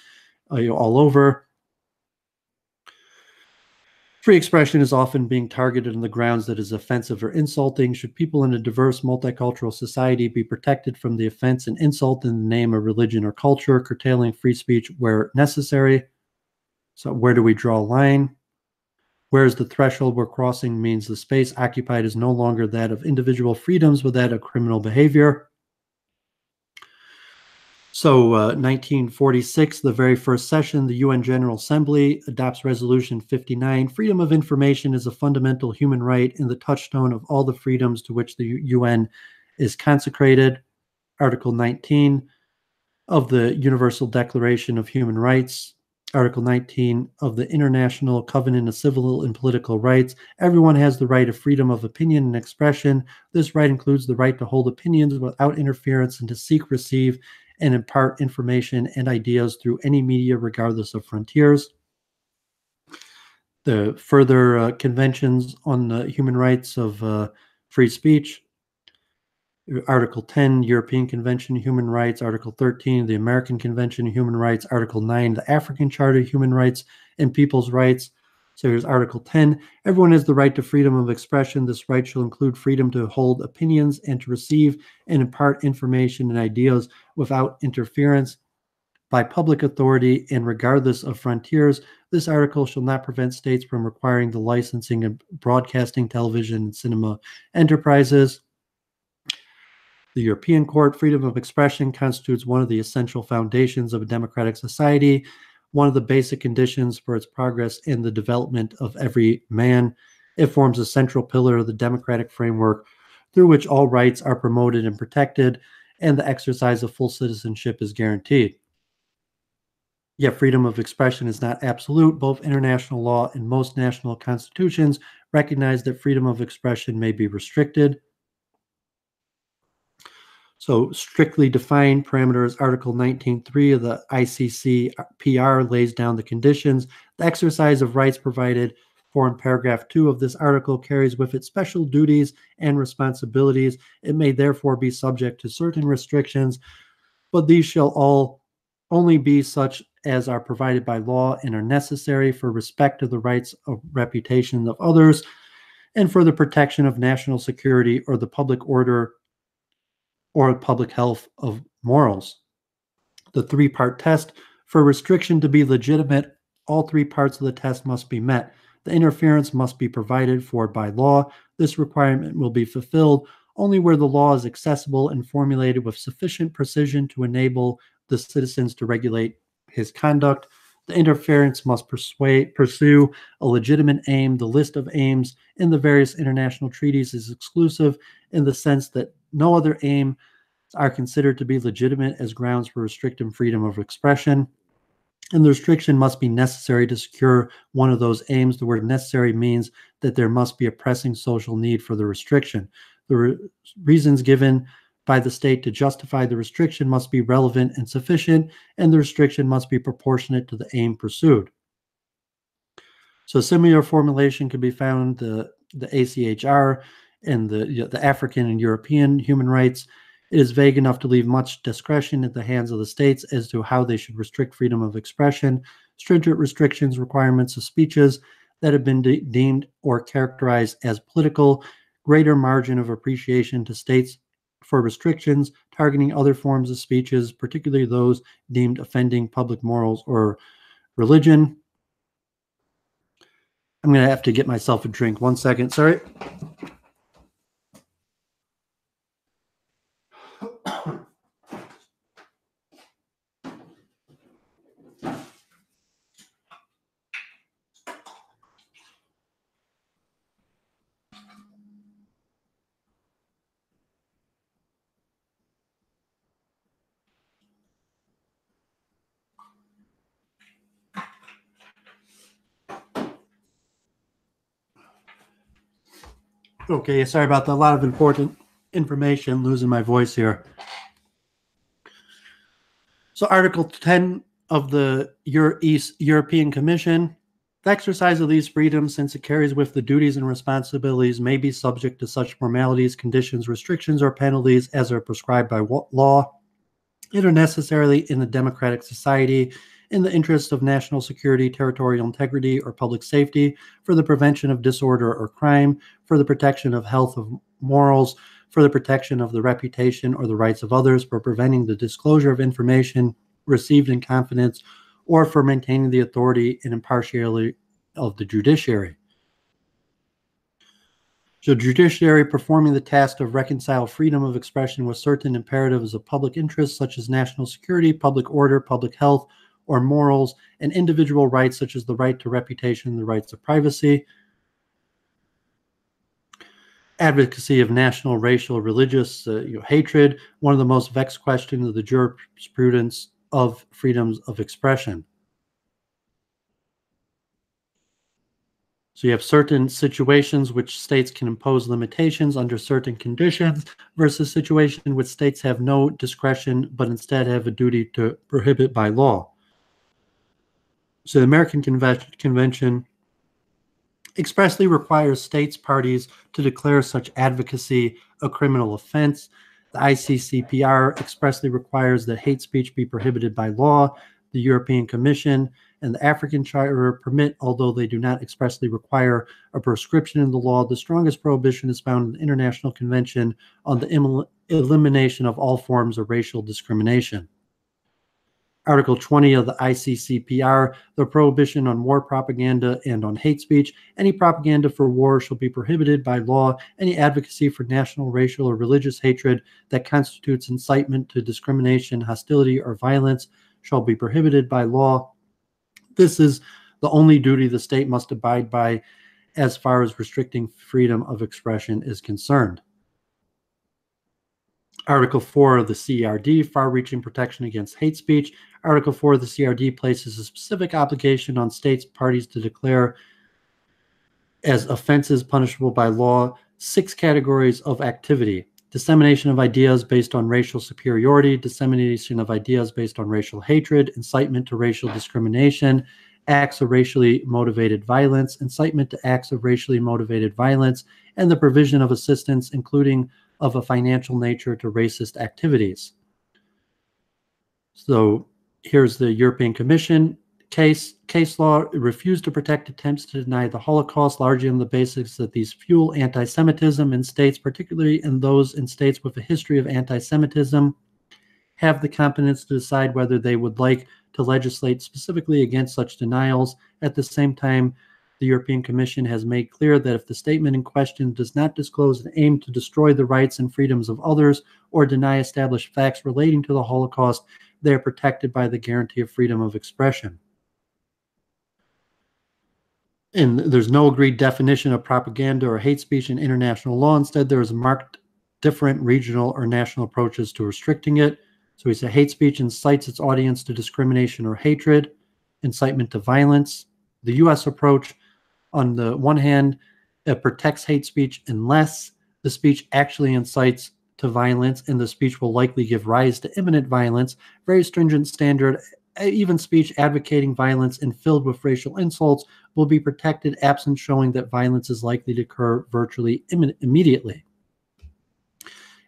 all over. Free expression is often being targeted on the grounds that is offensive or insulting. Should people in a diverse, multicultural society be protected from the offense and insult in the name of religion or culture, curtailing free speech where necessary? So where do we draw a line? Where is the threshold we're crossing means the space occupied is no longer that of individual freedoms, but that of criminal behavior. So 1946, the very first session, the UN General Assembly adopts Resolution 59. Freedom of information is a fundamental human right and the touchstone of all the freedoms to which the UN is consecrated. Article 19 of the Universal Declaration of Human Rights. Article 19 of the International Covenant of Civil and Political Rights. Everyone has the right of freedom of opinion and expression. This right includes the right to hold opinions without interference and to seek, receive, and impart information and ideas through any media, regardless of frontiers. The further conventions on the human rights of free speech. Article 10, European Convention on Human Rights. Article 13, the American Convention on Human Rights. Article 9, the African Charter of Human Rights and People's Rights. So here's Article 10. Everyone has the right to freedom of expression. This right shall include freedom to hold opinions and to receive and impart information and ideas without interference by public authority and regardless of frontiers. This article shall not prevent states from requiring the licensing of broadcasting, television, and cinema enterprises. The European Court, freedom of expression constitutes one of the essential foundations of a democratic society, one of the basic conditions for its progress in the development of every man. It forms a central pillar of the democratic framework through which all rights are promoted and protected, and the exercise of full citizenship is guaranteed. Yet freedom of expression is not absolute. Both international law and most national constitutions recognize that freedom of expression may be restricted. So strictly defined parameters, Article 19.3 of the ICCPR lays down the conditions. The exercise of rights provided for in paragraph 2 of this article carries with it special duties and responsibilities. It may therefore be subject to certain restrictions, but these shall all only be such as are provided by law and are necessary for respect to the rights of reputation of others and for the protection of national security or the public order or public health of morals. The three-part test: for restriction to be legitimate, all three parts of the test must be met. The interference must be provided for by law. This requirement will be fulfilled only where the law is accessible and formulated with sufficient precision to enable the citizens to regulate his conduct. The interference must pursue a legitimate aim. The list of aims in the various international treaties is exclusive in the sense that no other aims are considered to be legitimate as grounds for restricting freedom of expression. And the restriction must be necessary to secure one of those aims. The word necessary means that there must be a pressing social need for the restriction. The reasons given by the state to justify the restriction must be relevant and sufficient, and the restriction must be proportionate to the aim pursued. So a similar formulation can be found the ACHR and the African and European human rights. It is vague enough to leave much discretion at the hands of the states as to how they should restrict freedom of expression. Stringent restrictions, requirements of speeches that have been deemed or characterized as political, greater margin of appreciation to states for restrictions targeting other forms of speeches, particularly those deemed offending public morals or religion. I'm going to have to get myself a drink. 1 second. Sorry. Okay, sorry about that. A lot of important information, losing my voice here. So Article 10 of the European Commission, the exercise of these freedoms, since it carries with the duties and responsibilities, may be subject to such formalities, conditions, restrictions, or penalties as are prescribed by law and are necessarily in a democratic society in the interest of national security, territorial integrity, or public safety, for the prevention of disorder or crime, for the protection of health of morals, for the protection of the reputation or the rights of others, for preventing the disclosure of information received in confidence, or for maintaining the authority and impartiality of the judiciary. So judiciary performing the task of reconcile freedom of expression with certain imperatives of public interest, such as national security, public order, public health, or morals, and individual rights, such as the right to reputation and the rights of privacy. Advocacy of national, racial, religious hatred, one of the most vexed questions of the jurisprudence of freedoms of expression. So you have certain situations which states can impose limitations under certain conditions versus situations in which states have no discretion but instead have a duty to prohibit by law. So the American Convention expressly requires states parties to declare such advocacy a criminal offense. The ICCPR expressly requires that hate speech be prohibited by law. The European Commission and the African Charter permit, although they do not expressly require a prescription in the law. The strongest prohibition is found in the International Convention on the Elimination of All Forms of Racial Discrimination. Article 20 of the ICCPR, the prohibition on war propaganda and on hate speech. Any propaganda for war shall be prohibited by law. Any advocacy for national, racial, or religious hatred that constitutes incitement to discrimination, hostility, or violence shall be prohibited by law. This is the only duty the state must abide by as far as restricting freedom of expression is concerned. Article 4 of the CRD, far-reaching protection against hate speech. Article 4 of the CRD places a specific obligation on states parties to declare as offenses punishable by law 6 categories of activity: dissemination of ideas based on racial superiority, dissemination of ideas based on racial hatred, incitement to racial discrimination, acts of racially motivated violence, incitement to acts of racially motivated violence, and the provision of assistance, including of a financial nature, to racist activities. So here's the European Commission case law. It refused to protect attempts to deny the Holocaust, largely on the basis that these fuel anti-Semitism in states, particularly in those in states with a history of anti-Semitism, have the competence to decide whether they would like to legislate specifically against such denials. At the same time, The European Commission has made clear that if the statement in question does not disclose an aim to destroy the rights and freedoms of others or deny established facts relating to the Holocaust, they are protected by the guarantee of freedom of expression. And there's no agreed definition of propaganda or hate speech in international law. Instead, there is marked different regional or national approaches to restricting it. So we say hate speech incites its audience to discrimination or hatred, incitement to violence. The U.S. approach, on the one hand, it protects hate speech unless the speech actually incites to violence and the speech will likely give rise to imminent violence. Very stringent standard. Even speech advocating violence and filled with racial insults will be protected absent showing that violence is likely to occur virtually immediately.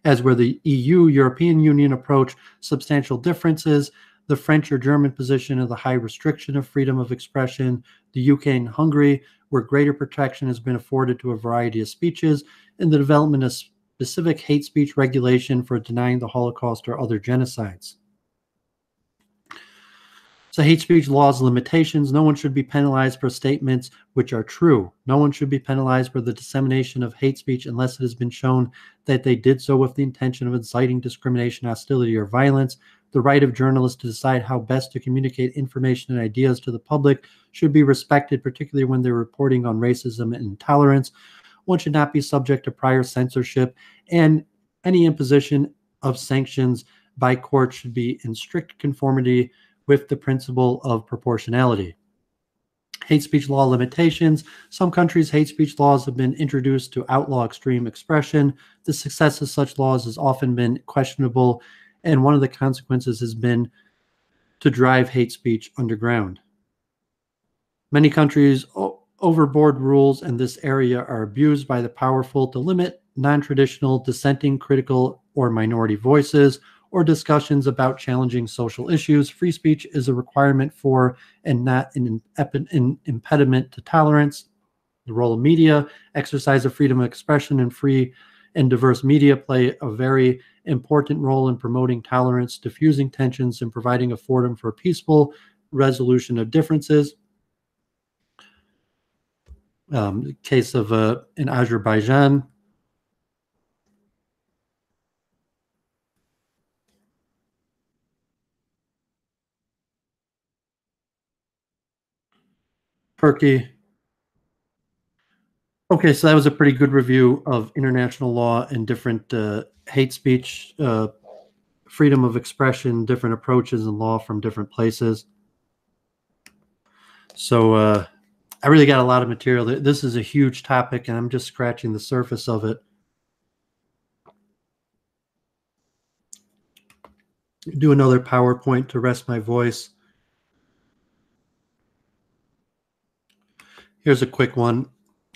As where the EU, European Union approach, substantial differences, the French or German position of the high restriction of freedom of expression, the UK and Hungary, where greater protection has been afforded to a variety of speeches, and the development of specific hate speech regulation for denying the Holocaust or other genocides. So hate speech laws limitations. No one should be penalized for statements which are true. No one should be penalized for the dissemination of hate speech unless it has been shown that they did so with the intention of inciting discrimination, hostility, or violence. The right of journalists to decide how best to communicate information and ideas to the public should be respected, particularly when they're reporting on racism and intolerance. One should not be subject to prior censorship, and any imposition of sanctions by court should be in strict conformity with the principle of proportionality. Hate speech law limitations. Some countries' hate speech laws have been introduced to outlaw extreme expression. The success of such laws has often been questionable, and one of the consequences has been to drive hate speech underground. Many countries' overboard rules in this area are abused by the powerful to limit non-traditional, dissenting, critical, or minority voices, or discussions about challenging social issues. Free speech is a requirement for and not an impediment to tolerance. The role of media, exercise of freedom of expression, and free and diverse media play a very important role in promoting tolerance, diffusing tensions, and providing a forum for peaceful resolution of differences. The case of in Azerbaijan, Turkey. Okay, so that was a pretty good review of international law and different hate speech, freedom of expression, different approaches in law from different places. So I really got a lot of material. This is a huge topic, and I'm just scratching the surface of it. Do another PowerPoint to rest my voice. Here's a quick one.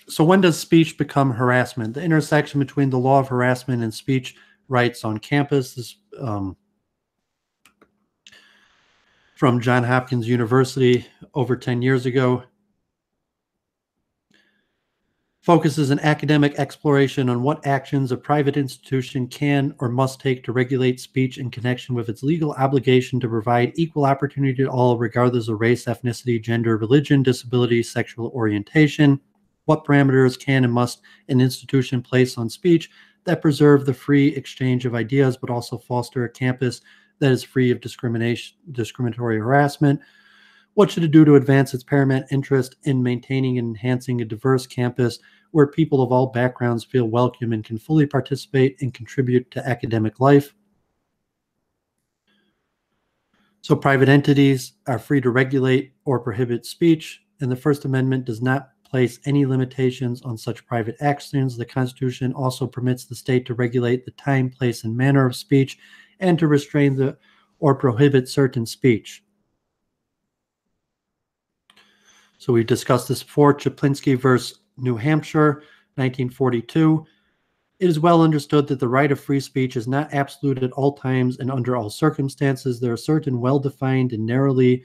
So when does speech become harassment? The intersection between the law of harassment and speech rights on campus. This from Johns Hopkins University over 10 years ago. Focuses an academic exploration on what actions a private institution can or must take to regulate speech in connection with its legal obligation to provide equal opportunity to all, regardless of race, ethnicity, gender, religion, disability, sexual orientation. What parameters can and must an institution place on speech that preserve the free exchange of ideas, but also foster a campus that is free of discriminatory harassment? What should it do to advance its paramount interest in maintaining and enhancing a diverse campus where people of all backgrounds feel welcome and can fully participate and contribute to academic life? So private entities are free to regulate or prohibit speech, and the First Amendment does not place any limitations on such private actions. The Constitution also permits the state to regulate the time, place, and manner of speech and to restrain or prohibit certain speech. So we discussed this before, Chaplinsky versus New Hampshire, 1942. It is well understood that the right of free speech is not absolute at all times and under all circumstances. There are certain well-defined and narrowly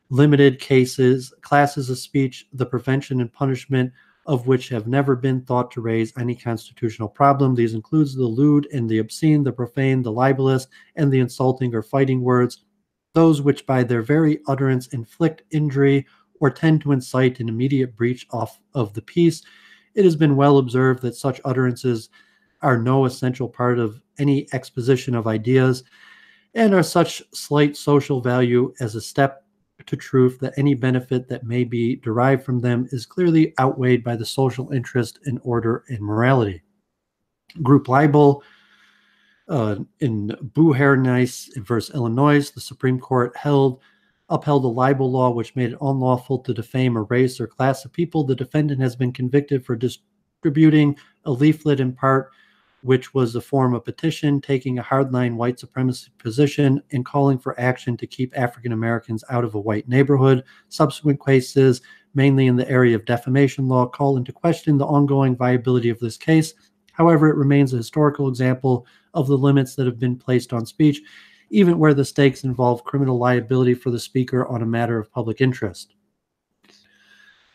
limited classes of speech, the prevention and punishment of which have never been thought to raise any constitutional problem. These include the lewd and the obscene, the profane, the libelous, and the insulting or fighting words, those which by their very utterance inflict injury or tend to incite an immediate breach of the peace. It has been well observed that such utterances are no essential part of any exposition of ideas and are such slight social value as a step to truth that any benefit that may be derived from them is clearly outweighed by the social interest in order and morality. Group libel, in Buhernice versus Illinois, the Supreme Court upheld a libel law which made it unlawful to defame a race or class of people. The defendant has been convicted for distributing a leaflet in part, which was a form of petition, taking a hardline white supremacy position and calling for action to keep African Americans out of a white neighborhood. Subsequent cases, mainly in the area of defamation law, call into question the ongoing viability of this case. However, it remains a historical example of the limits that have been placed on speech, even where the stakes involve criminal liability for the speaker on a matter of public interest.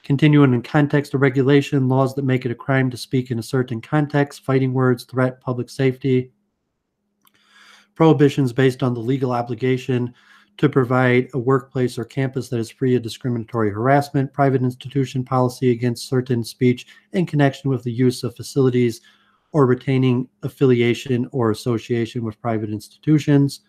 Continuing in context of regulation, laws that make it a crime to speak in a certain context, fighting words, threat, public safety, prohibitions based on the legal obligation to provide a workplace or campus that is free of discriminatory harassment, private institution policy against certain speech in connection with the use of facilities or retaining affiliation or association with private institutions,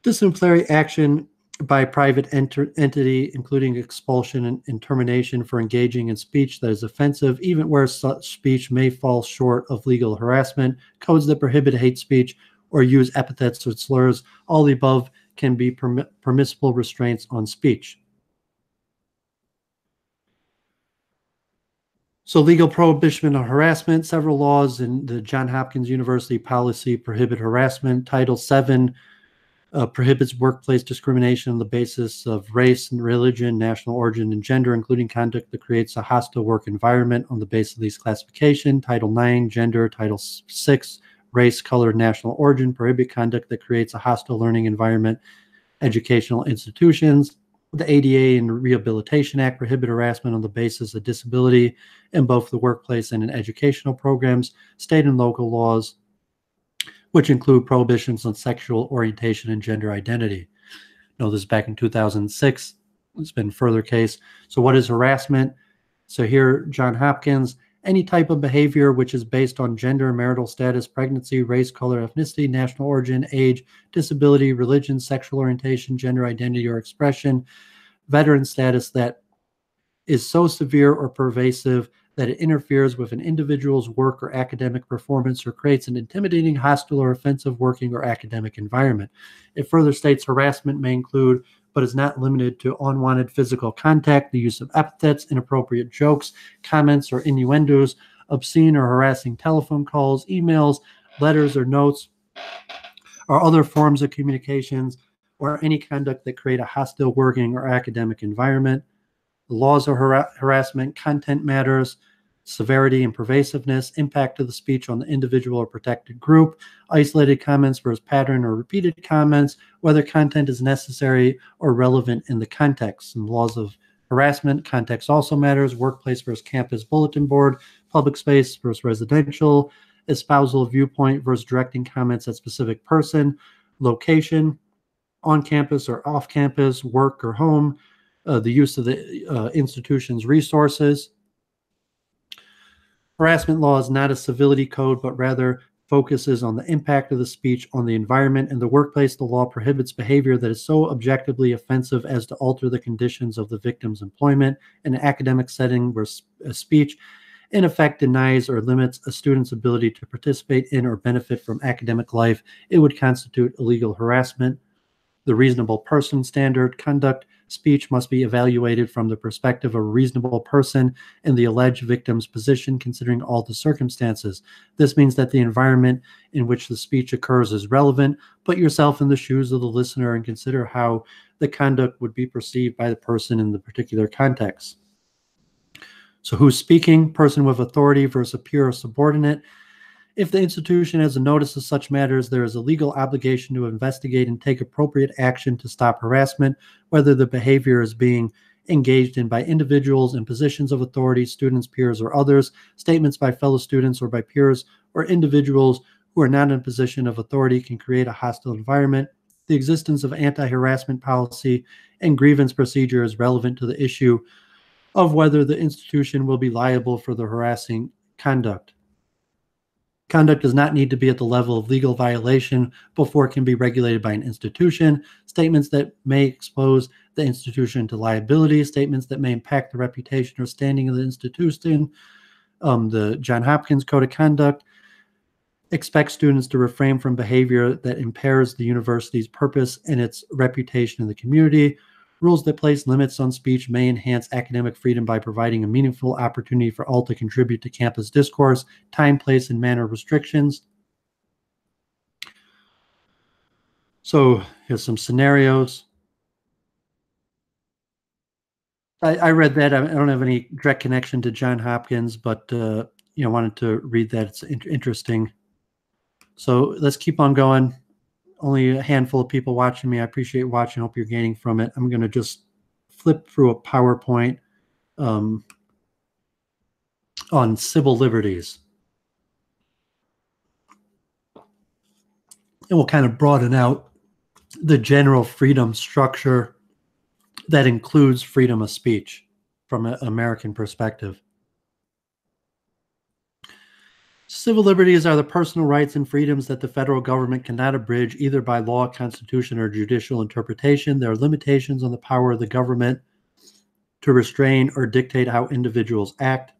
disciplinary action by private entity, including expulsion and termination for engaging in speech that is offensive, even where such speech may fall short of legal harassment, codes that prohibit hate speech or use epithets or slurs. All the above can be permissible restraints on speech. So legal prohibition of harassment. Several laws in the Johns Hopkins University policy prohibit harassment. Title VII prohibits workplace discrimination on the basis of race and religion, national origin, and gender, including conduct that creates a hostile work environment on the basis of these classifications. Title IX, gender. Title VI, race, color, national origin, prohibit conduct that creates a hostile learning environment, educational institutions. The ADA and Rehabilitation Act prohibit harassment on the basis of disability in both the workplace and in educational programs. State and local laws, which include prohibitions on sexual orientation and gender identity. This is back in 2006. It's been a further case. So what is harassment? So here, Johns Hopkins, any type of behavior which is based on gender, marital status, pregnancy, race, color, ethnicity, national origin, age, disability, religion, sexual orientation, gender identity or expression, veteran status that is so severe or pervasive that it interferes with an individual's work or academic performance or creates an intimidating, hostile, or offensive working or academic environment. It further states harassment may include, but is not limited to, unwanted physical contact, the use of epithets, inappropriate jokes, comments, or innuendos, obscene or harassing telephone calls, emails, letters or notes, or other forms of communications, or any conduct that create a hostile working or academic environment. The laws of harassment, content matters, severity and pervasiveness, impact of the speech on the individual or protected group, isolated comments versus pattern or repeated comments, whether content is necessary or relevant in the context. And laws of harassment, context also matters, workplace versus campus bulletin board, public space versus residential, espousal of viewpoint versus directing comments at specific person, location, on campus or off campus, work or home, the use of the institution's resources. Harassment law is not a civility code, but rather focuses on the impact of the speech on the environment. In the workplace, the law prohibits behavior that is so objectively offensive as to alter the conditions of the victim's employment. In an academic setting where speech in effect denies or limits a student's ability to participate in or benefit from academic life, it would constitute illegal harassment. The reasonable person standard, conduct speech must be evaluated from the perspective of a reasonable person in the alleged victim's position, considering all the circumstances. This means that the environment in which the speech occurs is relevant. Put yourself in the shoes of the listener and consider how the conduct would be perceived by the person in the particular context. So who's speaking? Person with authority versus a peer or subordinate. If the institution has a notice of such matters, there is a legal obligation to investigate and take appropriate action to stop harassment, whether the behavior is being engaged in by individuals in positions of authority, students, peers, or others, statements by fellow students or by peers or individuals who are not in a position of authority can create a hostile environment. the existence of anti-harassment policy and grievance procedure is relevant to the issue of whether the institution will be liable for the harassing conduct. Conduct does not need to be at the level of legal violation before it can be regulated by an institution. Statements that may expose the institution to liability, statements that may impact the reputation or standing of the institution, the Johns Hopkins Code of Conduct expects students to refrain from behavior that impairs the university's purpose and its reputation in the community. Rules that place limits on speech may enhance academic freedom by providing a meaningful opportunity for all to contribute to campus discourse. Time, place, and manner restrictions. So here's some scenarios. I read that. I don't have any direct connection to Johns Hopkins, but wanted to read that. It's interesting. So let's keep on going. Only a handful of people watching me. I appreciate watching. Hope you're gaining from it. I'm going to just flip through a PowerPoint on civil liberties. And we'll kind of broaden out the general freedom structure that includes freedom of speech from an American perspective. Civil liberties are the personal rights and freedoms that the federal government cannot abridge either by law, constitution, or judicial interpretation. There are limitations on the power of the government to restrain or dictate how individuals act.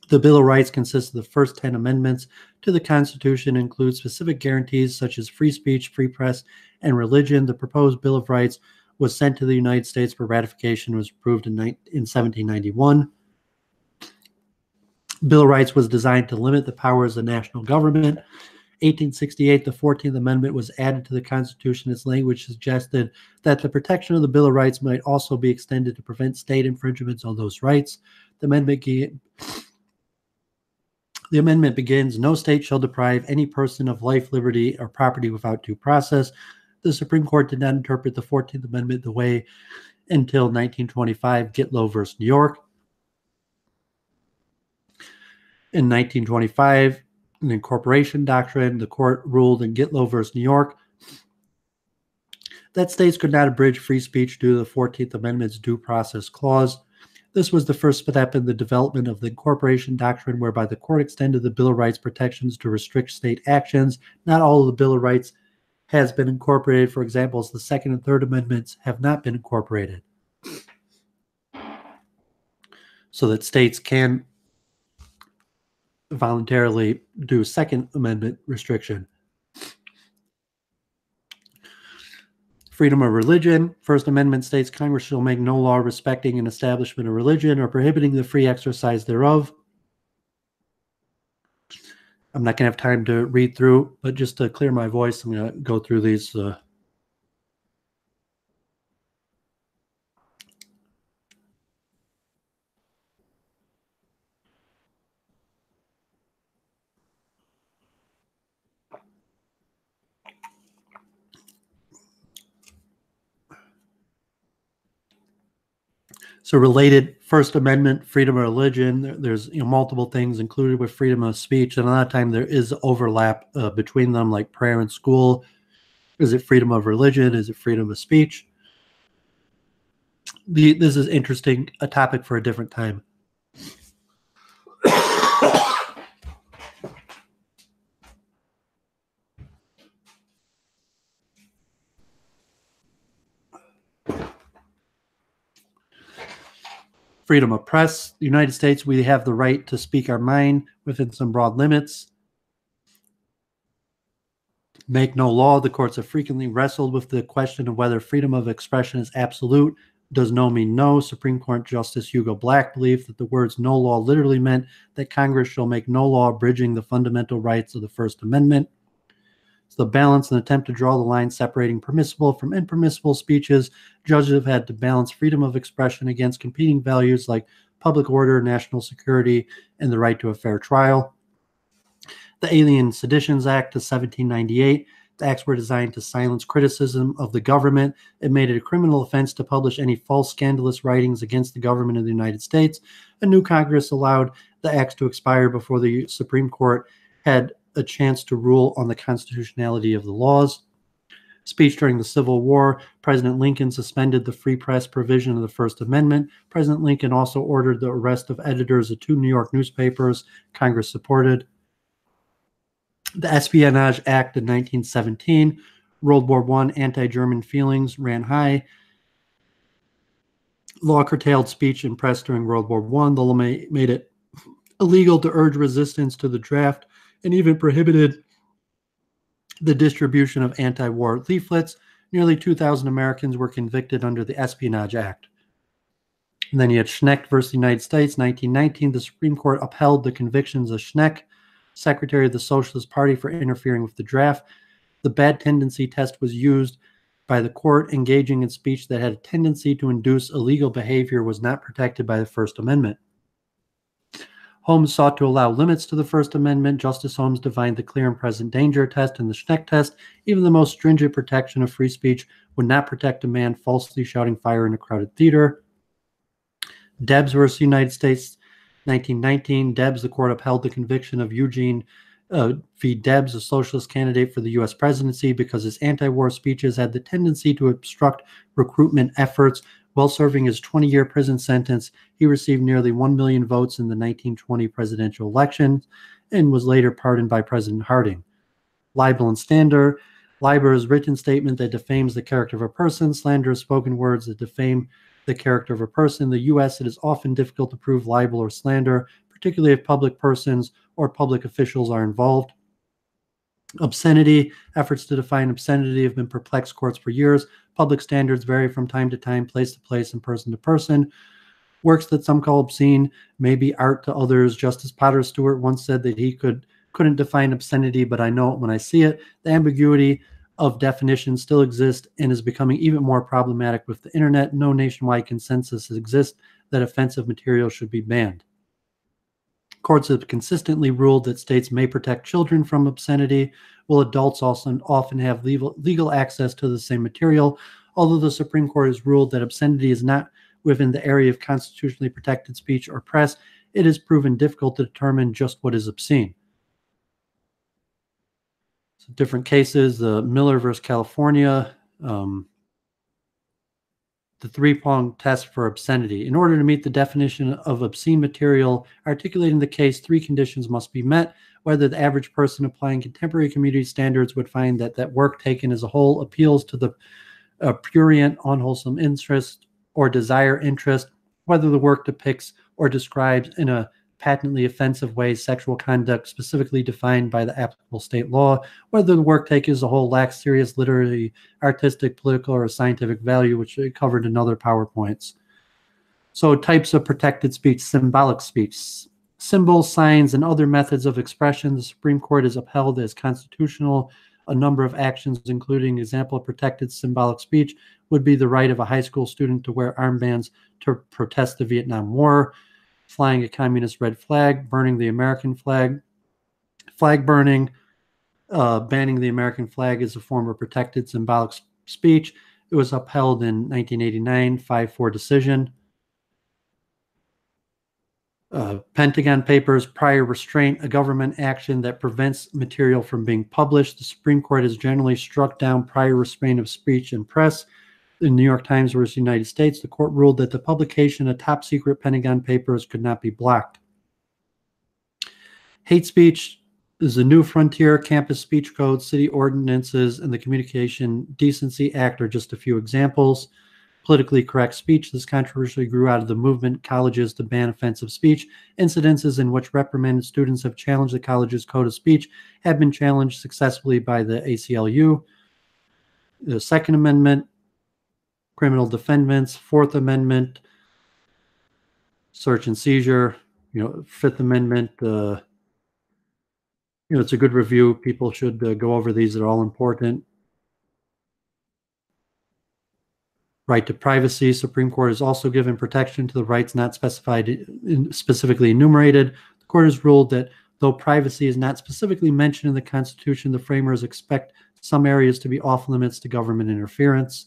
The Bill of Rights consists of the first 10 amendments to the Constitution and includes specific guarantees such as free speech, free press, and religion. The proposed Bill of Rights was sent to the United States for ratification and was approved in 1791. Bill of Rights was designed to limit the powers of the national government. 1868, the 14th Amendment was added to the Constitution. Its language suggested that the protection of the Bill of Rights might also be extended to prevent state infringements on those rights. The amendment begins, no state shall deprive any person of life, liberty, or property without due process. The Supreme Court did not interpret the 14th Amendment the way until 1925, Gitlow versus New York. In 1925, an incorporation doctrine, the court ruled in Gitlow versus New York that states could not abridge free speech due to the 14th Amendment's due process clause. This was the first step in the development of the incorporation doctrine, whereby the court extended the Bill of Rights protections to restrict state actions. Not all of the Bill of Rights has been incorporated. For example, the Second and Third Amendments have not been incorporated, so that states can voluntarily do Second Amendment restriction. Freedom of religion. First Amendment states Congress shall make no law respecting an establishment of religion or prohibiting the free exercise thereof. I'm not going to have time to read through, but just to clear my voice, I'm going to go through these. So related, First Amendment, freedom of religion, there's multiple things included with freedom of speech, and a lot of time there is overlap between them, like prayer in school. Is it freedom of religion? Is it freedom of speech? This is interesting, a topic for a different time. Freedom of press. The United States, we have the right to speak our mind within some broad limits. Make no law. The courts have frequently wrestled with the question of whether freedom of expression is absolute. Does no mean no? Supreme Court Justice Hugo Black believed that the words no law literally meant that Congress shall make no law abridging the fundamental rights of the First Amendment. So the balance and attempt to draw the line separating permissible from impermissible speeches. Judges have had to balance freedom of expression against competing values like public order, national security, and the right to a fair trial. The Alien Seditions Act of 1798. The acts were designed to silence criticism of the government. It made it a criminal offense to publish any false, scandalous writings against the government of the United States. A new Congress allowed the acts to expire before the Supreme Court had a chance to rule on the constitutionality of the laws. Speech during the Civil War. President Lincoln suspended the free press provision of the First Amendment. President Lincoln also ordered the arrest of editors of 2 New York newspapers. Congress supported. The Espionage Act of 1917. World War I anti-German feelings ran high. Law curtailed speech and press during World War I. The law made it illegal to urge resistance to the draft and even prohibited the distribution of anti-war leaflets. Nearly 2,000 Americans were convicted under the Espionage Act. And then you had Schneck versus United States, 1919. The Supreme Court upheld the convictions of Schneck, Secretary of the Socialist Party, for interfering with the draft. The bad tendency test was used by the court. Engaging in speech that had a tendency to induce illegal behavior was not protected by the First Amendment. Holmes sought to allow limits to the First Amendment. Justice Holmes defined the clear and present danger test and the Schneck test. Even the most stringent protection of free speech would not protect a man falsely shouting fire in a crowded theater. Debs versus United States, 1919. Debs, the court upheld the conviction of Eugene V. Debs, a socialist candidate for the U.S. presidency, because his anti-war speeches had the tendency to obstruct recruitment efforts. While serving his 20-year prison sentence, he received nearly 1 million votes in the 1920 presidential election and was later pardoned by President Harding. Libel and slander. Libel is written statement that defames the character of a person. Slander is spoken words that defame the character of a person. In the U.S., it is often difficult to prove libel or slander, particularly if public persons or public officials are involved. Obscenity. Efforts to define obscenity have been perplexed courts for years. Public standards vary from time to time, place to place, and person to person. Works that some call obscene may be art to others. Justice Potter Stewart once said that he couldn't define obscenity, but I know it when I see it. The ambiguity of definition still exists and is becoming even more problematic with the internet. No nationwide consensus exists that offensive material should be banned. Courts have consistently ruled that states may protect children from obscenity, while adults also often have legal access to the same material. Although the Supreme Court has ruled that obscenity is not within the area of constitutionally protected speech or press, it has proven difficult to determine just what is obscene. So different cases, Miller versus California, the three-pronged test for obscenity. In order to meet the definition of obscene material, articulating the case, 3 conditions must be met. Whether the average person applying contemporary community standards would find that work taken as a whole appeals to the prurient, unwholesome interest or desire interest, whether the work depicts or describes in a patently offensive way sexual conduct specifically defined by the applicable state law, whether the work taken as a whole lacks serious literary, artistic, political, or scientific value, which I covered in other PowerPoints. So types of protected speech: symbolic speech. Symbols, signs, and other methods of expression the Supreme Court has upheld as constitutional. A number of actions, including example of protected symbolic speech, would be the right of a high school student to wear armbands to protest the Vietnam War, flying a communist red flag, burning the American flag, flag burning, banning the American flag as a form of protected symbolic speech. It was upheld in 1989, 5-4 decision. Pentagon Papers, prior restraint, a government action that prevents material from being published. The Supreme Court has generally struck down prior restraint of speech and press. In New York Times versus United States, the court ruled that the publication of top secret Pentagon Papers could not be blocked. Hate speech is a new frontier. Campus speech codes, city ordinances, and the Communication Decency Act are just a few examples. Politically correct speech. This controversy grew out of the movement colleges to ban offensive speech. Incidences in which reprimanded students have challenged the college's code of speech have been challenged successfully by the ACLU. The Second Amendment, criminal defendants, Fourth Amendment, search and seizure, Fifth Amendment, it's a good review. People should go over these. They're all important. Right to privacy. Supreme Court has also given protection to the rights not specified, specifically enumerated. The court has ruled that though privacy is not specifically mentioned in the Constitution, the framers expect some areas to be off limits to government interference,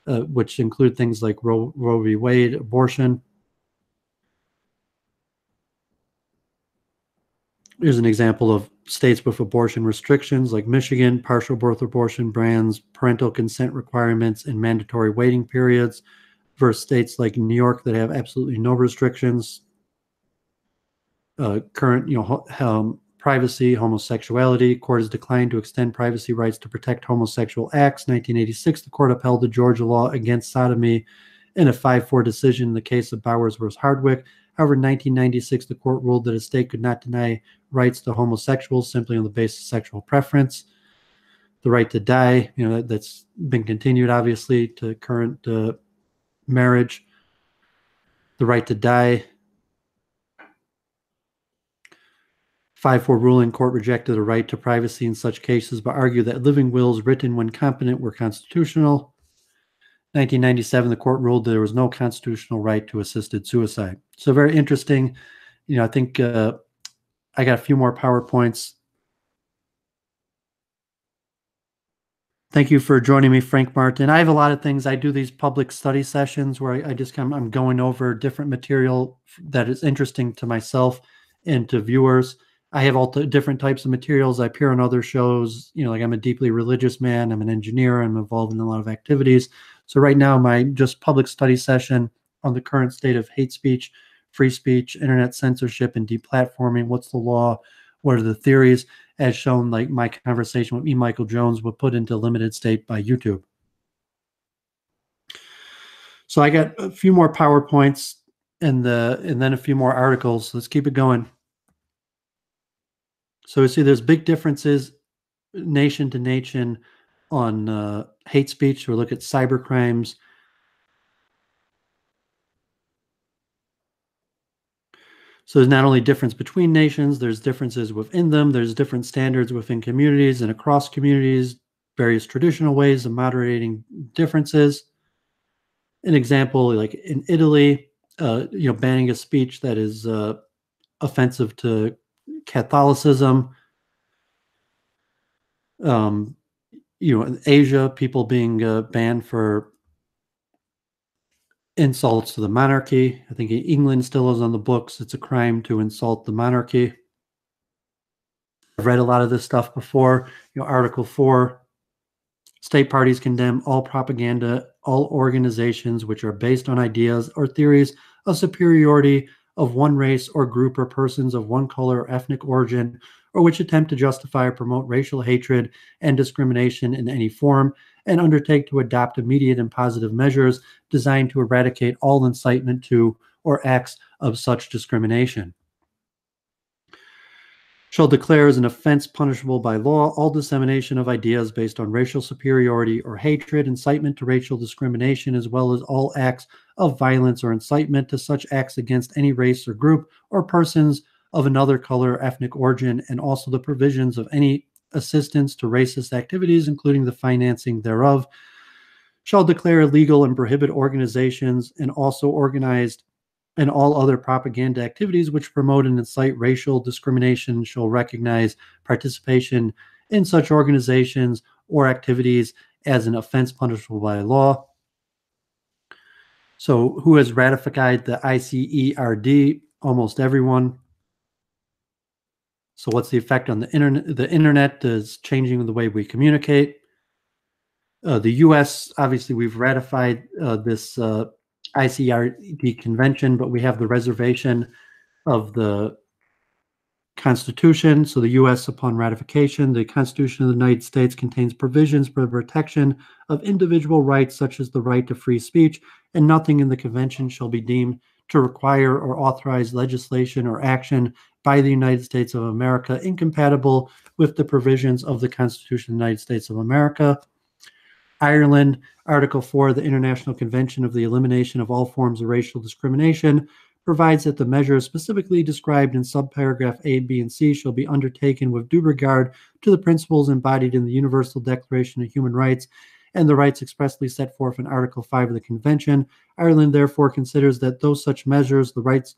which include things like Roe v. Wade, abortion. Here's an example of states with abortion restrictions like Michigan, partial birth abortion bans, parental consent requirements, and mandatory waiting periods, versus states like New York that have absolutely no restrictions. Current, privacy, homosexuality. Court has declined to extend privacy rights to protect homosexual acts. 1986, the court upheld the Georgia law against sodomy in a 5-4 decision in the case of Bowers versus Hardwick. However, in 1996, the court ruled that a state could not deny rights to homosexuals simply on the basis of sexual preference. The right to die, that's been continued, obviously, to current marriage. The right to die. 5-4 ruling, court rejected the right to privacy in such cases, but argued that living wills written when competent were constitutional. 1997, the court ruled that there was no constitutional right to assisted suicide. So very interesting. I think I got a few more PowerPoints. Thank you for joining me, Frank Martin. I have a lot of things. I do these public study sessions where I just I'm going over different material that is interesting to myself and to viewers. I have all different types of materials. I appear on other shows. Like I'm a deeply religious man. I'm an engineer. I'm involved in a lot of activities. So right now, my just public study session on the current state of hate speech, free speech, internet censorship, and deplatforming. What's the law? What are the theories? As shown, like my conversation with E. Michael Jones was put into limited state by YouTube. So I got a few more PowerPoints and then a few more articles. Let's keep it going. So we see there's big differences nation to nation on hate speech. We look at cyber crimes. So there's not only difference between nations, there's differences within them. There's different standards within communities and across communities, various traditional ways of moderating differences. An example, like in Italy, banning a speech that is offensive to Catholicism. In Asia, people being banned for insults to the monarchy. I think England still is on the books. It's a crime to insult the monarchy. I've read a lot of this stuff before. Article 4, state parties condemn all propaganda, all organizations which are based on ideas or theories of superiority of one race or group or persons of one color or ethnic origin, or which attempt to justify or promote racial hatred and discrimination in any form, and undertake to adopt immediate and positive measures designed to eradicate all incitement to or acts of such discrimination. Shall declare as an offense punishable by law all dissemination of ideas based on racial superiority or hatred, incitement to racial discrimination, as well as all acts of violence or incitement to such acts against any race or group or persons of another color or ethnic origin, and also the provisions of any assistance to racist activities, including the financing thereof, shall declare illegal and prohibit organizations and also organized and all other propaganda activities which promote and incite racial discrimination, shall recognize participation in such organizations or activities as an offense punishable by law. So who has ratified the ICERD? Almost everyone. So what's the effect on the internet? The internet is changing the way we communicate. The U.S., obviously, we've ratified this ICERD convention, but we have the reservation of the Constitution. So the U.S., upon ratification, the Constitution of the United States contains provisions for the protection of individual rights, such as the right to free speech, and nothing in the convention shall be deemed to require or authorize legislation or action by the United States of America incompatible with the provisions of the Constitution of the United States of America. Ireland, Article 4, the International Convention of the Elimination of All Forms of Racial Discrimination, provides that the measures specifically described in subparagraph A, B, and C shall be undertaken with due regard to the principles embodied in the Universal Declaration of Human Rights and the rights expressly set forth in Article 5 of the Convention. Ireland therefore considers that those such measures, the rights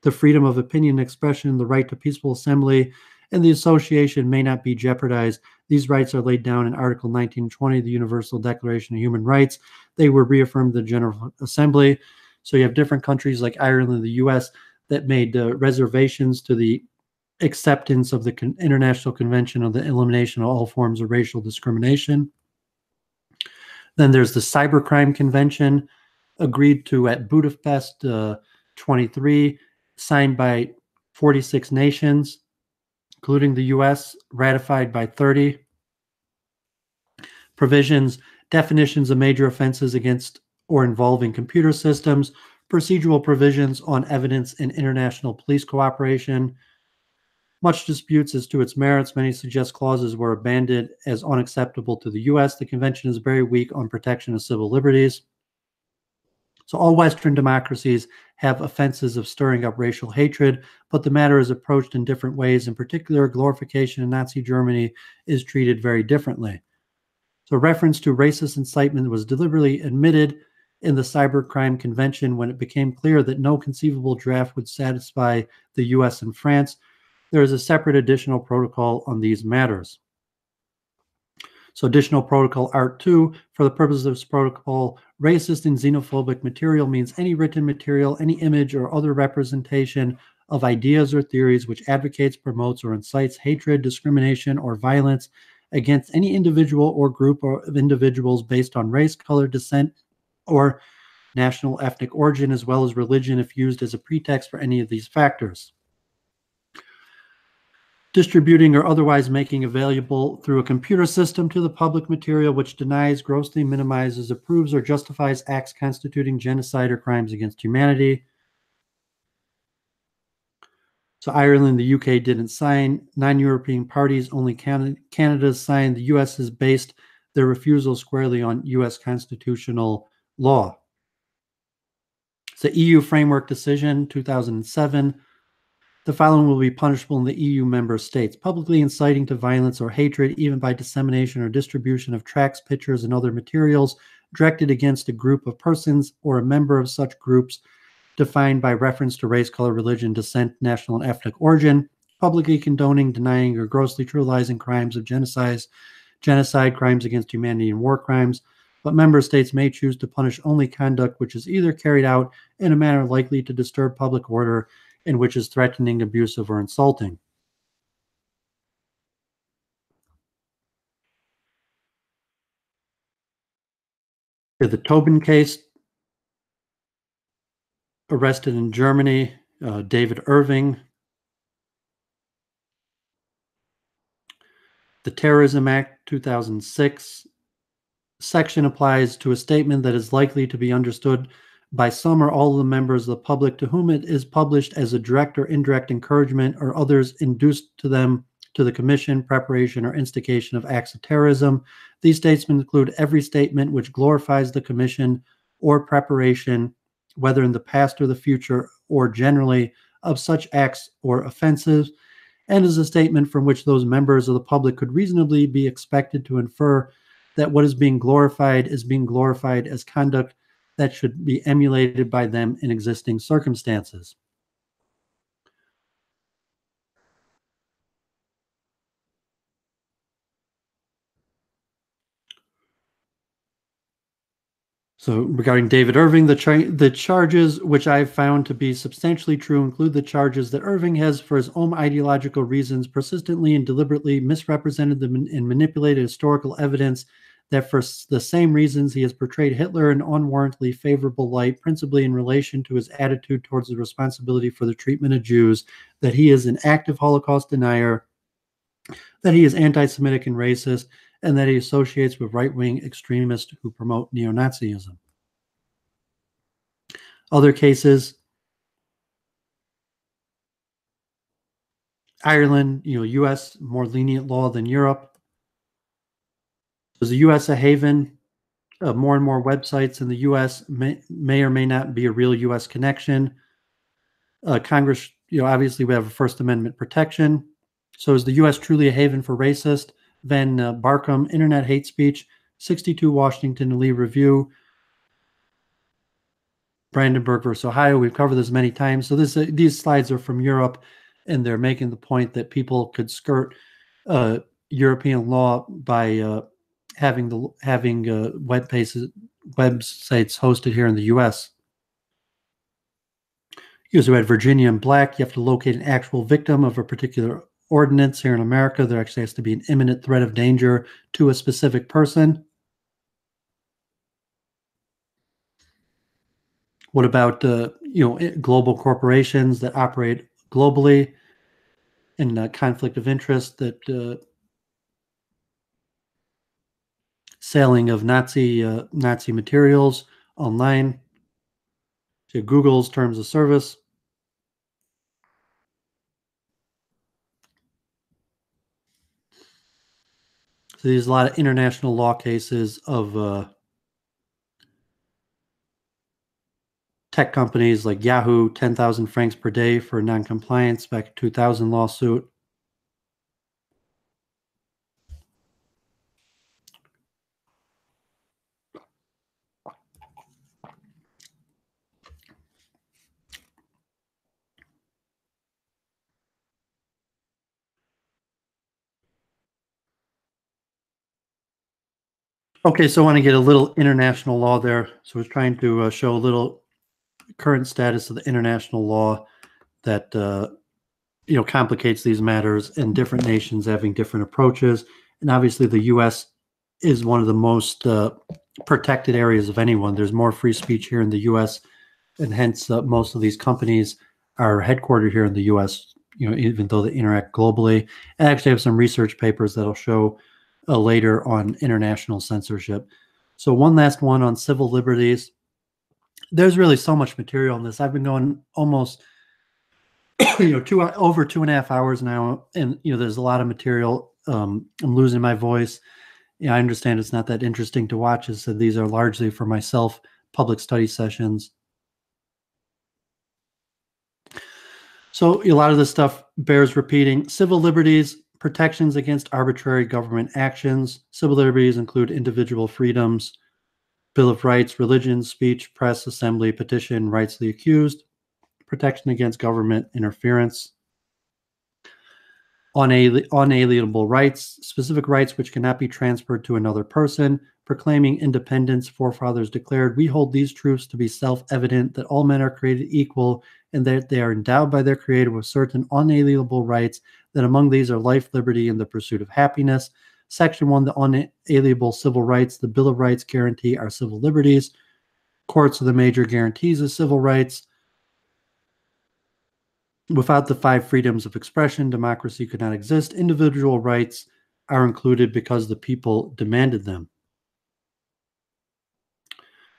to freedom of opinion and expression, the right to peaceful assembly, and the association may not be jeopardized. These rights are laid down in Article 1920 of the Universal Declaration of Human Rights. They were reaffirmed in the General Assembly. So you have different countries like Ireland and the U.S. that made reservations to the acceptance of the International Convention on the Elimination of All Forms of Racial Discrimination. Then there's the Cybercrime Convention, agreed to at Budapest 23, signed by 46 nations, including the US, ratified by 30. Provisions, definitions of major offenses against or involving computer systems, procedural provisions on evidence and international police cooperation. Much disputes as to its merits. Many suggest clauses were abandoned as unacceptable to the US. The convention is very weak on protection of civil liberties. So all Western democracies have offenses of stirring up racial hatred, but the matter is approached in different ways. In particular, glorification in Nazi Germany is treated very differently. So reference to racist incitement was deliberately omitted in the Cybercrime Convention when it became clear that no conceivable draft would satisfy the US and France. There is a separate additional protocol on these matters. So additional protocol Art 2, for the purposes of this protocol, racist and xenophobic material means any written material, any image or other representation of ideas or theories which advocates, promotes, or incites hatred, discrimination, or violence against any individual or group of individuals based on race, color, descent, or national ethnic origin, as well as religion if used as a pretext for any of these factors. Distributing or otherwise making available through a computer system to the public material which denies, grossly minimizes, approves, or justifies acts constituting genocide or crimes against humanity. So Ireland, the UK didn't sign. Non-European parties, only Canada signed. The US has based their refusal squarely on US constitutional law. It's the EU Framework Decision, 2007. The following will be punishable in the EU member states: publicly inciting to violence or hatred, even by dissemination or distribution of tracts, pictures, and other materials directed against a group of persons or a member of such groups defined by reference to race, color, religion, descent, national, and ethnic origin, publicly condoning, denying, or grossly trivializing crimes of genocide, crimes against humanity, and war crimes. But member states may choose to punish only conduct which is either carried out in a manner likely to disturb public order and which is threatening, abusive, or insulting. The Tobin case, arrested in Germany, David Irving. The Terrorism Act, 2006. Section applies to a statement that is likely to be understood by some or all of the members of the public to whom it is published as a direct or indirect encouragement or others induced to them to the commission, preparation, or instigation of acts of terrorism. These statements include every statement which glorifies the commission or preparation, whether in the past or the future, or generally, of such acts or offenses, and is a statement from which those members of the public could reasonably be expected to infer that what is being glorified as conduct that should be emulated by them in existing circumstances. So regarding David Irving, the charges which I've found to be substantially true include the charges that Irving has, for his own ideological reasons, persistently and deliberately misrepresented and manipulated historical evidence, that for the same reasons he has portrayed Hitler in unwarrantedly favorable light, principally in relation to his attitude towards the responsibility for the treatment of Jews, that he is an active Holocaust denier, that he is anti-Semitic and racist, and that he associates with right-wing extremists who promote neo-Nazism. Other cases: Ireland, U.S., more lenient law than Europe. Is the U.S. a haven? More and more websites in the U.S. may or may not be a real U.S. connection. Congress, obviously we have a First Amendment protection. So is the U.S. truly a haven for racist? Van Barkham, Internet Hate Speech, 62 Washington Lee Review, Brandenburg versus Ohio. We've covered this many times. So these slides are from Europe, and they're making the point that people could skirt European law by having websites hosted here in the U.S. So at Virginia and Black, you have to locate an actual victim of a particular ordinance. Here in America, there actually has to be an imminent threat of danger to a specific person. What about global corporations that operate globally in conflict of interest, that selling of Nazi materials online to Google's terms of service? So there's a lot of international law cases of tech companies like Yahoo, 10,000 francs per day for non-compliance, back in 2000 lawsuit. Okay, so I want to get a little international law there. So I was trying to show a little current status of the international law that complicates these matters, and different nations having different approaches. And obviously the US is one of the most protected areas of anyone. There's more free speech here in the US, and hence most of these companies are headquartered here in the US, even though they interact globally. And I actually have some research papers that'll show later on international censorship. So one last one on civil liberties. There's really so much material on this. I've been going almost over 2.5 hours now, and there's a lot of material. I'm losing my voice. I understand it's not that interesting to watch, so these are largely for myself public study sessions. So a lot of this stuff bears repeating. Civil liberties, protections against arbitrary government actions. Civil liberties include individual freedoms, Bill of Rights, religion, speech, press, assembly, petition, rights of the accused, protection against government interference. Unalienable rights, specific rights which cannot be transferred to another person. Proclaiming independence, forefathers declared, we hold these truths to be self-evident, that all men are created equal, and that they are endowed by their Creator with certain unalienable rights, that among these are life, liberty, and the pursuit of happiness. Section 1, the unalienable civil rights. The Bill of Rights guarantee our civil liberties. Courts are the major guarantees of civil rights. Without the 5 freedoms of expression, democracy could not exist. Individual rights are included because the people demanded them.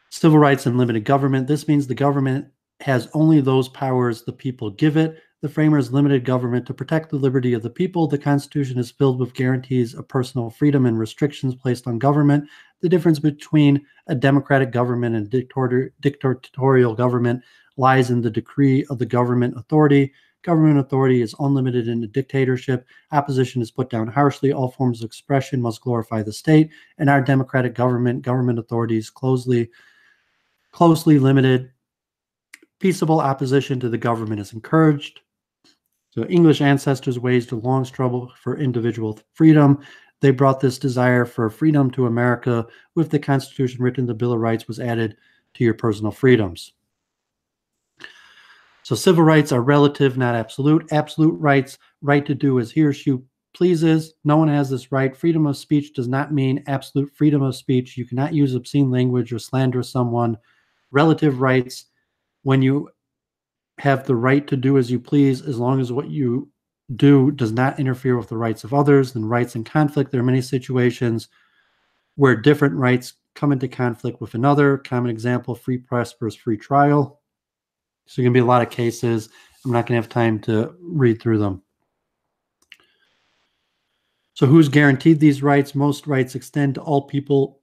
Civil rights and limited government. This means the government has only those powers the people give it. The framers limited government to protect the liberty of the people. The Constitution is filled with guarantees of personal freedom and restrictions placed on government. The difference between a democratic government and dictatorial government lies in the degree of the government authority. Government authority is unlimited in a dictatorship. Opposition is put down harshly. All forms of expression must glorify the state. In our democratic government authority is closely limited. Peaceable opposition to the government is encouraged. So English ancestors waged a long struggle for individual freedom. They brought this desire for freedom to America. With the Constitution written, the Bill of Rights was added to your personal freedoms. So civil rights are relative, not absolute. Absolute rights, right to do as he or she pleases. No one has this right. Freedom of speech does not mean absolute freedom of speech. You cannot use obscene language or slander someone. Relative rights, when you have the right to do as you please, as long as what you do does not interfere with the rights of others. Then rights in conflict. There are many situations where different rights come into conflict with another. Common example, free press versus free trial. So going to be a lot of cases. I'm not going to have time to read through them. So who's guaranteed these rights? Most rights extend to all people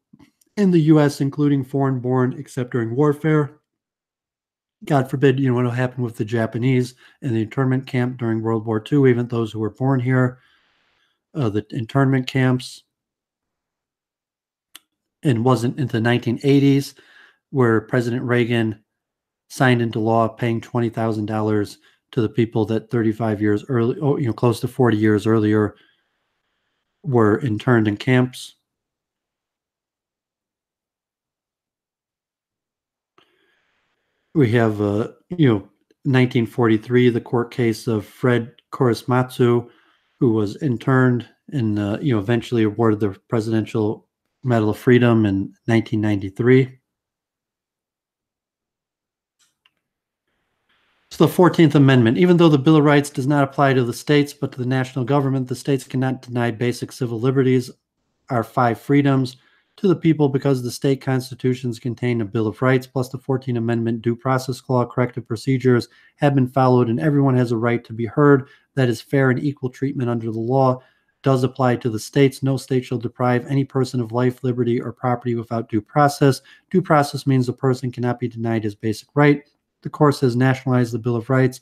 in the U.S., including foreign-born, except during warfare. God forbid, what will happen with the Japanese in the internment camp during World War II, even those who were born here, the internment camps. And wasn't in the 1980s where President Reagan signed into law paying $20,000 to the people that 35 years early, close to 40 years earlier, were interned in camps. We have, 1943, the court case of Fred Korematsu, who was interned and eventually awarded the Presidential Medal of Freedom in 1993. So the 14th Amendment, even though the Bill of Rights does not apply to the states but to the national government, the states cannot deny basic civil liberties, our 5 freedoms, to the people because the state constitutions contain a Bill of Rights, plus the 14th Amendment due process clause, corrective procedures have been followed, and everyone has a right to be heard. That is fair and equal treatment under the law does apply to the states. No state shall deprive any person of life, liberty, or property without due process. Due process means a person cannot be denied his basic right. The court has nationalized the Bill of Rights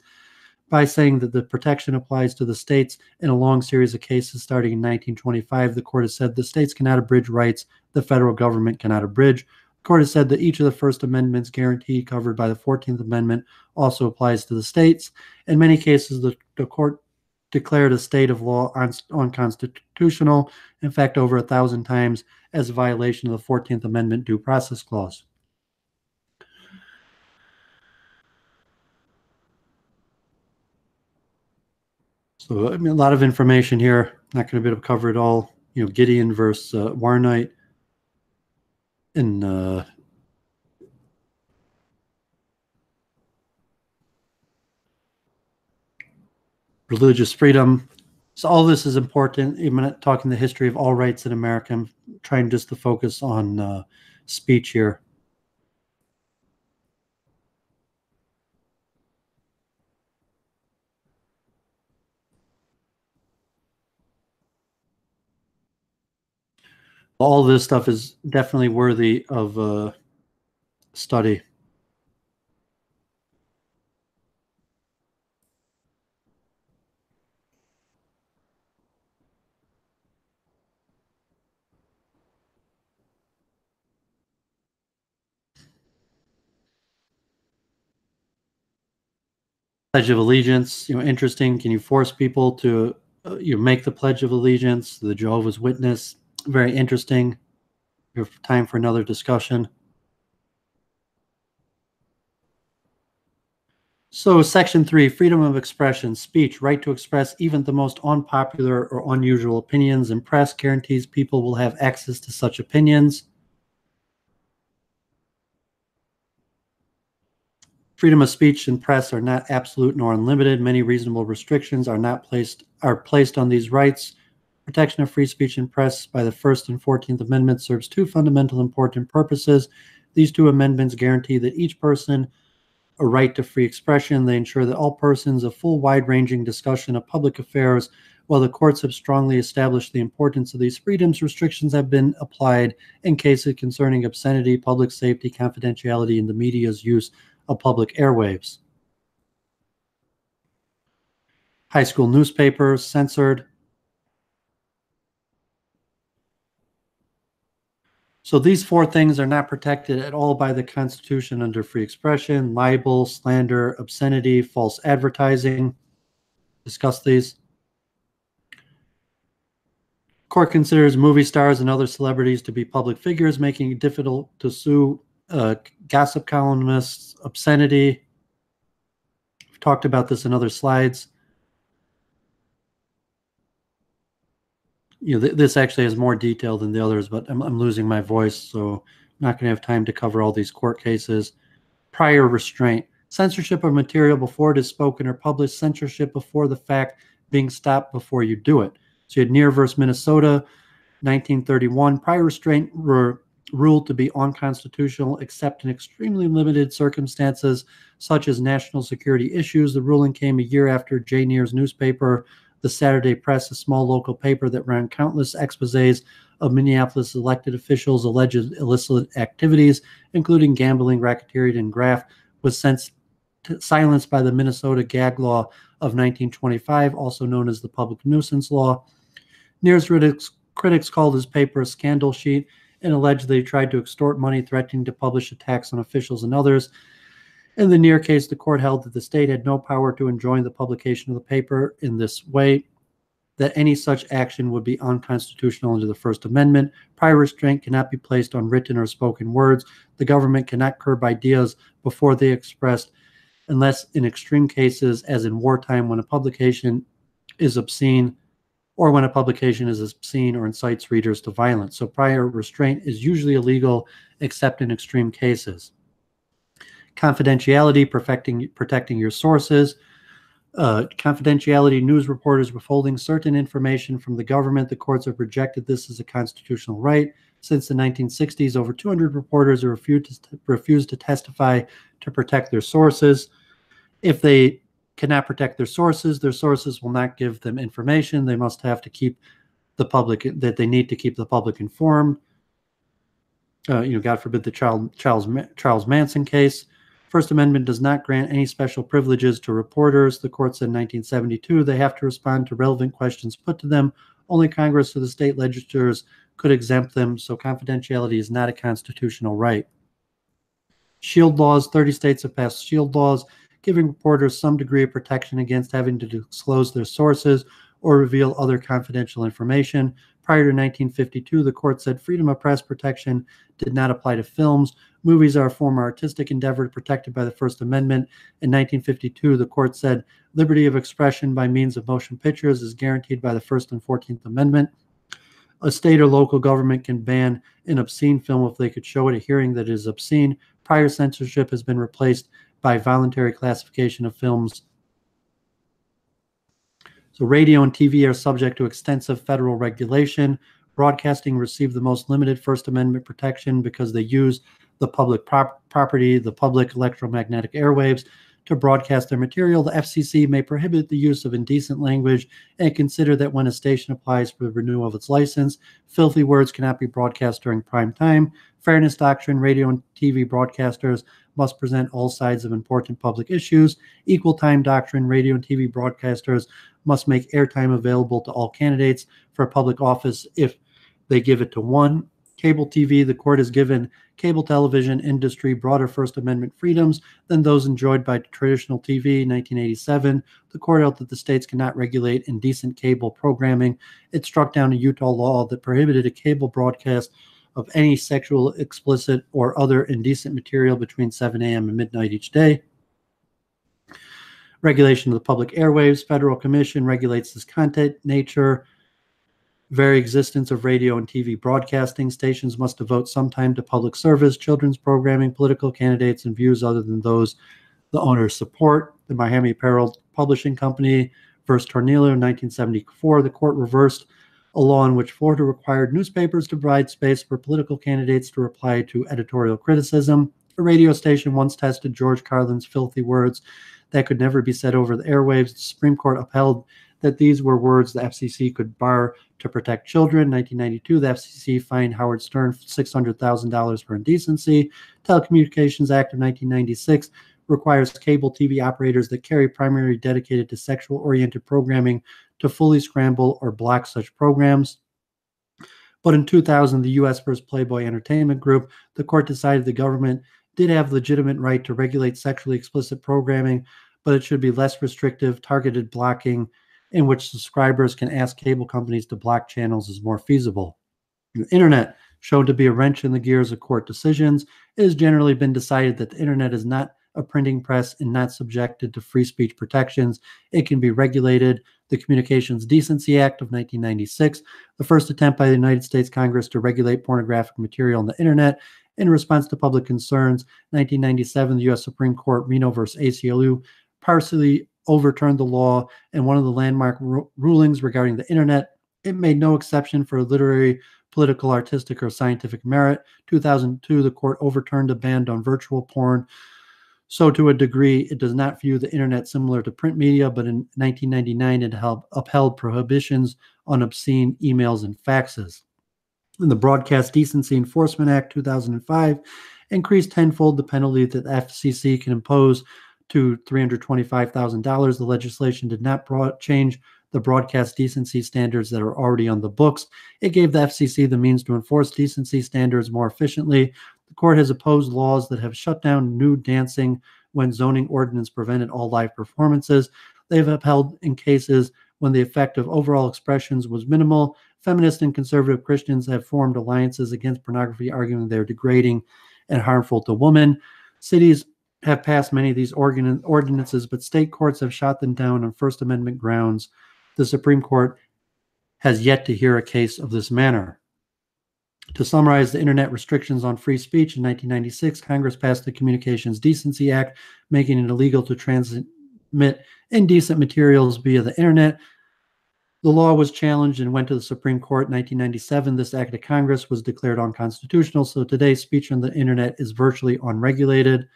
by saying that the protection applies to the states. In a long series of cases starting in 1925, the court has said the states cannot abridge rights the federal government cannot abridge. The court has said that each of the First Amendments guarantee covered by the 14th Amendment also applies to the states. In many cases, the court declared a state of law unconstitutional, in fact, over 1,000 times, as a violation of the 14th Amendment due process clause. So, I mean, a lot of information here. Not going to be able to cover it all. Gideon versus Warnight in religious freedom. So all this is important. I'm not talking the history of all rights in America. I'm trying just to focus on speech here. All this stuff is definitely worthy of study. Pledge of Allegiance, interesting. Can you force people to make the Pledge of Allegiance? The Jehovah's Witness, very interesting. We have time for another discussion. So Section 3, freedom of expression, speech, right to express even the most unpopular or unusual opinions in press guarantees people will have access to such opinions. Freedom of speech and press are not absolute nor unlimited. Many reasonable restrictions are placed on these rights. Protection of free speech and press by the First and 14th Amendment serves 2 fundamental important purposes. These 2 amendments guarantee that each person a right to free expression. They ensure that all persons have full wide-ranging discussion of public affairs. While the courts have strongly established the importance of these freedoms, restrictions have been applied in cases concerning obscenity, public safety, confidentiality, and the media's use of public airwaves. High school newspapers censored. So these 4 things are not protected at all by the Constitution under free expression: libel, slander, obscenity, false advertising. Discuss these. Court considers movie stars and other celebrities to be public figures, making it difficult to sue gossip columnists. Obscenity. We've talked about this in other slides. This actually has more detail than the others, but I'm losing my voice, so I'm not going to have time to cover all these court cases. Prior restraint. Censorship of material before it is spoken or published. Censorship before the fact, being stopped before you do it. So you had Neer versus Minnesota, 1931. Prior restraint were ruled to be unconstitutional except in extremely limited circumstances, such as national security issues. The ruling came a year after J. Neer's newspaper, the Saturday Press, a small local paper that ran countless exposés of Minneapolis elected officials' alleged illicit activities, including gambling, racketeering, and graft, was silenced by the Minnesota Gag Law of 1925, also known as the Public Nuisance Law. Neer's critics called his paper a scandal sheet and alleged that he tried to extort money, threatening to publish attacks on officials and others. In the Neer case, the court held that the state had no power to enjoin the publication of the paper in this way, that any such action would be unconstitutional under the First Amendment. Prior restraint cannot be placed on written or spoken words. The government cannot curb ideas before they expressed unless in extreme cases, as in wartime, when a publication is obscene, or when a publication is obscene or incites readers to violence. So prior restraint is usually illegal except in extreme cases. Confidentiality, protecting your sources. Confidentiality, news reporters withholding certain information from the government. The courts have rejected this as a constitutional right. Since the 1960s, over 200 reporters have refused to testify to protect their sources. If they cannot protect their sources will not give them information. They must have to keep the public, that they need to keep the public informed. God forbid the Charles Manson case. First Amendment does not grant any special privileges to reporters. The court said in 1972 they have to respond to relevant questions put to them. Only Congress or the state legislatures could exempt them, so confidentiality is not a constitutional right. Shield laws. 30 states have passed shield laws, giving reporters some degree of protection against having to disclose their sources or reveal other confidential information. Prior to 1952, the court said freedom of press protection did not apply to films. Movies are a form of artistic endeavor protected by the First Amendment. In 1952, the court said liberty of expression by means of motion pictures is guaranteed by the First and 14th Amendment. A state or local government can ban an obscene film if they could show at a hearing that it is obscene. Prior censorship has been replaced by voluntary classification of films. So radio and TV are subject to extensive federal regulation. Broadcasting received the most limited First Amendment protection because they use the public property, the public electromagnetic airwaves, to broadcast their material. The FCC may prohibit the use of indecent language and consider that when a station applies for the renewal of its license, filthy words cannot be broadcast during prime time. Fairness doctrine, radio and TV broadcasters must present all sides of important public issues. Equal time doctrine, radio and TV broadcasters must make airtime available to all candidates for public office if they give it to one. Cable TV, the court has given cable television industry broader First Amendment freedoms than those enjoyed by traditional TV. 1987, the court held that the states cannot regulate indecent cable programming. It struck down a Utah law that prohibited a cable broadcast of any sexual, explicit, or other indecent material between 7 a.m. and midnight each day. Regulation of the public airwaves. Federal Commission regulates this content, nature, very existence of radio and TV broadcasting. Stations must devote some time to public service, children's programming, political candidates, and views other than those the owners support. The Miami Apparel Publishing Company versus Tornillo in 1974, the court reversed a law in which Florida required newspapers to provide space for political candidates to reply to editorial criticism. A radio station once tested George Carlin's filthy words that could never be said over the airwaves. The Supreme Court upheld that these were words the FCC could bar to protect children. 1992, the FCC fined Howard Stern $600,000 for indecency. Telecommunications Act of 1996 requires cable TV operators that carry primarily dedicated to sexual-oriented programming to fully scramble or block such programs. But in 2000, the U.S. versus Playboy Entertainment Group, the court decided the government did have legitimate right to regulate sexually explicit programming, but it should be less restrictive. Targeted blocking in which subscribers can ask cable companies to block channels is more feasible. The internet shown to be a wrench in the gears of court decisions. It has generally been decided that the internet is not a printing press and not subjected to free speech protections. It can be regulated. The Communications Decency Act of 1996, the first attempt by the United States Congress to regulate pornographic material on the internet in response to public concerns. 1997, the U.S. Supreme Court, Reno versus ACLU, partially overturned the law, and one of the landmark rulings regarding the internet, it made no exception for literary, political, artistic, or scientific merit. 2002, the court overturned a ban on virtual porn. So to a degree, it does not view the internet similar to print media, but in 1999, it upheld prohibitions on obscene emails and faxes. In the Broadcast Decency Enforcement Act 2005, increased tenfold the penalty that the FCC can impose to $325,000. The legislation did not change the broadcast decency standards that are already on the books. It gave the FCC the means to enforce decency standards more efficiently. The court has opposed laws that have shut down nude dancing when zoning ordinance prevented all live performances. They've upheld in cases when the effect of overall expressions was minimal. Feminist and conservative Christians have formed alliances against pornography, arguing they're degrading and harmful to women. Cities have passed many of these ordinances, but state courts have shot them down on First Amendment grounds. The Supreme Court has yet to hear a case of this manner. To summarize the internet restrictions on free speech, in 1996, Congress passed the Communications Decency Act, making it illegal to transmit indecent materials via the internet. The law was challenged and went to the Supreme Court in 1997. This act of Congress was declared unconstitutional, so today speech on the internet is virtually unregulated.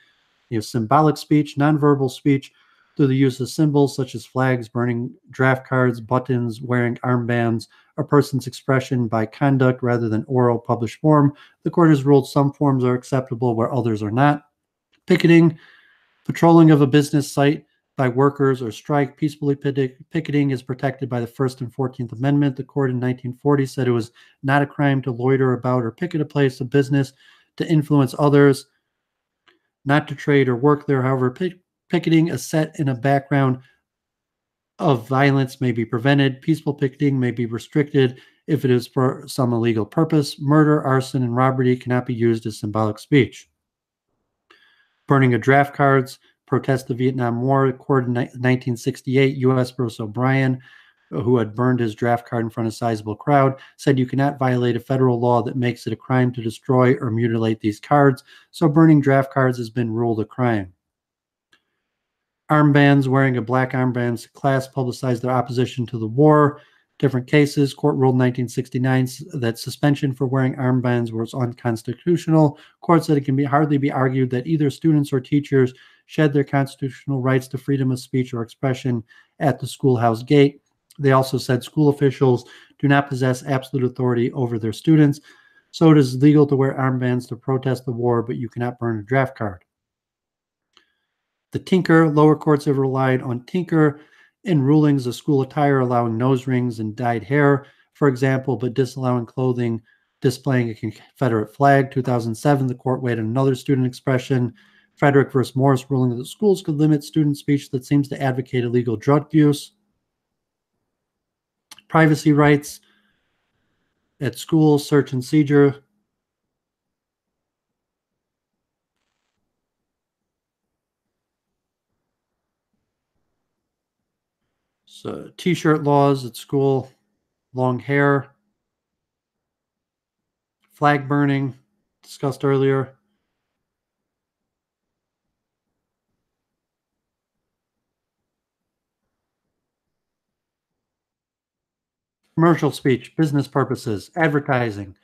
You have symbolic speech, nonverbal speech, through the use of symbols such as flags, burning draft cards, buttons, wearing armbands, a person's expression by conduct rather than oral published form. The court has ruled some forms are acceptable where others are not. Picketing, patrolling of a business site by workers or strike. Peacefully picketing is protected by the First and 14th Amendment. The court in 1940 said it was not a crime to loiter about or picket a place of business to influence others, not to trade or work there. However, picketing a set in a background of violence may be prevented. Peaceful picketing may be restricted if it is for some illegal purpose. Murder, arson, and robbery cannot be used as symbolic speech. Burning of draft cards, protest the Vietnam War. Court in 1968, U.S. versus O'Brien, who had burned his draft card in front of a sizable crowd, said you cannot violate a federal law that makes it a crime to destroy or mutilate these cards, so burning draft cards has been ruled a crime. Armbands, wearing a black armband class publicized their opposition to the war. Different cases. Court ruled in 1969 that suspension for wearing armbands was unconstitutional. Court said it can hardly be argued that either students or teachers shed their constitutional rights to freedom of speech or expression at the schoolhouse gate. They also said school officials do not possess absolute authority over their students, so it is legal to wear armbands to protest the war, but you cannot burn a draft card. The tinker, lower courts have relied on tinker in rulings of school attire, allowing nose rings and dyed hair, for example, but disallowing clothing displaying a Confederate flag. 2007, the court weighed another student expression. Frederick versus Morris ruling that the schools could limit student speech that seems to advocate illegal drug use. Privacy rights at school, search and seizure. So t-shirt laws at school, long hair, flag burning, discussed earlier. Commercial speech, business purposes, advertising.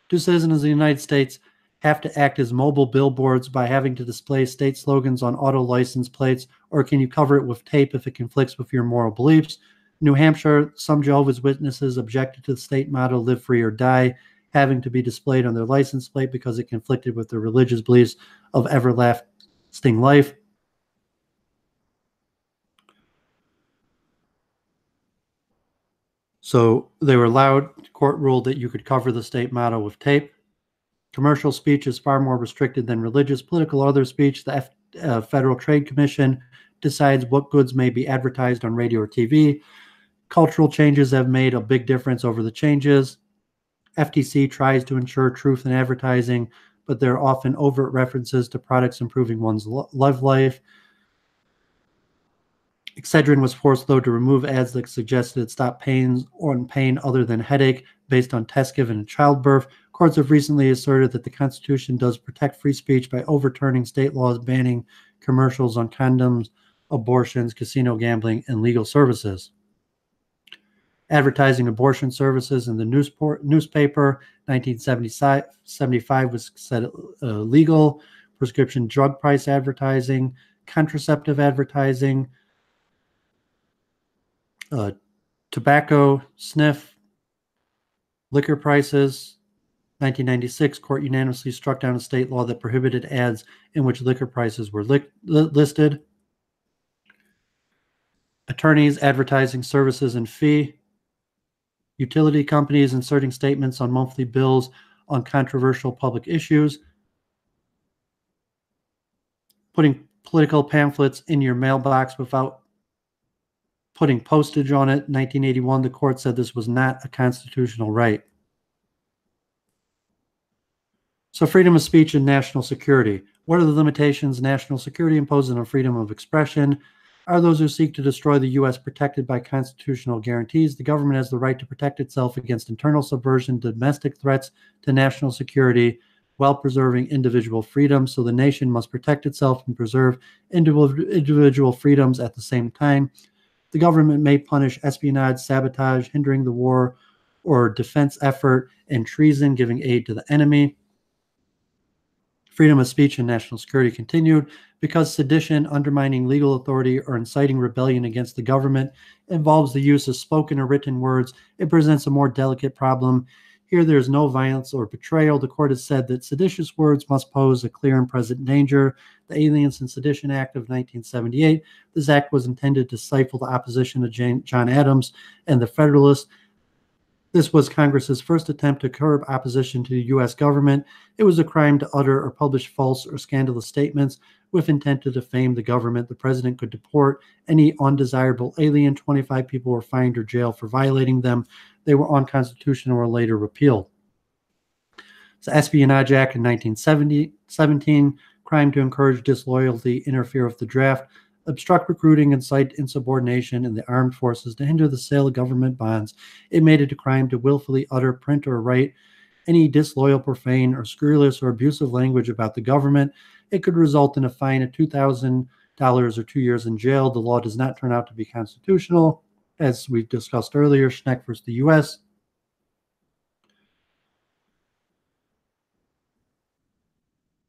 Do citizens of the United States have to act as mobile billboards by having to display state slogans on auto license plates, or can you cover it with tape if it conflicts with your moral beliefs? New Hampshire, some Jehovah's Witnesses objected to the state motto, live free or die, having to be displayed on their license plate because it conflicted with their religious beliefs of everlasting life. So they were allowed, the court ruled that you could cover the state motto with tape. Commercial speech is far more restricted than religious, political, or other speech. The Federal Trade Commission decides what goods may be advertised on radio or TV. Cultural changes have made a big difference over the changes. FTC tries to ensure truth in advertising, but there are often overt references to products improving one's love life. Excedrin was forced, though, to remove ads that suggested it stopped pain other than headache based on tests given in childbirth. Courts have recently asserted that the Constitution does protect free speech by overturning state laws banning commercials on condoms, abortions, casino gambling, and legal services. Advertising abortion services in the newspaper, 1975 was said legal. Prescription drug price advertising, contraceptive advertising, tobacco, sniff, liquor prices. 1996, court unanimously struck down a state law that prohibited ads in which liquor prices were listed. Attorneys, advertising services and fee. Utility companies inserting statements on monthly bills on controversial public issues. Putting political pamphlets in your mailbox without putting postage on it. 1981, the court said this was not a constitutional right. So freedom of speech and national security. What are the limitations national security imposes on freedom of expression? Are those who seek to destroy the U.S. protected by constitutional guarantees? The government has the right to protect itself against internal subversion, domestic threats to national security, while preserving individual freedom. So the nation must protect itself and preserve individual freedoms at the same time. The government may punish espionage, sabotage, hindering the war or defense effort, and treason, giving aid to the enemy. Freedom of speech and national security continued. Because sedition, undermining legal authority, or inciting rebellion against the government involves the use of spoken or written words, it presents a more delicate problem. Here there is no violence or betrayal. The court has said that seditious words must pose a clear and present danger. The Aliens and Sedition Act of 1978. This act was intended to stifle the opposition of John Adams and the Federalists. This was Congress's first attempt to curb opposition to the U.S. government. It was a crime to utter or publish false or scandalous statements with intent to defame the government. The president could deport any undesirable alien. 25 people were fined or jailed for violating them. They were unconstitutional or later repealed. The Espionage Act in 1917, crime to encourage disloyalty, interfere with the draft, obstruct recruiting, incite insubordination in the armed forces, to hinder the sale of government bonds. It made it a crime to willfully utter, print, or write any disloyal, profane, or scurrilous or abusive language about the government. It could result in a fine of $2,000 or 2 years in jail. The law does not turn out to be constitutional, as we've discussed earlier, Schneck versus the U.S.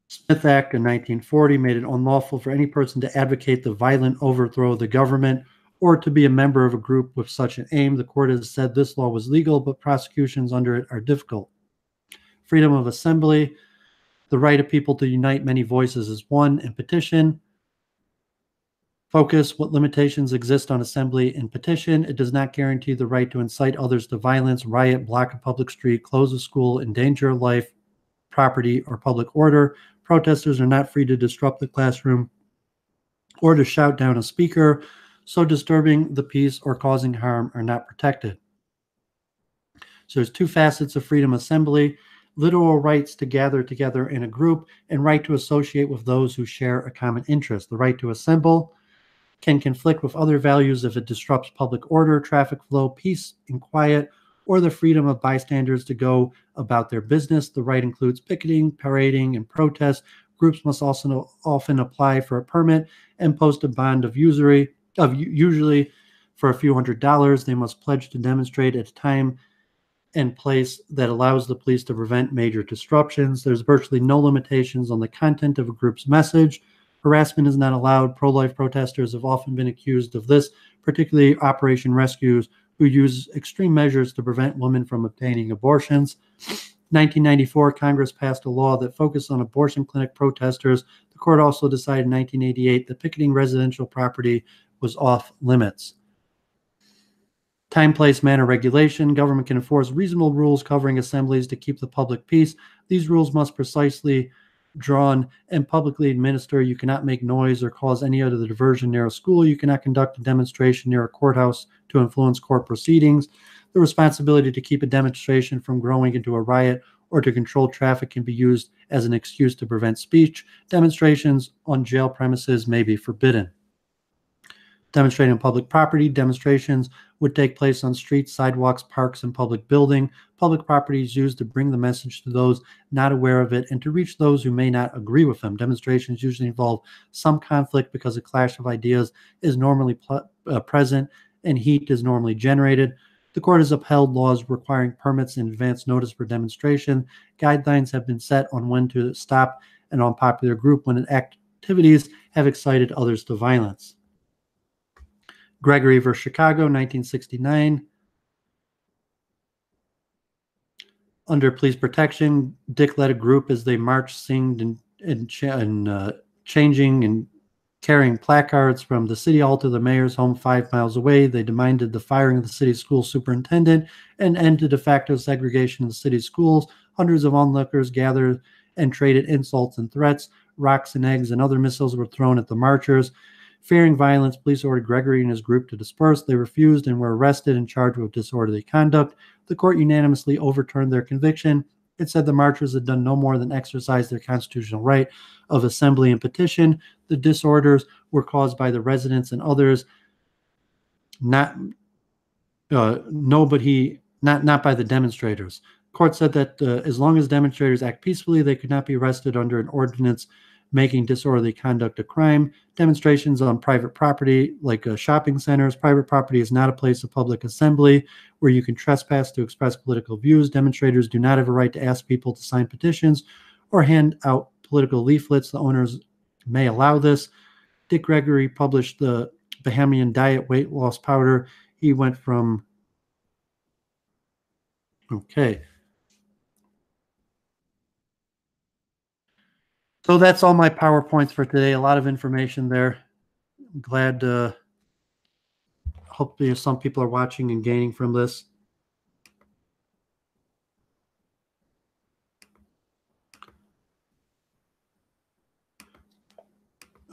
Smith Act in 1940 made it unlawful for any person to advocate the violent overthrow of the government or to be a member of a group with such an aim. The court has said this law was legal, but prosecutions under it are difficult. Freedom of assembly, the right of people to unite many voices as one, and petition. Focus, what limitations exist on assembly and petition. It does not guarantee the right to incite others to violence, riot, block a public street, close a school, endanger life, property, or public order. Protesters are not free to disrupt the classroom or to shout down a speaker, so disturbing the peace or causing harm are not protected. So there's two facets of freedom of assembly: literal rights to gather together in a group and right to associate with those who share a common interest. The right to assemble can conflict with other values if it disrupts public order, traffic flow, peace and quiet, or the freedom of bystanders to go about their business. The right includes picketing, parading, and protest. Groups must also often apply for a permit and post a bond of usury, usually for a few $100s. They must pledge to demonstrate at a time and place that allows the police to prevent major disruptions. There's virtually no limitations on the content of a group's message. Harassment is not allowed. Pro-life protesters have often been accused of this, particularly Operation Rescues, who use extreme measures to prevent women from obtaining abortions. 1994, Congress passed a law that focused on abortion clinic protesters. The court also decided in 1988 that picketing residential property was off limits. Time, place, manner regulation. Government can enforce reasonable rules covering assemblies to keep the public peace. These rules must precisely drawn and publicly administered. You cannot make noise or cause any other diversion near a school. You cannot conduct a demonstration near a courthouse to influence court proceedings. The responsibility to keep a demonstration from growing into a riot or to control traffic can be used as an excuse to prevent speech. Demonstrations on jail premises may be forbidden. Demonstrating on public property. Demonstrations would take place on streets, sidewalks, parks, and public building. Public property is used to bring the message to those not aware of it and to reach those who may not agree with them. Demonstrations usually involve some conflict because a clash of ideas is normally present and heat is normally generated. The court has upheld laws requiring permits and advance notice for demonstration. Guidelines have been set on when to stop an unpopular group when activities have excited others to violence. Gregory versus Chicago, 1969. Under police protection, Dick led a group as they marched, singed, and changing and carrying placards from the city hall to the mayor's home 5 miles away. They demanded the firing of the city's school superintendent and end to de facto segregation of the city's schools. Hundreds of onlookers gathered and traded insults and threats. Rocks and eggs and other missiles were thrown at the marchers. Fearing violence, police ordered Gregory and his group to disperse. They refused and were arrested and charged with disorderly conduct. The court unanimously overturned their conviction It said the marchers had done no more than exercise their constitutional right of assembly and petition. The disorders were caused by the residents and others, not by the demonstrators. Court said that as long as demonstrators act peacefully, they could not be arrested under an ordinance making disorderly conduct a crime. Demonstrations on private property, like shopping centers, private property is not a place of public assembly where you can trespass to express political views. Demonstrators do not have a right to ask people to sign petitions or hand out political leaflets. The owners may allow this. Dick Gregory published the Bahamian Diet weight loss powder. He went from, okay. So that's all my PowerPoints for today. A lot of information there. I'm glad, hopefully some people are watching and gaining from this.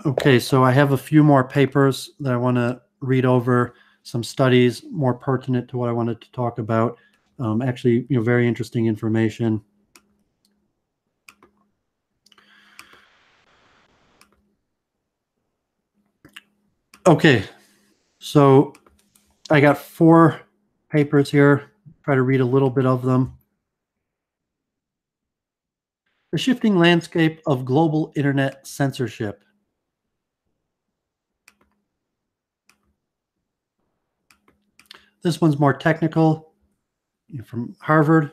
Okay, so I have a few more papers that I want to read over, some studies more pertinent to what I wanted to talk about. Actually, very interesting information. Okay, so I got 4 papers here. Try to read a little bit of them. The shifting landscape of global internet censorship. This one's more technical, from Harvard.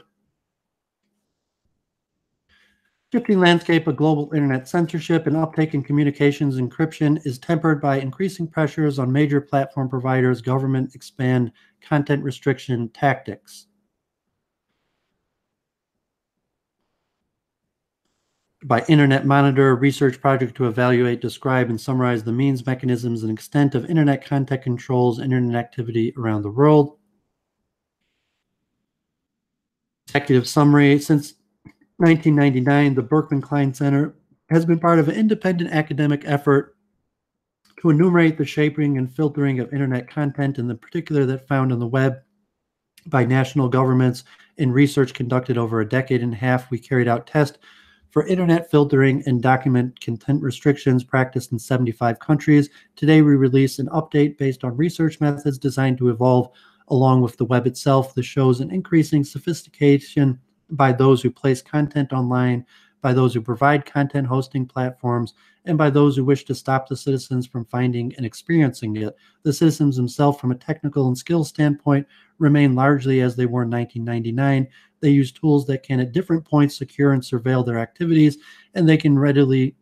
Shifting landscape of global internet censorship and uptake in communications encryption is tempered by increasing pressures on major platform providers, government expand content restriction tactics. By Internet Monitor, a research project to evaluate, describe, and summarize the means, mechanisms, and extent of internet content controls and internet activity around the world. Executive summary. Since 1999, the Berkman Klein Center has been part of an independent academic effort to enumerate the shaping and filtering of internet content, in the particular that found on the web by national governments. In research conducted over a decade and a half, we carried out tests for internet filtering and document content restrictions practiced in 75 countries. Today, we release an update based on research methods designed to evolve along with the web itself. This shows an increasing sophistication by those who place content online, by those who provide content hosting platforms, and by those who wish to stop the citizens from finding and experiencing it. The citizens themselves, from a technical and skill standpoint, remain largely as they were in 1999. They use tools that can at different points secure and surveil their activities, and they can readily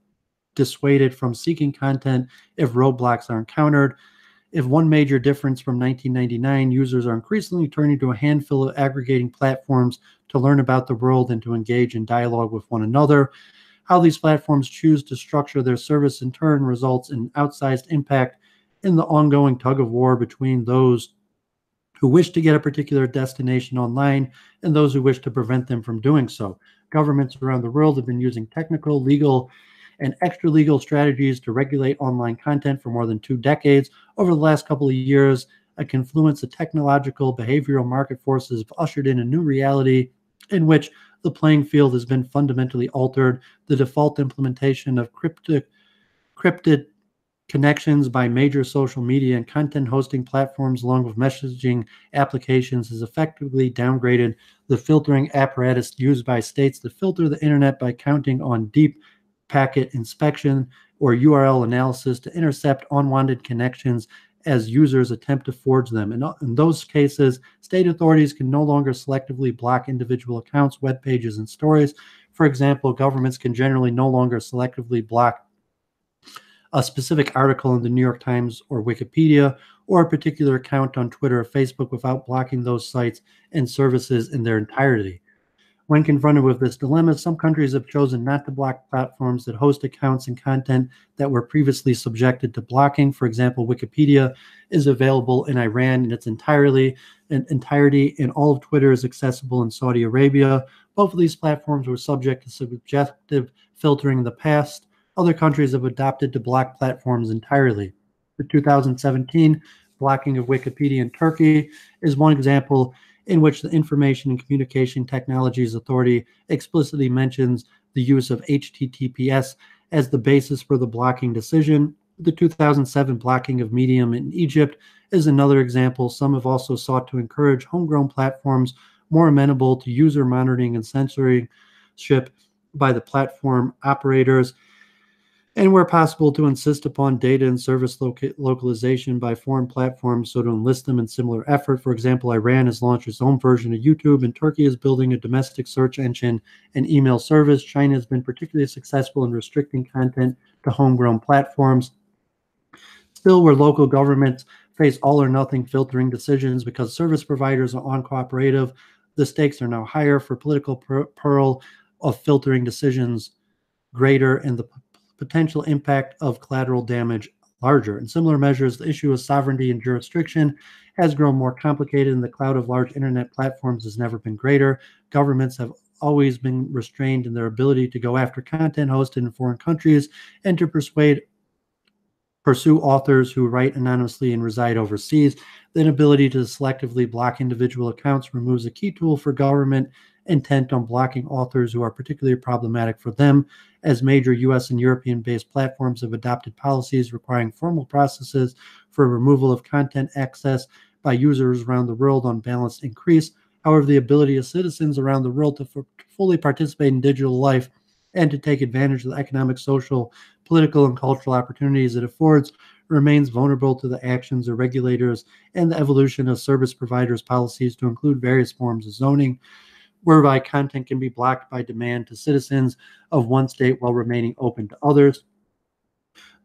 dissuade it from seeking content if roadblocks are encountered. If one major difference from 1999, users are increasingly turning to a handful of aggregating platforms to learn about the world and to engage in dialogue with one another. How these platforms choose to structure their service in turn results in outsized impact in the ongoing tug of war between those who wish to get a particular destination online and those who wish to prevent them from doing so. Governments around the world have been using technical, legal, and extra-legal strategies to regulate online content for more than 2 decades. Over the last couple of years, a confluence of technological, behavioral market forces have ushered in a new reality in which the playing field has been fundamentally altered. The default implementation of cryptid connections by major social media and content hosting platforms, along with messaging applications, has effectively downgraded the filtering apparatus used by states that filter the internet by counting on deep packet inspection or URL analysis to intercept unwanted connections as users attempt to forge them. In those cases, state authorities can no longer selectively block individual accounts, web pages, and stories. For example, governments can generally no longer selectively block a specific article in the New York Times or Wikipedia, or a particular account on Twitter or Facebook without blocking those sites and services in their entirety. When confronted with this dilemma, some countries have chosen not to block platforms that host accounts and content that were previously subjected to blocking. For example, Wikipedia is available in Iran in its entirety, and all of Twitter is accessible in Saudi Arabia. Both of these platforms were subject to subjective filtering in the past. Other countries have adopted to block platforms entirely. The 2017 blocking of Wikipedia in Turkey is one example in which the Information and Communication Technologies Authority explicitly mentions the use of HTTPS as the basis for the blocking decision. The 2007 blocking of Medium in Egypt is another example. Some have also sought to encourage homegrown platforms more amenable to user monitoring and censorship by the platform operators, and where possible to insist upon data and service localization by foreign platforms, so to enlist them in similar effort. For example, Iran has launched its own version of YouTube, and Turkey is building a domestic search engine and email service. China has been particularly successful in restricting content to homegrown platforms. Still, where local governments face all or nothing filtering decisions because service providers are uncooperative, the stakes are now higher for political peril of filtering decisions greater, and the potential impact of collateral damage larger. In similar measures, the issue of sovereignty and jurisdiction has grown more complicated, and the cloud of large internet platforms has never been greater. Governments have always been restrained in their ability to go after content hosted in foreign countries and to pursue authors who write anonymously and reside overseas. The inability to selectively block individual accounts removes a key tool for government intent on blocking authors who are particularly problematic for them, as major US and European-based platforms have adopted policies requiring formal processes for removal of content access by users around the world on balance increase. However, the ability of citizens around the world to fully participate in digital life and to take advantage of the economic, social, political, and cultural opportunities it affords remains vulnerable to the actions of regulators and the evolution of service providers' policies to include various forms of zoning, whereby content can be blocked by demand to citizens of one state while remaining open to others.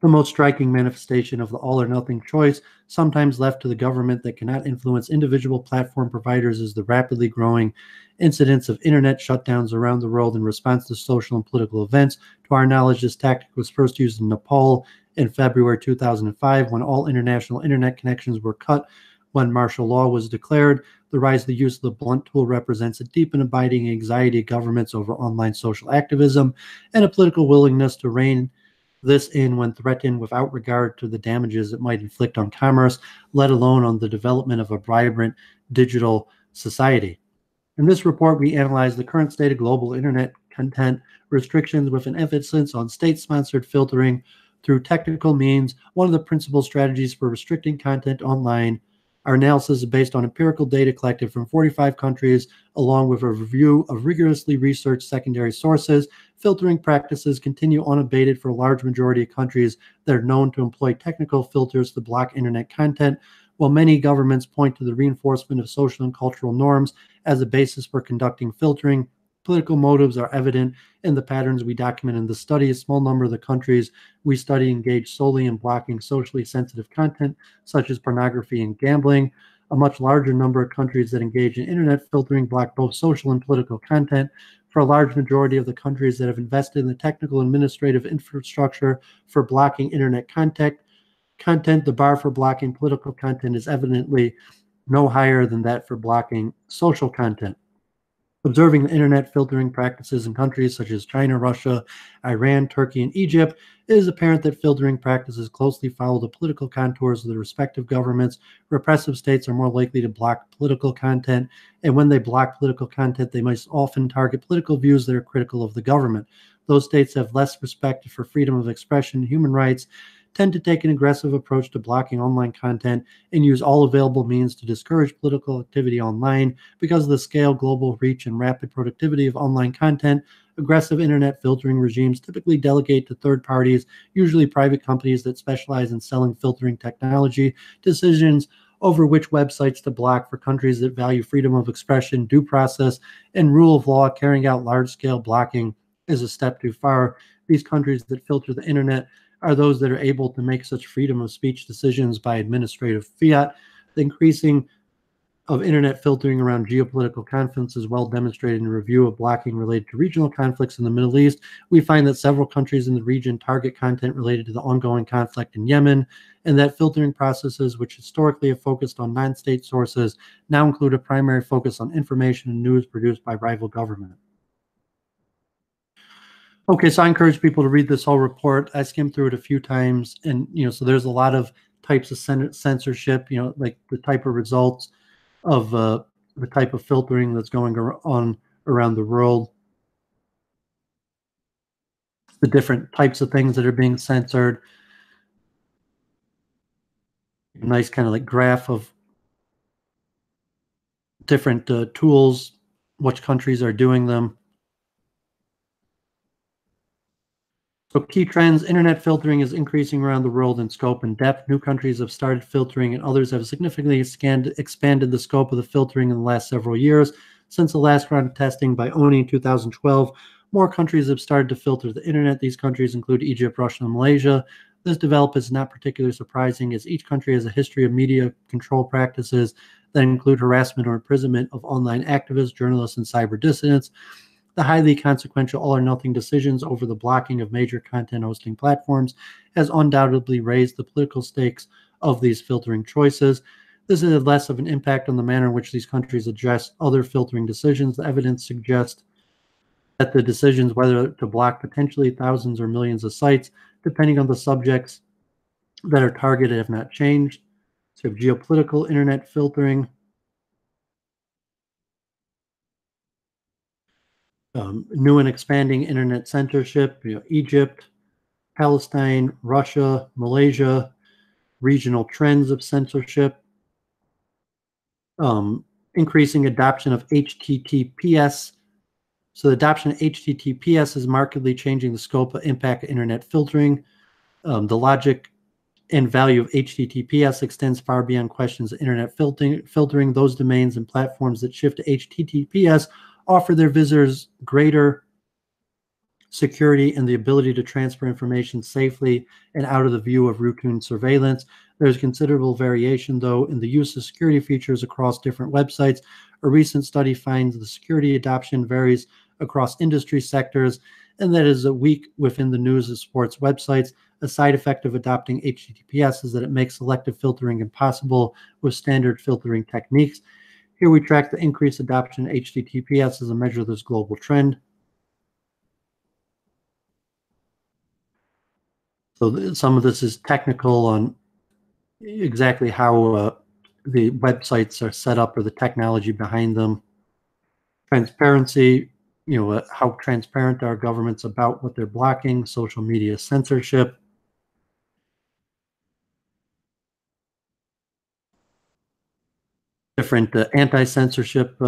The most striking manifestation of the all or nothing choice, sometimes left to the government that cannot influence individual platform providers, is the rapidly growing incidence of internet shutdowns around the world in response to social and political events. To our knowledge, this tactic was first used in Nepal in February 2005 when all international internet connections were cut when martial law was declared. The rise of the use of the blunt tool represents a deep and abiding anxiety of governments over online social activism and a political willingness to rein this in when threatened without regard to the damages it might inflict on commerce, let alone on the development of a vibrant digital society. In this report, we analyze the current state of global internet content restrictions with an emphasis on state-sponsored filtering through technical means. One of the principal strategies for restricting content online. Our analysis is based on empirical data collected from 45 countries, along with a review of rigorously researched secondary sources. Filtering practices continue unabated for a large majority of countries that are known to employ technical filters to block internet content, while many governments point to the reinforcement of social and cultural norms as a basis for conducting filtering. Political motives are evident in the patterns we document in the study. A small number of the countries we study engage solely in blocking socially sensitive content, such as pornography and gambling. A much larger number of countries that engage in internet filtering block both social and political content. For a large majority of the countries that have invested in the technical and administrative infrastructure for blocking internet content, the bar for blocking political content is evidently no higher than that for blocking social content. Observing the internet filtering practices in countries such as China, Russia, Iran, Turkey, and Egypt, it is apparent that filtering practices closely follow the political contours of the respective governments. Repressive states are more likely to block political content, and when they block political content, they most often target political views that are critical of the government. Those states have less respect for freedom of expression and human rights, tend to take an aggressive approach to blocking online content, and use all available means to discourage political activity online. Because of the scale, global reach, and rapid productivity of online content, aggressive internet filtering regimes typically delegate to third parties, usually private companies that specialize in selling filtering technology, decisions over which websites to block. For countries that value freedom of expression, due process, and rule of law, carrying out large-scale blocking is a step too far. These countries that filter the internet are those that are able to make such freedom of speech decisions by administrative fiat. The increasing of internet filtering around geopolitical conflicts is well demonstrated in a review of blocking related to regional conflicts in the Middle East. We find that several countries in the region target content related to the ongoing conflict in Yemen, and that filtering processes, which historically have focused on non-state sources, now include a primary focus on information and news produced by rival government. Okay, so I encourage people to read this whole report. I skimmed through it a few times, and so there's a lot of types of censorship. Like the type of results of the type of filtering that's going on around the world, the different types of things that are being censored. A nice kind of like graph of different tools, which countries are doing them. So key trends: internet filtering is increasing around the world in scope and depth. New countries have started filtering and others have significantly expanded the scope of the filtering in the last several years. Since the last round of testing by ONI in 2012, more countries have started to filter the internet. These countries include Egypt, Russia, and Malaysia. This development is not particularly surprising, as each country has a history of media control practices that include harassment or imprisonment of online activists, journalists, and cyber dissidents. The highly consequential all-or-nothing decisions over the blocking of major content hosting platforms has undoubtedly raised the political stakes of these filtering choices. This has had less of an impact on the manner in which these countries address other filtering decisions. The evidence suggests that the decisions whether to block potentially thousands or millions of sites, depending on the subjects that are targeted, have not changed. So geopolitical internet filtering. New and expanding internet censorship, Egypt, Palestine, Russia, Malaysia, regional trends of censorship, increasing adoption of HTTPS. So the adoption of HTTPS is markedly changing the scope of impact of internet filtering. The logic and value of HTTPS extends far beyond questions of internet filtering. Those domains and platforms that shift to HTTPS offer their visitors greater security and the ability to transfer information safely and out of the view of routine surveillance. There's considerable variation, though, in the use of security features across different websites. A recent study finds the security adoption varies across industry sectors, and that is weak within the news and sports websites. A side effect of adopting HTTPS is that it makes selective filtering impossible with standard filtering techniques. Here we track the increased adoption of HTTPS as a measure of this global trend. So some of this is technical on exactly how the websites are set up or the technology behind them. Transparency, how transparent are governments about what they're blocking, social media censorship. Different anti-censorship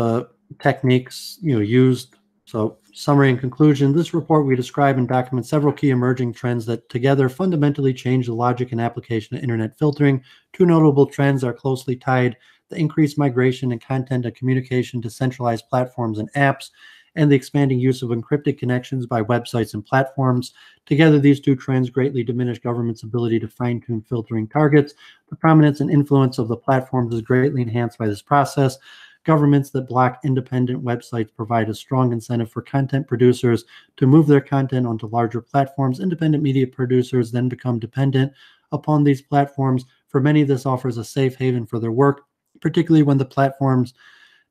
techniques used. So summary and conclusion: this report we describe and document several key emerging trends that together fundamentally change the logic and application of internet filtering. Two notable trends are closely tied: the increased migration and content and communication to centralized platforms and apps, and the expanding use of encrypted connections by websites and platforms. Together, these two trends greatly diminish government's ability to fine-tune filtering targets. The prominence and influence of the platforms is greatly enhanced by this process. Governments that block independent websites provide a strong incentive for content producers to move their content onto larger platforms. Independent media producers then become dependent upon these platforms. For many, this offers a safe haven for their work, particularly when the platforms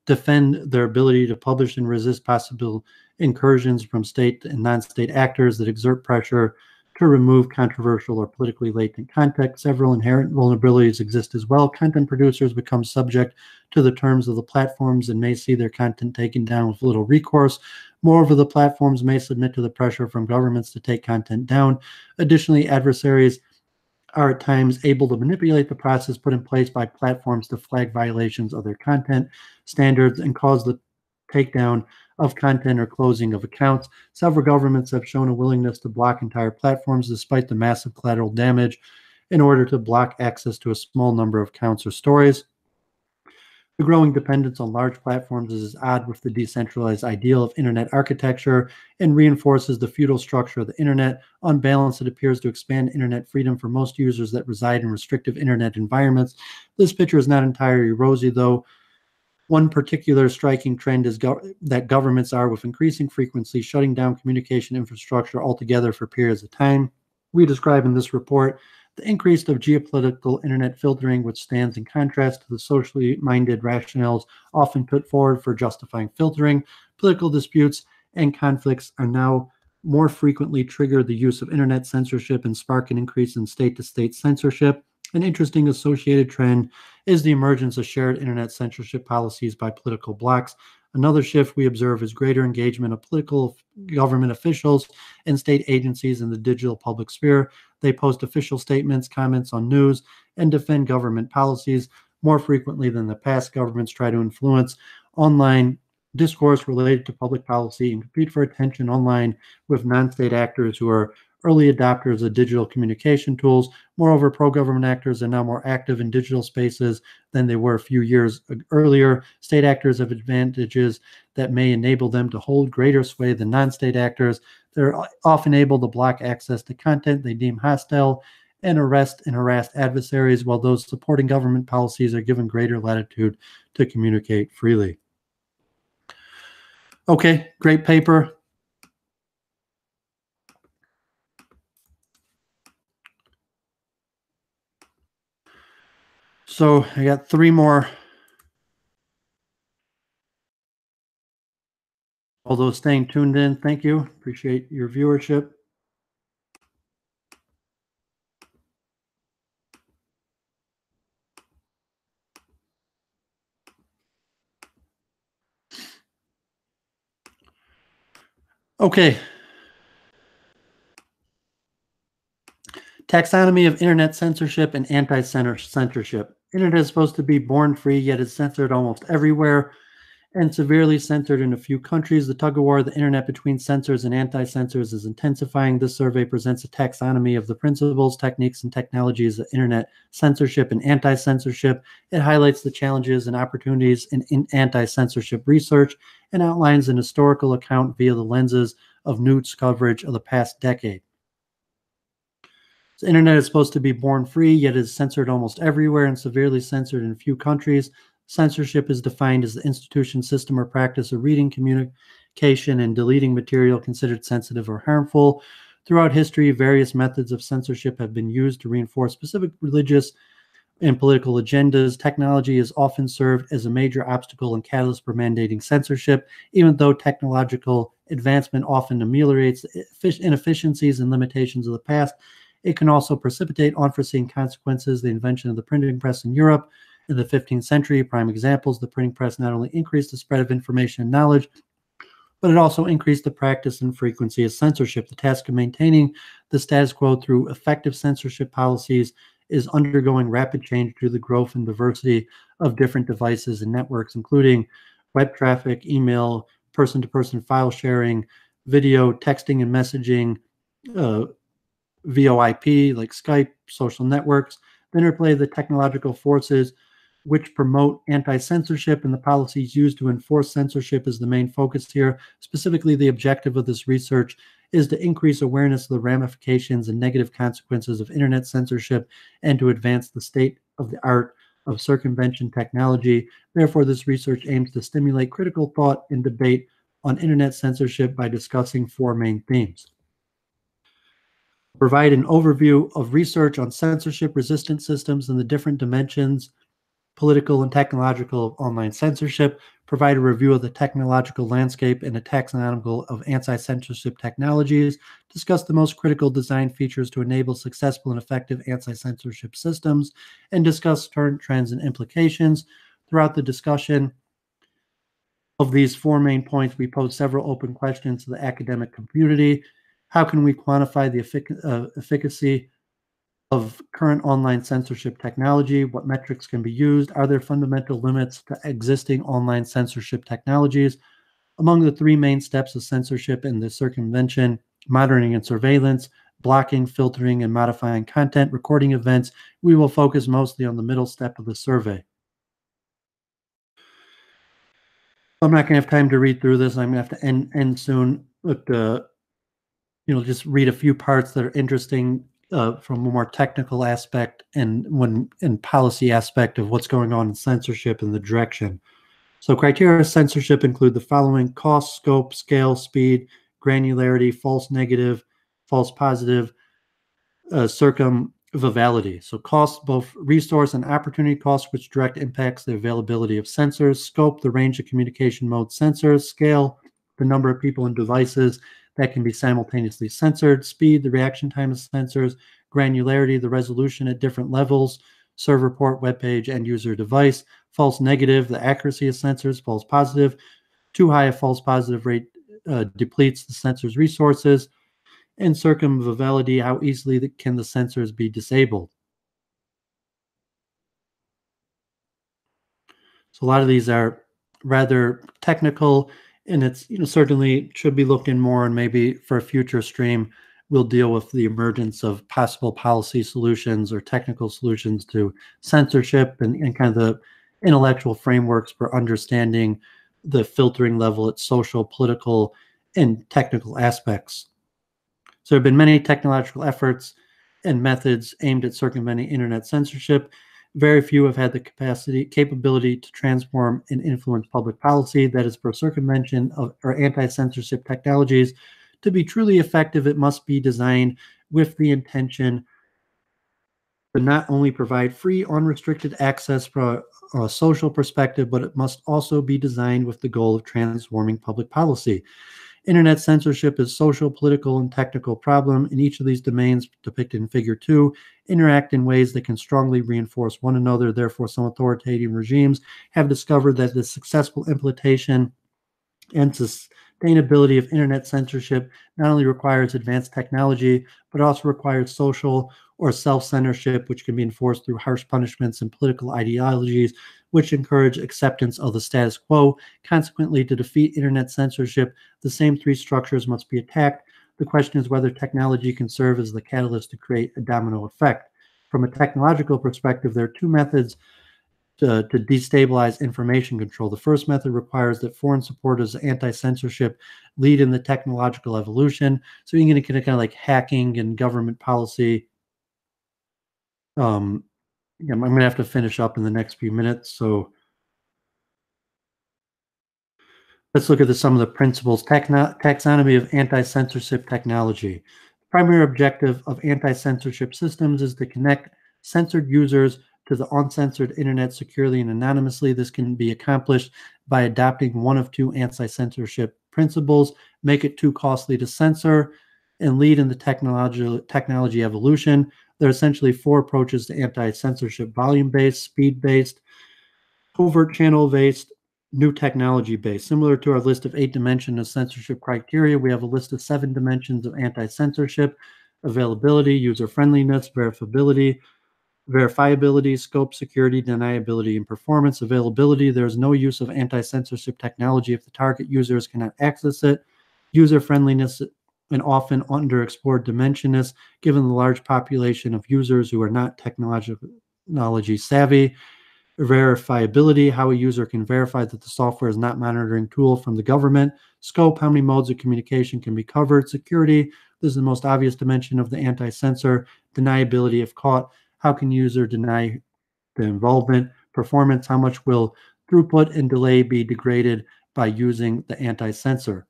defend their ability to publish and resist possible incursions from state and non-state actors that exert pressure to remove controversial or politically latent content. Several inherent vulnerabilities exist as well. Content producers become subject to the terms of the platforms and may see their content taken down with little recourse. Moreover, the platforms may submit to the pressure from governments to take content down. Additionally, adversaries are at times able to manipulate the process put in place by platforms to flag violations of their content standards and cause the takedown of content or closing of accounts. Several governments have shown a willingness to block entire platforms despite the massive collateral damage in order to block access to a small number of accounts or stories. The growing dependence on large platforms is at odds with the decentralized ideal of internet architecture and reinforces the feudal structure of the internet. On balance, it appears to expand internet freedom for most users that reside in restrictive internet environments. This picture is not entirely rosy, though. One particular striking trend is that governments are, with increasing frequency, shutting down communication infrastructure altogether for periods of time. We describe in this report the increase of geopolitical internet filtering, which stands in contrast to the socially minded rationales often put forward for justifying filtering. Political disputes and conflicts are now more frequently trigger the use of internet censorship and spark an increase in state-to-state censorship. An interesting associated trend is the emergence of shared internet censorship policies by political blocs. Another shift we observe is greater engagement of political government officials and state agencies in the digital public sphere. They post official statements, comments on news, and defend government policies more frequently than the past. Governments try to influence online discourse related to public policy and compete for attention online with non-state actors who are early adopters of digital communication tools. Moreover, pro-government actors are now more active in digital spaces than they were a few years earlier. State actors have advantages that may enable them to hold greater sway than non-state actors. They're often able to block access to content they deem hostile and arrest and harass adversaries, while those supporting government policies are given greater latitude to communicate freely. Okay, great paper. So I got 3 more. All those staying tuned in, thank you. Appreciate your viewership. Okay. Taxonomy of internet censorship and anti-censorship. Internet is supposed to be born free, yet is censored almost everywhere and severely censored in a few countries. The tug-of-war of the internet between censors and anti-censors is intensifying. This survey presents a taxonomy of the principles, techniques, and technologies of internet censorship and anti-censorship. It highlights the challenges and opportunities in anti-censorship research and outlines an historical account via the lenses of news coverage of the past decade. The internet is supposed to be born free, yet is censored almost everywhere and severely censored in a few countries. Censorship is defined as the institution, system, or practice of reading, communication, and deleting material considered sensitive or harmful. Throughout history, various methods of censorship have been used to reinforce specific religious and political agendas. Technology has often served as a major obstacle and catalyst for mandating censorship, even though technological advancement often ameliorates the inefficiencies and limitations of the past. It can also precipitate unforeseen consequences. The invention of the printing press in Europe in the 15th century, prime examples. The printing press not only increased the spread of information and knowledge, but it also increased the practice and frequency of censorship. The task of maintaining the status quo through effective censorship policies is undergoing rapid change due to the growth and diversity of different devices and networks, including web traffic, email, person-to-person file sharing, video, texting and messaging, VoIP, like Skype, social networks. The interplay of the technological forces which promote anti-censorship and the policies used to enforce censorship is the main focus here. Specifically, the objective of this research is to increase awareness of the ramifications and negative consequences of internet censorship and to advance the state of the art of circumvention technology. Therefore, this research aims to stimulate critical thought and debate on internet censorship by discussing 4 main themes. Provide an overview of research on censorship-resistant systems and the different dimensions, political and technological, of online censorship. Provide a review of the technological landscape and a taxonomy of anti-censorship technologies. Discuss the most critical design features to enable successful and effective anti-censorship systems, and discuss current trends and implications. Throughout the discussion of these 4 main points, we pose several open questions to the academic community. How can we quantify the efficacy of current online censorship technology? What metrics can be used? Are there fundamental limits to existing online censorship technologies? Among the 3 main steps of censorship in the circumvention, monitoring and surveillance, blocking, filtering, and modifying content, recording events, we will focus mostly on the middle step of the survey. I'm not going to have time to read through this. I'm going to have to end soon, but just read a few parts that are interesting from a more technical aspect and policy aspect of what's going on in censorship and the direction. So criteria of censorship include the following: cost, scope, scale, speed, granularity, false negative, false positive, circumvalidity. So cost, both resource and opportunity cost, which direct impacts the availability of sensors. Scope, the range of communication mode sensors. Scale, the number of people and devices that can be simultaneously censored. Speed, the reaction time of sensors. granularity, the resolution at different levels, server port, web page, end user device, false negative, the accuracy of sensors, false positive, too high a false positive rate depletes the sensor's resources, and circumvention, how easily can the sensors be disabled. So a lot of these are rather technical, and it's certainly should be looked in more, and maybe for a future stream we'll deal with the emergence of possible policy solutions or technical solutions to censorship and kind of the intellectual frameworks for understanding the filtering level at social, political, and technical aspects. So there have been many technological efforts and methods aimed at circumventing internet censorship. Very few have had the capability to transform and influence public policy. That is, for circumvention of or anti-censorship technologies to be truly effective, it must be designed with the intention to not only provide free, unrestricted access from a social perspective, but it must also be designed with the goal of transforming public policy. Internet censorship is social, political, and technical problem, and each of these domains depicted in Figure 2 interact in ways that can strongly reinforce one another. Therefore, some authoritarian regimes have discovered that the successful implementation and sustainability of internet censorship not only requires advanced technology, but also requires social or self-censorship, which can be enforced through harsh punishments and political ideologies, which encourage acceptance of the status quo. Consequently, to defeat internet censorship, the same three structures must be attacked. The question is whether technology can serve as the catalyst to create a domino effect. From a technological perspective, there are two methods to destabilize information control. The first method requires that foreign supporters of anti-censorship lead in the technological evolution. So you're going to kind of like hacking and government policy. I'm going to have to finish up in the next few minutes. So let's look at some of the principles. Taxonomy of anti-censorship technology. The primary objective of anti-censorship systems is to connect censored users to the uncensored internet securely and anonymously. This can be accomplished by adopting one of two anti-censorship principles: make it too costly to censor, and lead in the technology evolution. There are essentially four approaches to anti-censorship: volume-based, speed-based, covert channel-based, new technology-based. Similar to our list of 8 dimensions of censorship criteria, we have a list of 7 dimensions of anti-censorship: availability, user-friendliness, verifiability, scope, security, deniability, and performance. Availability: there is no use of anti-censorship technology if the target users cannot access it. User-friendliness: an often underexplored dimension is given the large population of users who are not technology savvy. Verifiability: how a user can verify that the software is not a monitoring tool from the government. Scope: how many modes of communication can be covered. Security: this is the most obvious dimension of the anti-censor. Deniability: if caught, how can user deny the involvement? Performance: how much will throughput and delay be degraded by using the anti-censor?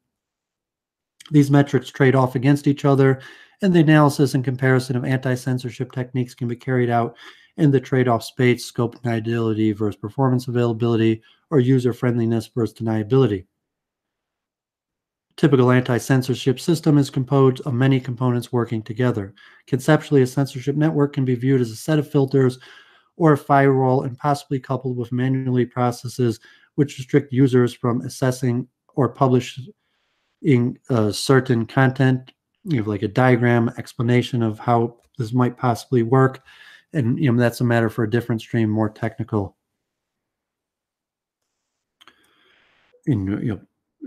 These metrics trade off against each other, and the analysis and comparison of anti-censorship techniques can be carried out in the trade-off space: scope deniability versus performance availability, or user-friendliness versus deniability. Typical anti-censorship system is composed of many components working together. Conceptually, a censorship network can be viewed as a set of filters or a firewall, and possibly coupled with manually processes which restrict users from accessing or publishing certain content. You have like a diagram explanation of how this might possibly work, and that's a matter for a different stream, more technical.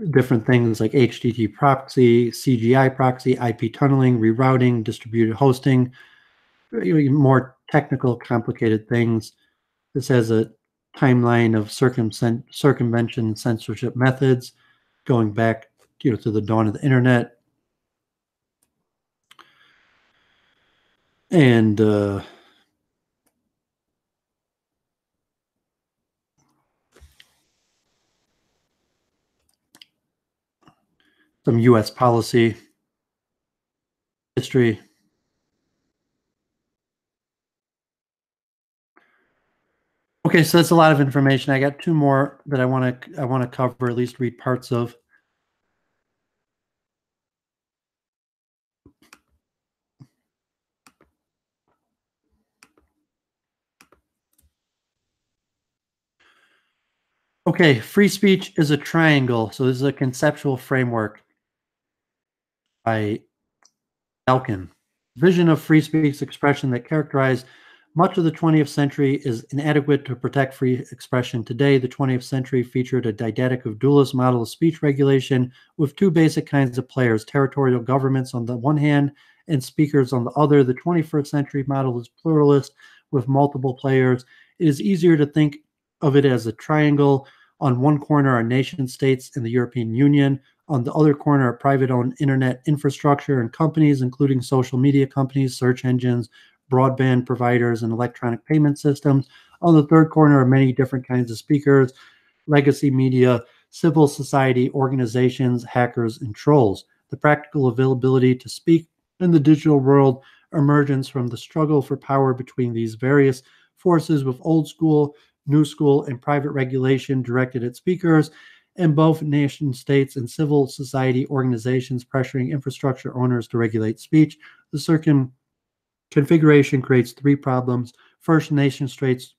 Different things like HTTP proxy, CGI proxy, IP tunneling, rerouting, distributed hosting, more technical, complicated things. This has a timeline of circumvention censorship methods going back to the dawn of the internet. And some U.S. policy history. Okay, so that's a lot of information. I got 2 more that I want to cover, at least read parts of. Okay, free speech is a triangle. So this is a conceptual framework by Elkin. Vision of free speech expression that characterized much of the 20th century is inadequate to protect free expression today. The 20th century featured a didactic of dualist model of speech regulation with two basic kinds of players, territorial governments on the one hand and speakers on the other. The 21st century model is pluralist with multiple players. It is easier to think of it as a triangle. On one corner are nation states and the European Union. On the other corner are private-owned internet infrastructure and companies, including social media companies, search engines, broadband providers, and electronic payment systems. On the third corner are many different kinds of speakers, legacy media, civil society organizations, hackers, and trolls. The practical availability to speak in the digital world emerges from the struggle for power between these various forces, with old school, new school, and private regulation directed at speakers, and both nation states and civil society organizations pressuring infrastructure owners to regulate speech. The configuration creates three problems. First nation states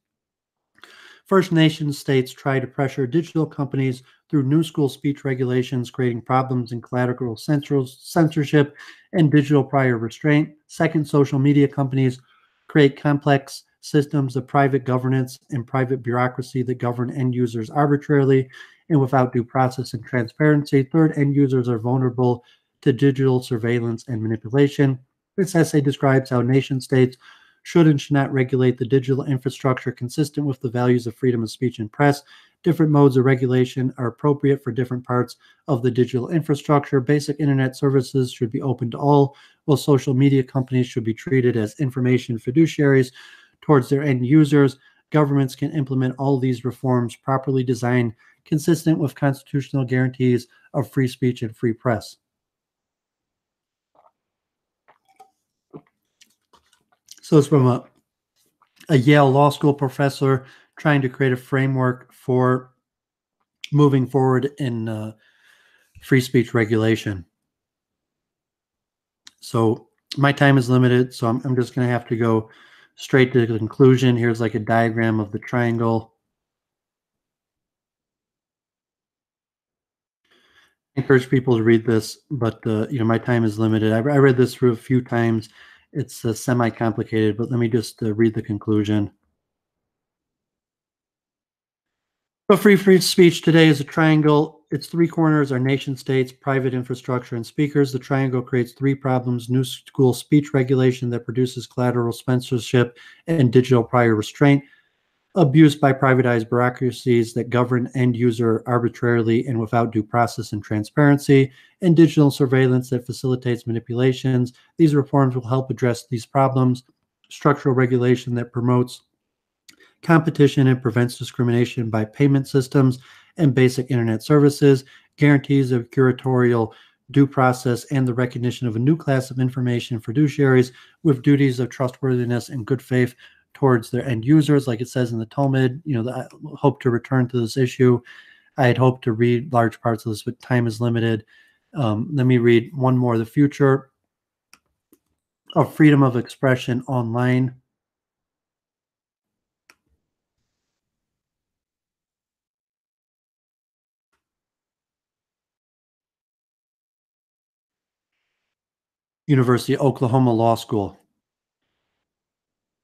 try to pressure digital companies through new school speech regulations, creating problems in collateral censorship and digital prior restraint. Second, social media companies create complex systems of private governance and private bureaucracy that govern end users arbitrarily and without due process and transparency. Third, end users are vulnerable to digital surveillance and manipulation. This essay describes how nation states should and should not regulate the digital infrastructure consistent with the values of freedom of speech and press. Different modes of regulation are appropriate for different parts of the digital infrastructure. Basic internet services should be open to all, while social media companies should be treated as information fiduciaries towards their end users. Governments can implement all these reforms properly designed, consistent with constitutional guarantees of free speech and free press. So it's from a Yale Law School professor trying to create a framework for moving forward in free speech regulation. So my time is limited, so I'm just going to have to go straight to the conclusion. Here's like a diagram of the triangle. I encourage people to read this, but my time is limited. I read this through a few times. It's semi-complicated, but let me just read the conclusion. So free speech today is a triangle. Its three corners are nation states, private infrastructure, and speakers. The triangle creates three problems: new school speech regulation that produces collateral censorship and digital prior restraint, abuse by privatized bureaucracies that govern end user arbitrarily and without due process and transparency, and digital surveillance that facilitates manipulations. These reforms will help address these problems. Structural regulation that promotes competition and prevents discrimination by payment systems and basic internet services, guarantees of curatorial due process, and the recognition of a new class of information fiduciaries with duties of trustworthiness and good faith towards their end users. Like it says in the Talmud, I hope to return to this issue. I had hoped to read large parts of this, but time is limited. Let me read one more. The future of freedom of expression online. University of Oklahoma Law School.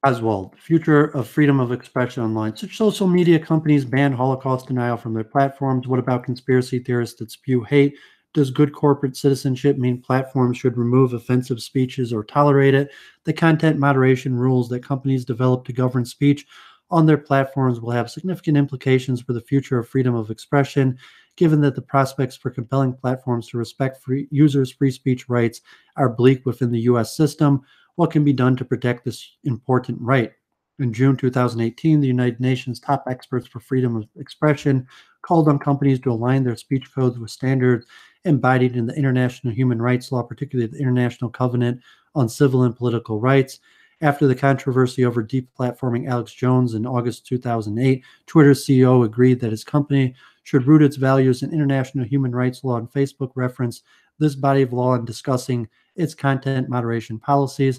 Oswald, future of freedom of expression online. Such social media companies ban Holocaust denial from their platforms. What about conspiracy theorists that spew hate? Does good corporate citizenship mean platforms should remove offensive speeches or tolerate it? The content moderation rules that companies develop to govern speech on their platforms will have significant implications for the future of freedom of expression, given that the prospects for compelling platforms to respect users' free speech rights are bleak within the U.S. system. What can be done to protect this important right? In June 2018, the United Nations top experts for freedom of expression called on companies to align their speech codes with standards embodied in the international human rights law, particularly the International Covenant on Civil and Political Rights. After the controversy over deplatforming Alex Jones in August 2008, Twitter's CEO agreed that his company should root its values in international human rights law, and Facebook referenced this body of law in discussing its content moderation policies.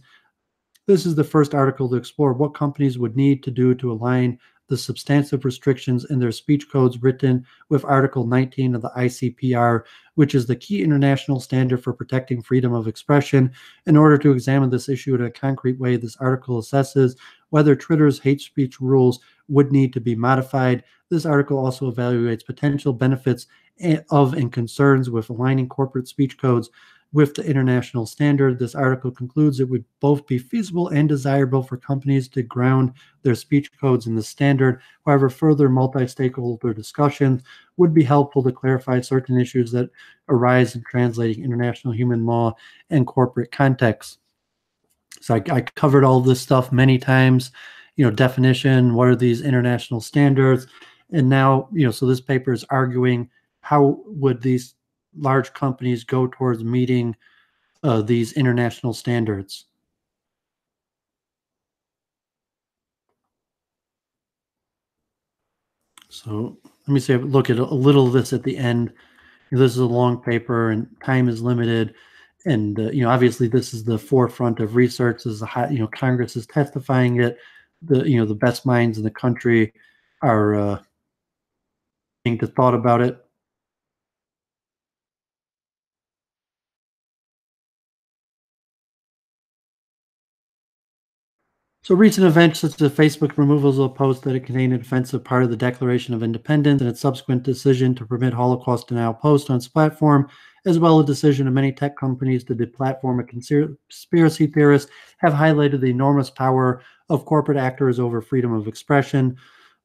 This is the first article to explore what companies would need to do to align the substantive restrictions in their speech codes written with Article 19 of the ICPR, which is the key international standard for protecting freedom of expression. In order to examine this issue in a concrete way, this article assesses whether Twitter's hate speech rules would need to be modified. This article also evaluates potential benefits of and concerns with aligning corporate speech codes with the international standard. This article concludes it would both be feasible and desirable for companies to ground their speech codes in the standard. However, further multi-stakeholder discussions would be helpful to clarify certain issues that arise in translating international human law and corporate contexts. So I covered all this stuff many times, definition, what are these international standards? And now, so this paper is arguing how would these large companies go towards meeting these international standards. So let me look at a little of this at the end. This is a long paper and time is limited. And, obviously this is the forefront of research. This is Congress is testifying it. The best minds in the country are being thought about it. So recent events such as Facebook removals of a post that it contained an offensive part of the Declaration of Independence and its subsequent decision to permit Holocaust denial posts on its platform, as well as the decision of many tech companies to deplatform a conspiracy theorist, have highlighted the enormous power of corporate actors over freedom of expression.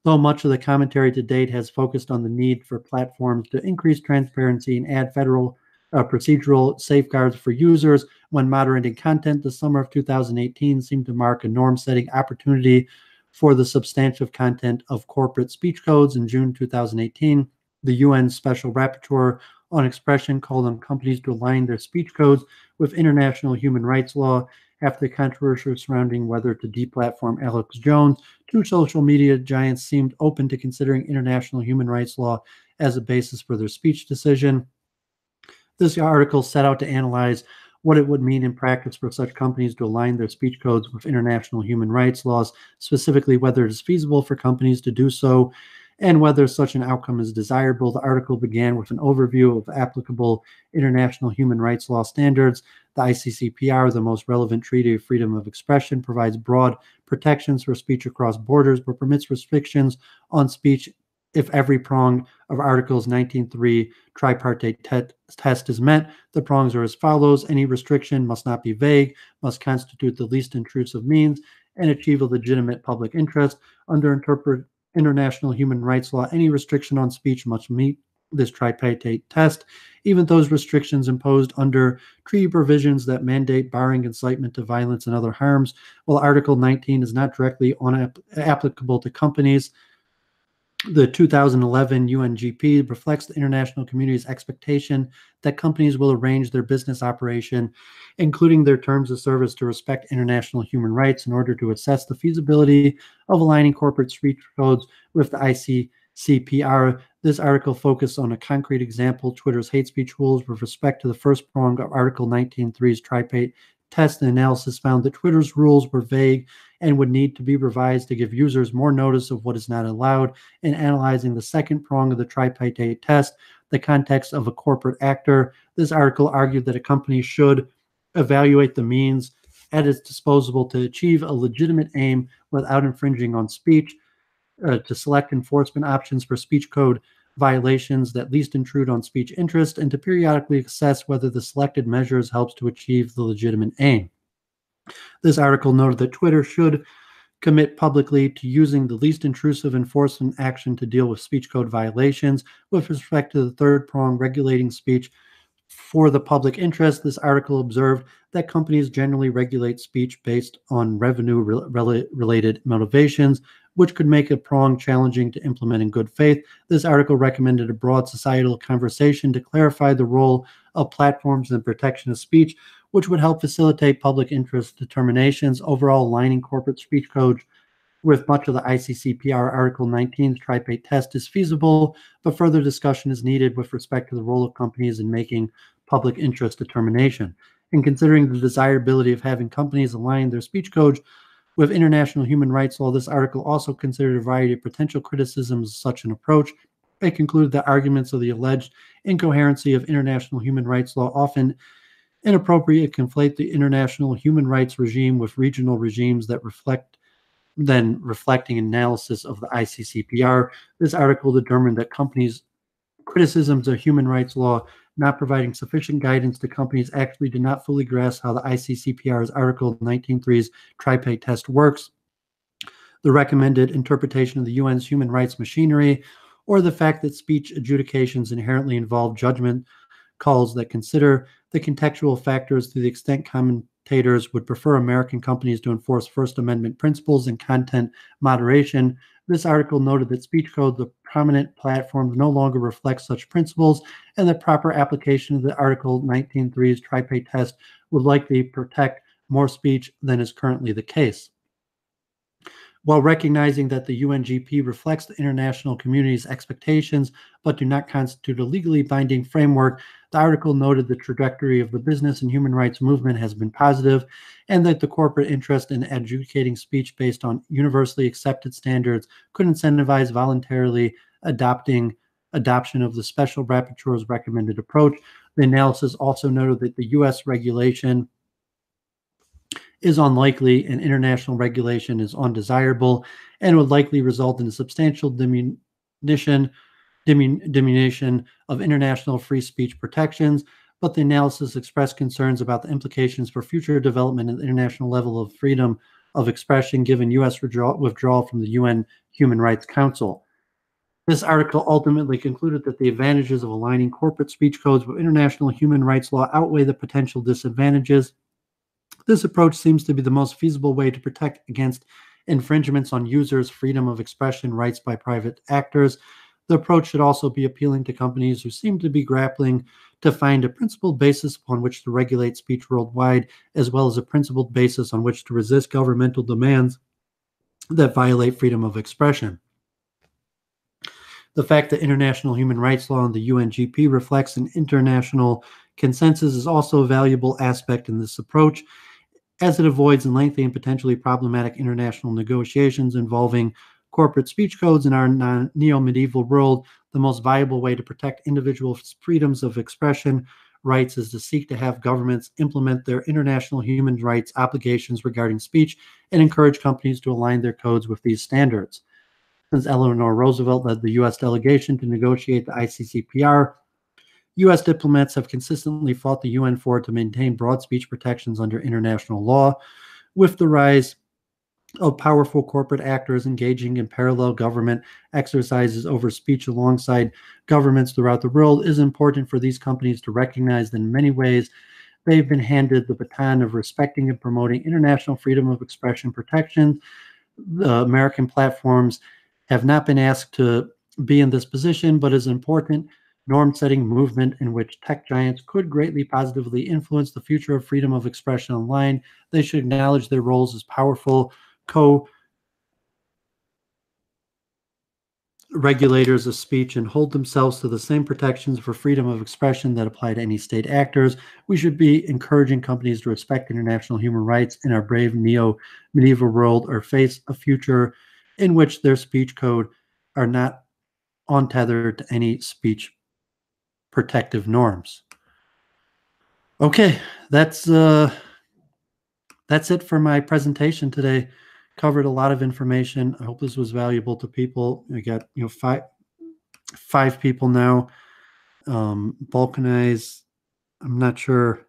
Though much of the commentary to date has focused on the need for platforms to increase transparency and add federal procedural safeguards for users when moderating content, the summer of 2018 seemed to mark a norm-setting opportunity for the substantive content of corporate speech codes. In June 2018, the UN Special Rapporteur on Expression called on companies to align their speech codes with international human rights law. After the controversy surrounding whether to deplatform Alex Jones, two social media giants seemed open to considering international human rights law as a basis for their speech decision. This article set out to analyze what it would mean in practice for such companies to align their speech codes with international human rights laws, specifically whether it is feasible for companies to do so and whether such an outcome is desirable. The article began with an overview of applicable international human rights law standards. The ICCPR, the most relevant treaty of freedom of expression, provides broad protections for speech across borders, but permits restrictions on speech if every prong of Article's 19.3 tripartite test is met. The prongs are as follows. Any restriction must not be vague, must constitute the least intrusive means, and achieve a legitimate public interest. Under international human rights law, any restriction on speech must meet this tripartite test. Even those restrictions imposed under treaty provisions that mandate barring incitement to violence and other harms, while Article 19 is not directly applicable to companies. The 2011 UNGP reflects the international community's expectation that companies will arrange their business operation, including their terms of service, to respect international human rights in order to assess the feasibility of aligning corporate speech codes with the ICCPR. This article focused on a concrete example, Twitter's hate speech rules with respect to the first prong of Article 19.3's tripartite test. And analysis found that Twitter's rules were vague and would need to be revised to give users more notice of what is not allowed. In analyzing the second prong of the tripartite test, the context of a corporate actor, this article argued that a company should evaluate the means at its disposal to achieve a legitimate aim without infringing on speech, to select enforcement options for speech code violations that least intrude on speech interest, and to periodically assess whether the selected measures helps to achieve the legitimate aim. This article noted that Twitter should commit publicly to using the least intrusive enforcement action to deal with speech code violations. With respect to the third prong, regulating speech for the public interest, this article observed that companies generally regulate speech based on revenue-related motivations, which could make a prong challenging to implement in good faith. This article recommended a broad societal conversation to clarify the role of platforms in the protection of speech, which would help facilitate public interest determinations. Overall, aligning corporate speech codes with much of the ICCPR Article 19's tripartite test is feasible, but further discussion is needed with respect to the role of companies in making public interest determination. In considering the desirability of having companies align their speech codes With international human rights law, this article also considered a variety of potential criticisms of such an approach. It concluded that arguments of the alleged incoherency of international human rights law often inappropriate conflate the international human rights regime with regional regimes that reflecting analysis of the ICCPR. This article determined that companies' criticisms of human rights law not providing sufficient guidance to companies actually did not fully grasp how the ICCPR's Article 19.3's tri-pay test works, the recommended interpretation of the UN's human rights machinery, or the fact that speech adjudications inherently involve judgment calls that consider the contextual factors to the extent commentators would prefer American companies to enforce First Amendment principles and content moderation. This article noted that speech codes of prominent platforms no longer reflect such principles, and that proper application of the Article 19.3's tri-pay test would likely protect more speech than is currently the case. While recognizing that the UNGP reflects the international community's expectations but do not constitute a legally binding framework, the article noted the trajectory of the business and human rights movement has been positive, and that the corporate interest in adjudicating speech based on universally accepted standards could incentivize voluntarily adoption of the special rapporteur's recommended approach. The analysis also noted that the U.S. regulation is unlikely and international regulation is undesirable and would likely result in a substantial diminution of international free speech protections, but the analysis expressed concerns about the implications for future development at the international level of freedom of expression given U.S. withdrawal from the UN Human Rights Council. This article ultimately concluded that the advantages of aligning corporate speech codes with international human rights law outweigh the potential disadvantages. This approach seems to be the most feasible way to protect against infringements on users' freedom of expression rights by private actors. The approach should also be appealing to companies who seem to be grappling to find a principled basis upon which to regulate speech worldwide, as well as a principled basis on which to resist governmental demands that violate freedom of expression. The fact that international human rights law and the UNGP reflects an international consensus is also a valuable aspect in this approach, as it avoids lengthy and potentially problematic international negotiations involving corporate speech codes in our neo-medieval world. The most viable way to protect individual freedoms of expression rights is to seek to have governments implement their international human rights obligations regarding speech and encourage companies to align their codes with these standards. Since Eleanor Roosevelt led the U.S. delegation to negotiate the ICCPR, U.S. diplomats have consistently fought the UN for to maintain broad speech protections under international law. With the rise of powerful corporate actors engaging in parallel government exercises over speech alongside governments throughout the world, it is important for these companies to recognize that in many ways they've been handed the baton of respecting and promoting international freedom of expression protection. The American platforms have not been asked to be in this position, but is an important norm-setting movement in which tech giants could greatly positively influence the future of freedom of expression online. They should acknowledge their roles as powerful co-regulators of speech and hold themselves to the same protections for freedom of expression that apply to any state actors. We should be encouraging companies to respect international human rights in our brave neo-medieval world or face a future in which their speech code are not untethered to any speech protective norms. Okay, that's it for my presentation today. Covered a lot of information. I hope this was valuable to people. I got five people now. Balkanize. I'm not sure.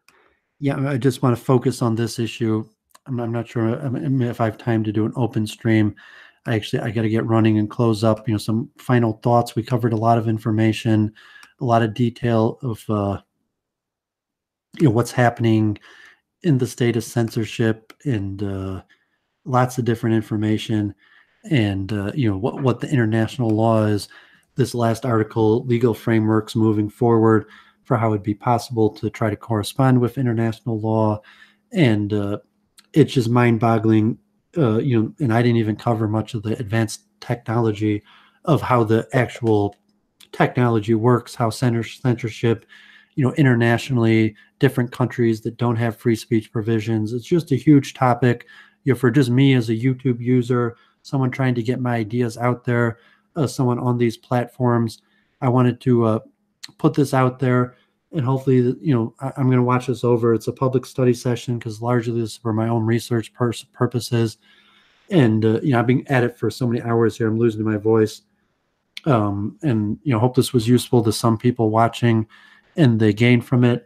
Yeah, I just want to focus on this issue. I'm not sure if I have time to do an open stream. I got to get running and close up. Some final thoughts. We covered a lot of information, a lot of detail of what's happening in the state of censorship, and lots of different information, and what the international law is. This last article, legal frameworks moving forward for how it'd be possible to try to correspond with international law, and it's just mind-boggling. And I didn't even cover much of the advanced technology of how the actual technology works, how censorship, internationally, different countries that don't have free speech provisions. It's just a huge topic. for just me as a YouTube user, someone trying to get my ideas out there, someone on these platforms, I wanted to put this out there. And hopefully, I'm going to watch this over. It's a public study session because largely this is for my own research purposes. And, I've been at it for so many hours here, I'm losing my voice. And, hope this was useful to some people watching and they gain from it.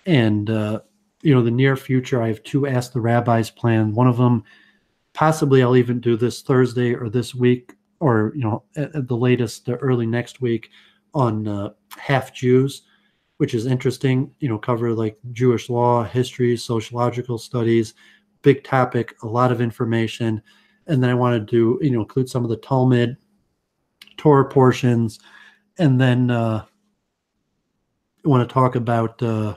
And, the near future, I have 2 Ask the Rabbis planned. One of them, possibly I'll even do this Thursday or this week, or, at the latest, early next week, on half Jews, which is interesting, cover like Jewish law, history, sociological studies, big topic, a lot of information. And then I want to do, include some of the Talmud, Torah portions, and then I want to talk about, do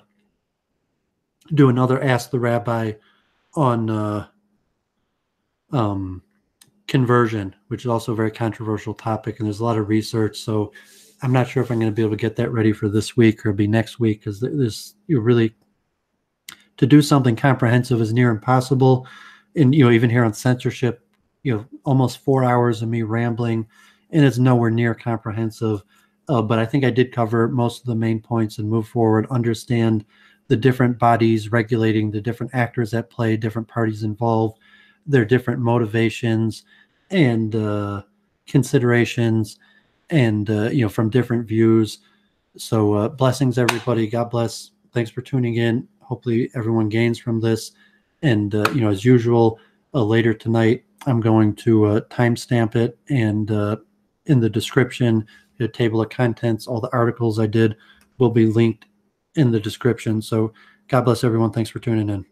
another Ask the Rabbi on conversion, which is also a very controversial topic, and there's a lot of research. So I'm not sure if I'm going to be able to get that ready for this week or be next week, because there's really, to do something comprehensive is near impossible. And even here on censorship, almost 4 hours of me rambling, and it's nowhere near comprehensive. But I think I did cover most of the main points and move forward, understand the different bodies regulating, the different actors at play, different parties involved, their different motivations and considerations, and from different views. So blessings, everybody. God bless. Thanks for tuning in. Hopefully everyone gains from this. And as usual, later tonight I'm going to timestamp it, and in the description, the table of contents, all the articles I did will be linked in the description. So God bless everyone. Thanks for tuning in.